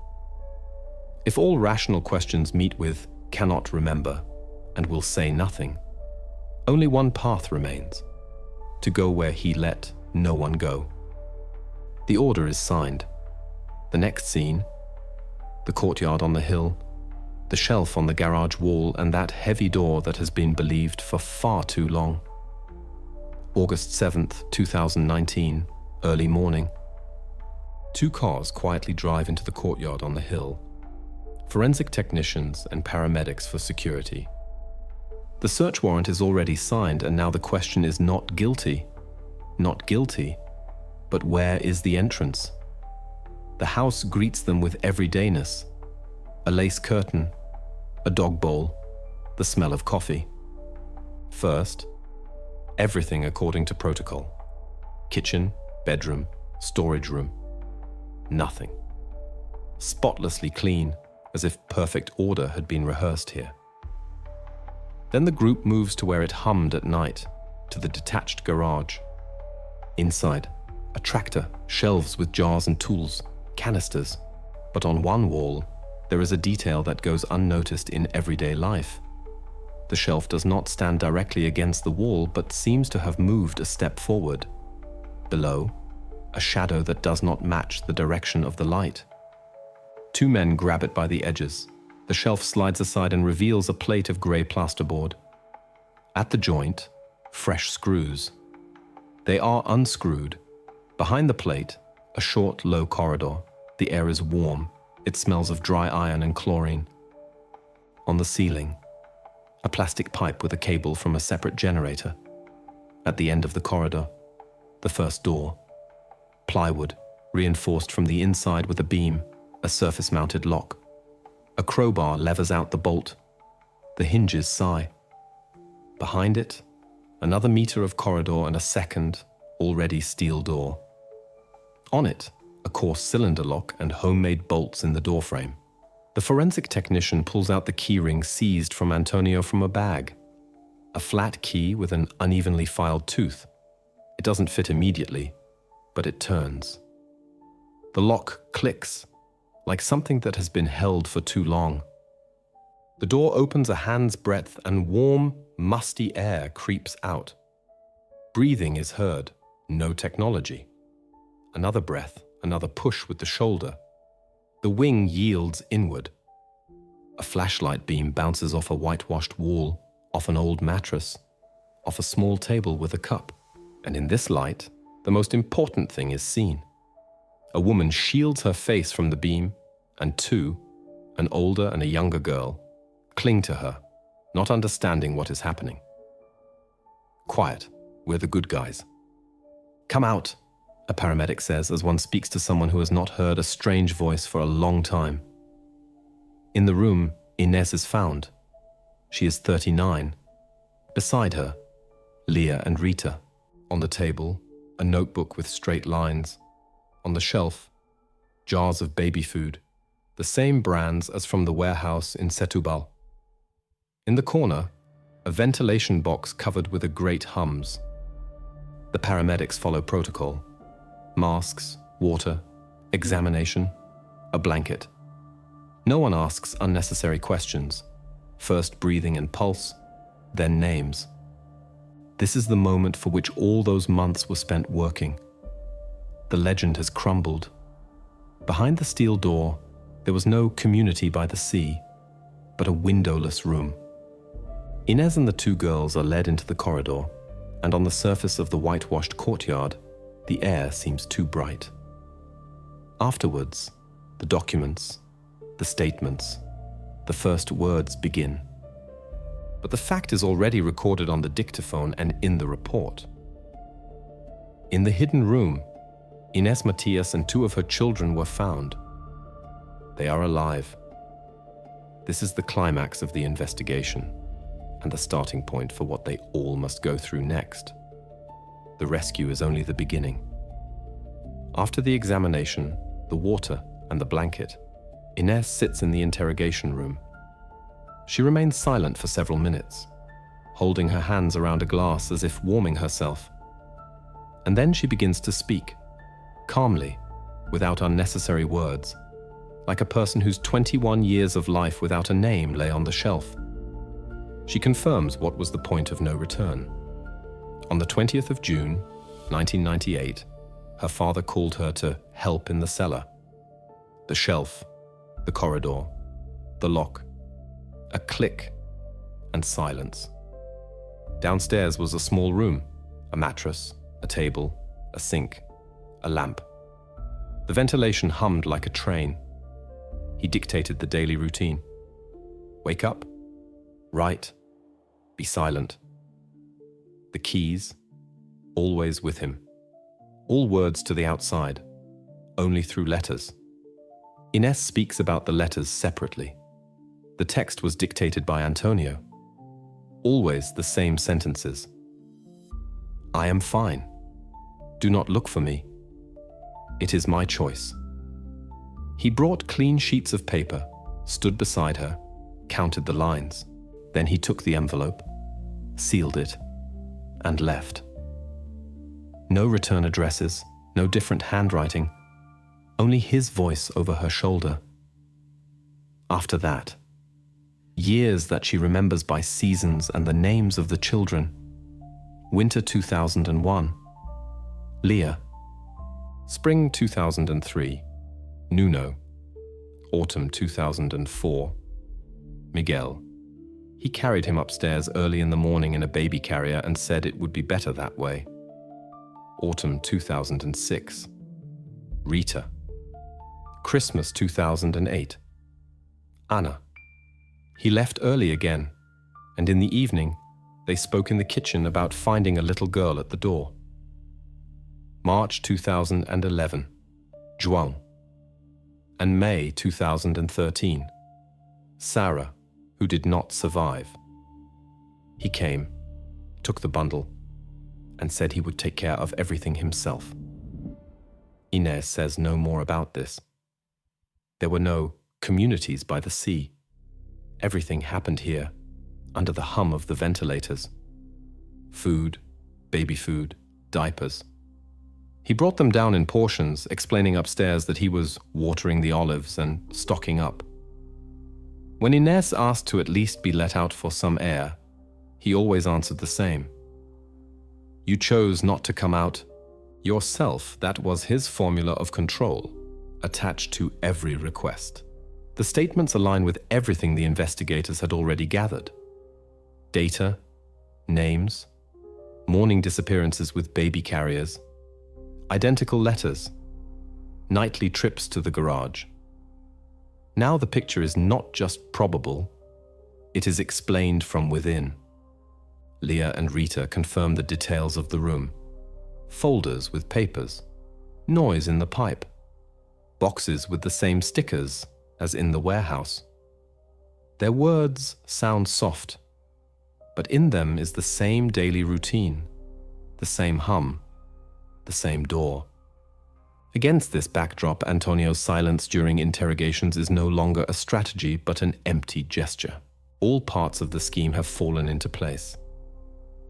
If all rational questions meet with cannot remember and will say nothing, only one path remains: to go where he let no one go. The order is signed. The next scene, the courtyard on the hill, the shelf on the garage wall, and that heavy door that has been believed for far too long. August 7th, 2019, early morning. 2 cars quietly drive into the courtyard on the hill. Forensic technicians and paramedics for security. The search warrant is already signed, and now the question is not guilty. Not guilty, but where is the entrance? The house greets them with everydayness. A lace curtain, a dog bowl, the smell of coffee. First, everything according to protocol. Kitchen, bedroom, storage room. Nothing. Spotlessly clean, as if perfect order had been rehearsed here. Then the group moves to where it hummed at night, to the detached garage. Inside, a tractor, shelves with jars and tools, canisters. But on one wall, there is a detail that goes unnoticed in everyday life. The shelf does not stand directly against the wall, but seems to have moved a step forward. Below, a shadow that does not match the direction of the light. 2 men grab it by the edges. The shelf slides aside and reveals a plate of grey plasterboard. At the joint, fresh screws. They are unscrewed. Behind the plate, a short, low corridor. The air is warm. It smells of dry iron and chlorine. On the ceiling, a plastic pipe with a cable from a separate generator. At the end of the corridor, the first door. Plywood, reinforced from the inside with a beam, a surface-mounted lock. A crowbar levers out the bolt. The hinges sigh. Behind it, another meter of corridor and a second, already steel door. On it, a coarse cylinder lock and homemade bolts in the doorframe. The forensic technician pulls out the keyring seized from Antonio from a bag. A flat key with an unevenly filed tooth. It doesn't fit immediately, but it turns. The lock clicks, like something that has been held for too long. The door opens a hand's breadth and warm, musty air creeps out. Breathing is heard, no technology. Another breath, another push with the shoulder. The wing yields inward. A flashlight beam bounces off a whitewashed wall, off an old mattress, off a small table with a cup. And in this light, the most important thing is seen. A woman shields her face from the beam, and 2, an older and a younger girl, cling to her, not understanding what is happening. Quiet, we're the good guys. Come out, a paramedic says as one speaks to someone who has not heard a strange voice for a long time. In the room, Inez is found. She is 39. Beside her, Leah and Rita. On the table, a notebook with straight lines. On the shelf, jars of baby food, the same brands as from the warehouse in Setúbal. In the corner, a ventilation box covered with a grate hums. The paramedics follow protocol. Masks, water, examination, a blanket. No one asks unnecessary questions. First breathing and pulse, then names. This is the moment for which all those months were spent working. The legend has crumbled. Behind the steel door, there was no community by the sea, but a windowless room. Inez and the two girls are led into the corridor, and on the surface of the whitewashed courtyard, the air seems too bright. Afterwards, the documents, the statements, the first words begin. But the fact is already recorded on the dictaphone and in the report. In the hidden room, Inez Matias and two of her children were found. They are alive. This is the climax of the investigation and the starting point for what they all must go through next. The rescue is only the beginning. After the examination, the water and the blanket, Inez sits in the interrogation room. She remains silent for several minutes, holding her hands around a glass as if warming herself. And then she begins to speak, calmly, without unnecessary words, like a person whose 21 years of life without a name lay on the shelf. She confirms what was the point of no return. On the 20th of June, 1998, her father called her to help in the cellar. The shelf, the corridor, the lock, a click, and silence. Downstairs was a small room, a mattress, a table, a sink, a lamp. The ventilation hummed like a train. He dictated the daily routine. Wake up, write, be silent. The keys, always with him. All words to the outside, only through letters. Inez speaks about the letters separately. The text was dictated by Antonio. Always the same sentences. I am fine. Do not look for me. It is my choice. He brought clean sheets of paper, stood beside her, counted the lines. Then he took the envelope, sealed it, and left. No return addresses, no different handwriting, only his voice over her shoulder. After that, years that she remembers by seasons and the names of the children. Winter 2001, Leah. Spring 2003, Nuno. Autumn 2004, Miguel. He carried him upstairs early in the morning in a baby carrier and said it would be better that way. Autumn 2006, Rita. Christmas 2008, Anna. He left early again, and in the evening, they spoke in the kitchen about finding a little girl at the door. March 2011, João. And May 2013, Sarah, who did not survive. He came, took the bundle, and said he would take care of everything himself. Inez says no more about this. There were no communities by the sea. Everything happened here, under the hum of the ventilators. Food, baby food, diapers. He brought them down in portions, explaining upstairs that he was watering the olives and stocking up. When Inez asked to at least be let out for some air, he always answered the same. You chose not to come out yourself. That was his formula of control, attached to every request. The statements align with everything the investigators had already gathered. Data, names, morning disappearances with baby carriers, identical letters, nightly trips to the garage. Now the picture is not just probable, it is explained from within. Leah and Rita confirm the details of the room. Folders with papers, noise in the pipe, boxes with the same stickers as in the warehouse. Their words sound soft, but in them is the same daily routine, the same hum, the same door. Against this backdrop, Antonio's silence during interrogations is no longer a strategy but an empty gesture. All parts of the scheme have fallen into place.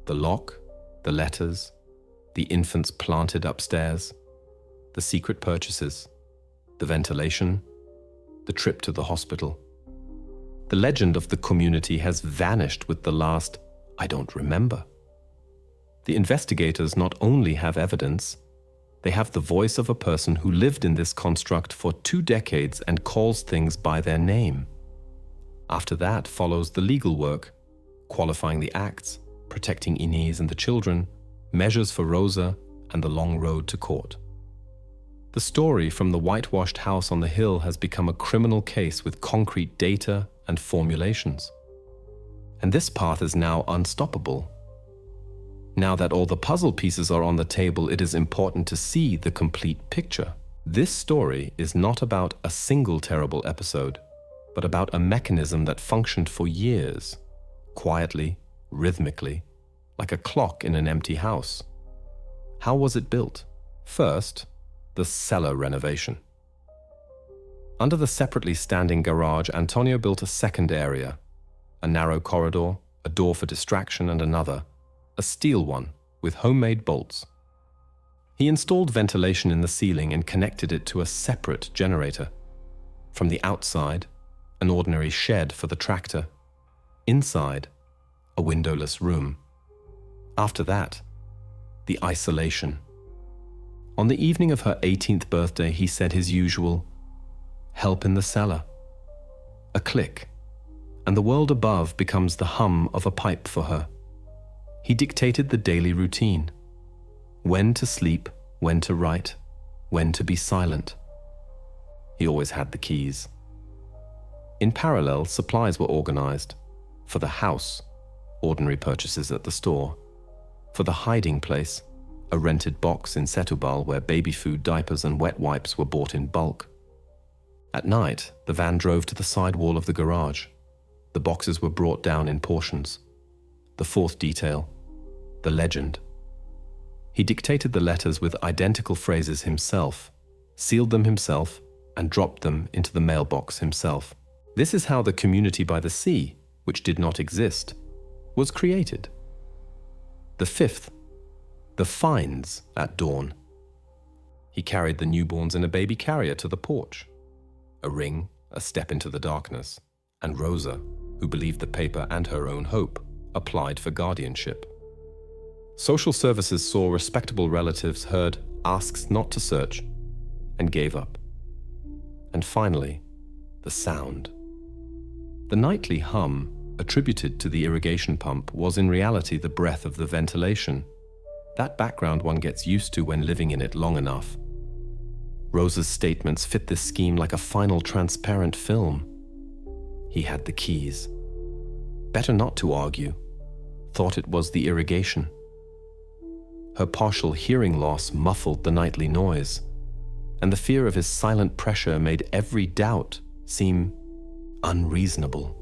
The lock, the letters, the infants planted upstairs, the secret purchases, the ventilation, the trip to the hospital. The legend of the community has vanished with the last, "I don't remember." The investigators not only have evidence, they have the voice of a person who lived in this construct for 2 decades and calls things by their name. After that follows the legal work, qualifying the acts, protecting Inez and the children, measures for Rosa, and the long road to court. The story from the whitewashed house on the hill has become a criminal case with concrete data and formulations. And this path is now unstoppable. Now that all the puzzle pieces are on the table, it is important to see the complete picture. This story is not about a single terrible episode, but about a mechanism that functioned for years, quietly, rhythmically, like a clock in an empty house. How was it built? First, the cellar renovation. Under the separately standing garage, Antonio built a second area, a narrow corridor, a door for distraction, and another, a steel one with homemade bolts. He installed ventilation in the ceiling and connected it to a separate generator. From the outside, an ordinary shed for the tractor. Inside, a windowless room. After that, the isolation. On the evening of her 18th birthday, he said his usual, "Help in the cellar." A click, and the world above becomes the hum of a pipe for her. He dictated the daily routine. When to sleep, when to write, when to be silent. He always had the keys. In parallel, supplies were organized. For the house, ordinary purchases at the store. For the hiding place, a rented box in Setúbal where baby food, diapers, and wet wipes were bought in bulk. At night, the van drove to the side wall of the garage. The boxes were brought down in portions. The fourth detail, the legend. He dictated the letters with identical phrases himself, sealed them himself, and dropped them into the mailbox himself. This is how the community by the sea, which did not exist, was created. The fifth, the finds at dawn. He carried the newborns in a baby carrier to the porch. A ring, a step into the darkness, and Rosa, who believed the paper and her own hope, applied for guardianship. Social services saw respectable relatives, heard asks not to search, and gave up. And finally, the sound. The nightly hum, attributed to the irrigation pump, was in reality the breath of the ventilation. That background one gets used to when living in it long enough. Rosa's statements fit this scheme like a final transparent film. He had the keys. Better not to argue. Thought it was the irrigation. Her partial hearing loss muffled the nightly noise, and the fear of his silent pressure made every doubt seem unreasonable.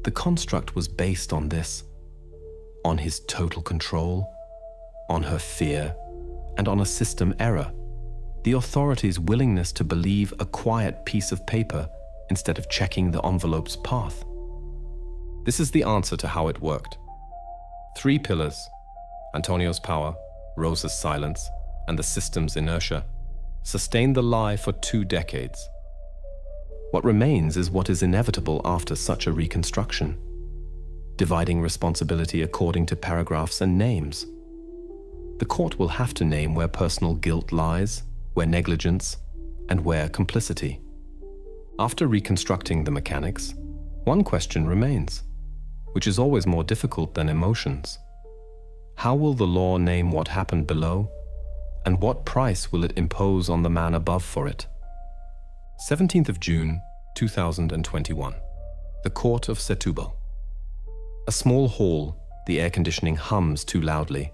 The construct was based on this, on his total control, on her fear, and on a system error, the authorities' willingness to believe a quiet piece of paper instead of checking the envelope's path. This is the answer to how it worked. 3 pillars: Antonio's power, Rosa's silence, and the system's inertia, sustained the lie for 2 decades. What remains is what is inevitable after such a reconstruction: dividing responsibility according to paragraphs and names. The court will have to name where personal guilt lies, where negligence, and where complicity. After reconstructing the mechanics, one question remains, which is always more difficult than emotions. How will the law name what happened below, and what price will it impose on the man above for it? 17th of June, 2021. The Court of Setúbal. A small hall, the air conditioning hums too loudly.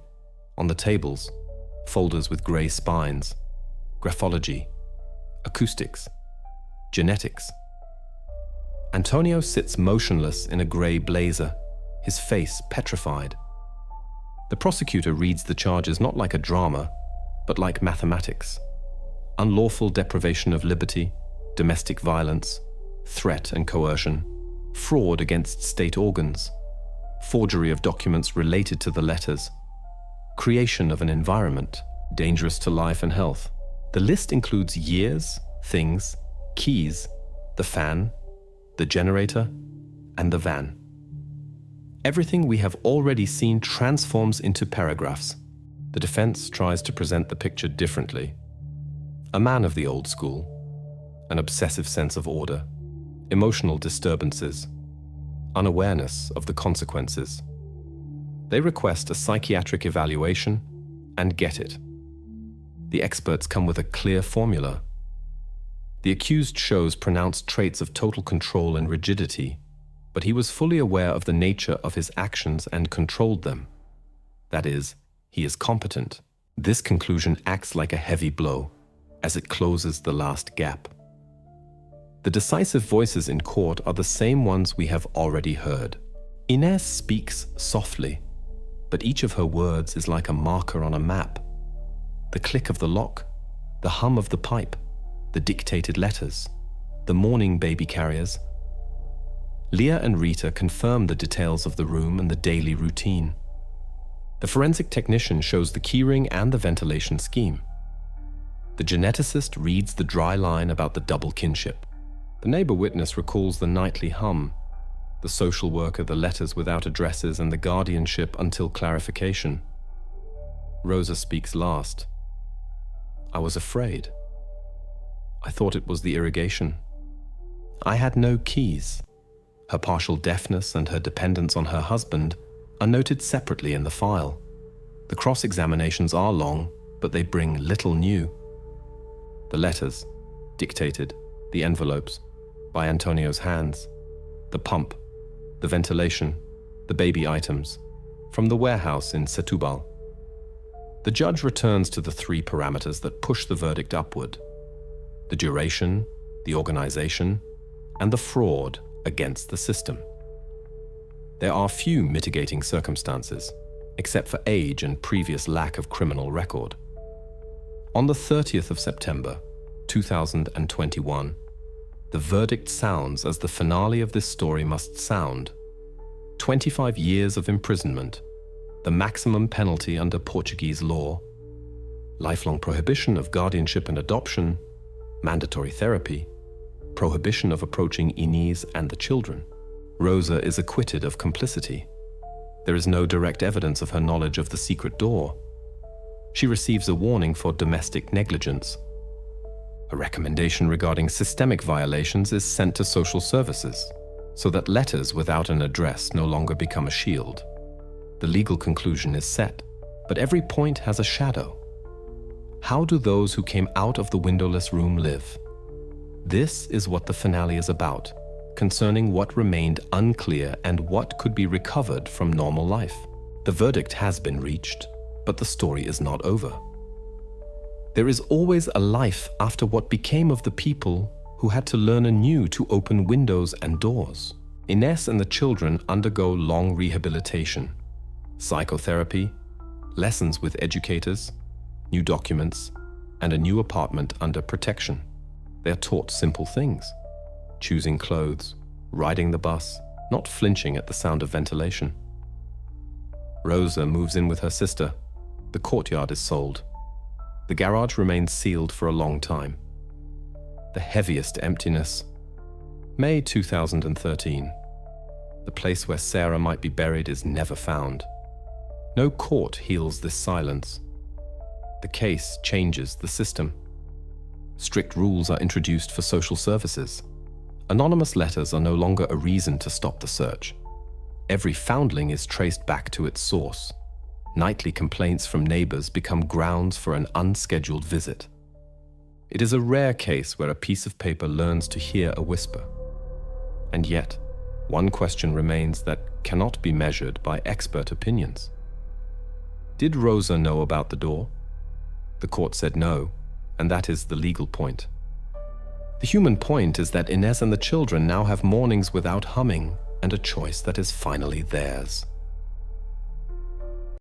On the tables, folders with gray spines, graphology, acoustics, genetics. Antonio sits motionless in a gray blazer, his face petrified. The prosecutor reads the charges not like a drama, but like mathematics. Unlawful deprivation of liberty, domestic violence, threat and coercion, fraud against state organs, forgery of documents related to the letters, creation of an environment dangerous to life and health. The list includes years, things, keys, the fan, the generator, and the van. Everything we have already seen transforms into paragraphs. The defense tries to present the picture differently. A man of the old school, an obsessive sense of order, emotional disturbances, unawareness of the consequences. They request a psychiatric evaluation and get it. The experts come with a clear formula. The accused shows pronounced traits of total control and rigidity, but he was fully aware of the nature of his actions and controlled them. That is, he is competent. This conclusion acts like a heavy blow, as it closes the last gap. The decisive voices in court are the same ones we have already heard. Inés speaks softly, but each of her words is like a marker on a map. The click of the lock, the hum of the pipe, the dictated letters, the morning baby carriers. Leah and Rita confirm the details of the room and the daily routine. The forensic technician shows the keyring and the ventilation scheme. The geneticist reads the dry line about the double kinship. The neighbor witness recalls the nightly hum, the social worker the letters without addresses and the guardianship until clarification. Rosa speaks last. I was afraid. I thought it was the irrigation. I had no keys. Her partial deafness and her dependence on her husband are noted separately in the file. The cross-examinations are long, but they bring little new. The letters, dictated, the envelopes, by Antonio's hands, the pump, the ventilation, the baby items, from the warehouse in Setúbal. The judge returns to the three parameters that push the verdict upward: the duration, the organization, and the fraud against the system. There are few mitigating circumstances, except for age and previous lack of criminal record. On the 30th of September, 2021, the verdict sounds as the finale of this story must sound. 25 years of imprisonment, the maximum penalty under Portuguese law, lifelong prohibition of guardianship and adoption, mandatory therapy, prohibition of approaching Inés and the children. Rosa is acquitted of complicity. There is no direct evidence of her knowledge of the secret door. She receives a warning for domestic negligence. A recommendation regarding systemic violations is sent to social services, so that letters without an address no longer become a shield. The legal conclusion is set, but every point has a shadow. How do those who came out of the windowless room live? This is what the finale is about, concerning what remained unclear and what could be recovered from normal life. The verdict has been reached, but the story is not over. There is always a life after what became of the people who had to learn anew to open windows and doors. Inés and the children undergo long rehabilitation, psychotherapy, lessons with educators, new documents, and a new apartment under protection. They are taught simple things: choosing clothes, riding the bus, not flinching at the sound of ventilation. Rosa moves in with her sister. The courtyard is sold. The garage remains sealed for a long time. The heaviest emptiness. May 2013. The place where Sarah might be buried is never found. No court heals this silence. The case changes the system. Strict rules are introduced for social services. Anonymous letters are no longer a reason to stop the search. Every foundling is traced back to its source. Nightly complaints from neighbors become grounds for an unscheduled visit. It is a rare case where a piece of paper learns to hear a whisper. And yet, one question remains that cannot be measured by expert opinions. Did Rosa know about the door? The court said no, and that is the legal point. The human point is that Inez and the children now have mornings without humming and a choice that is finally theirs.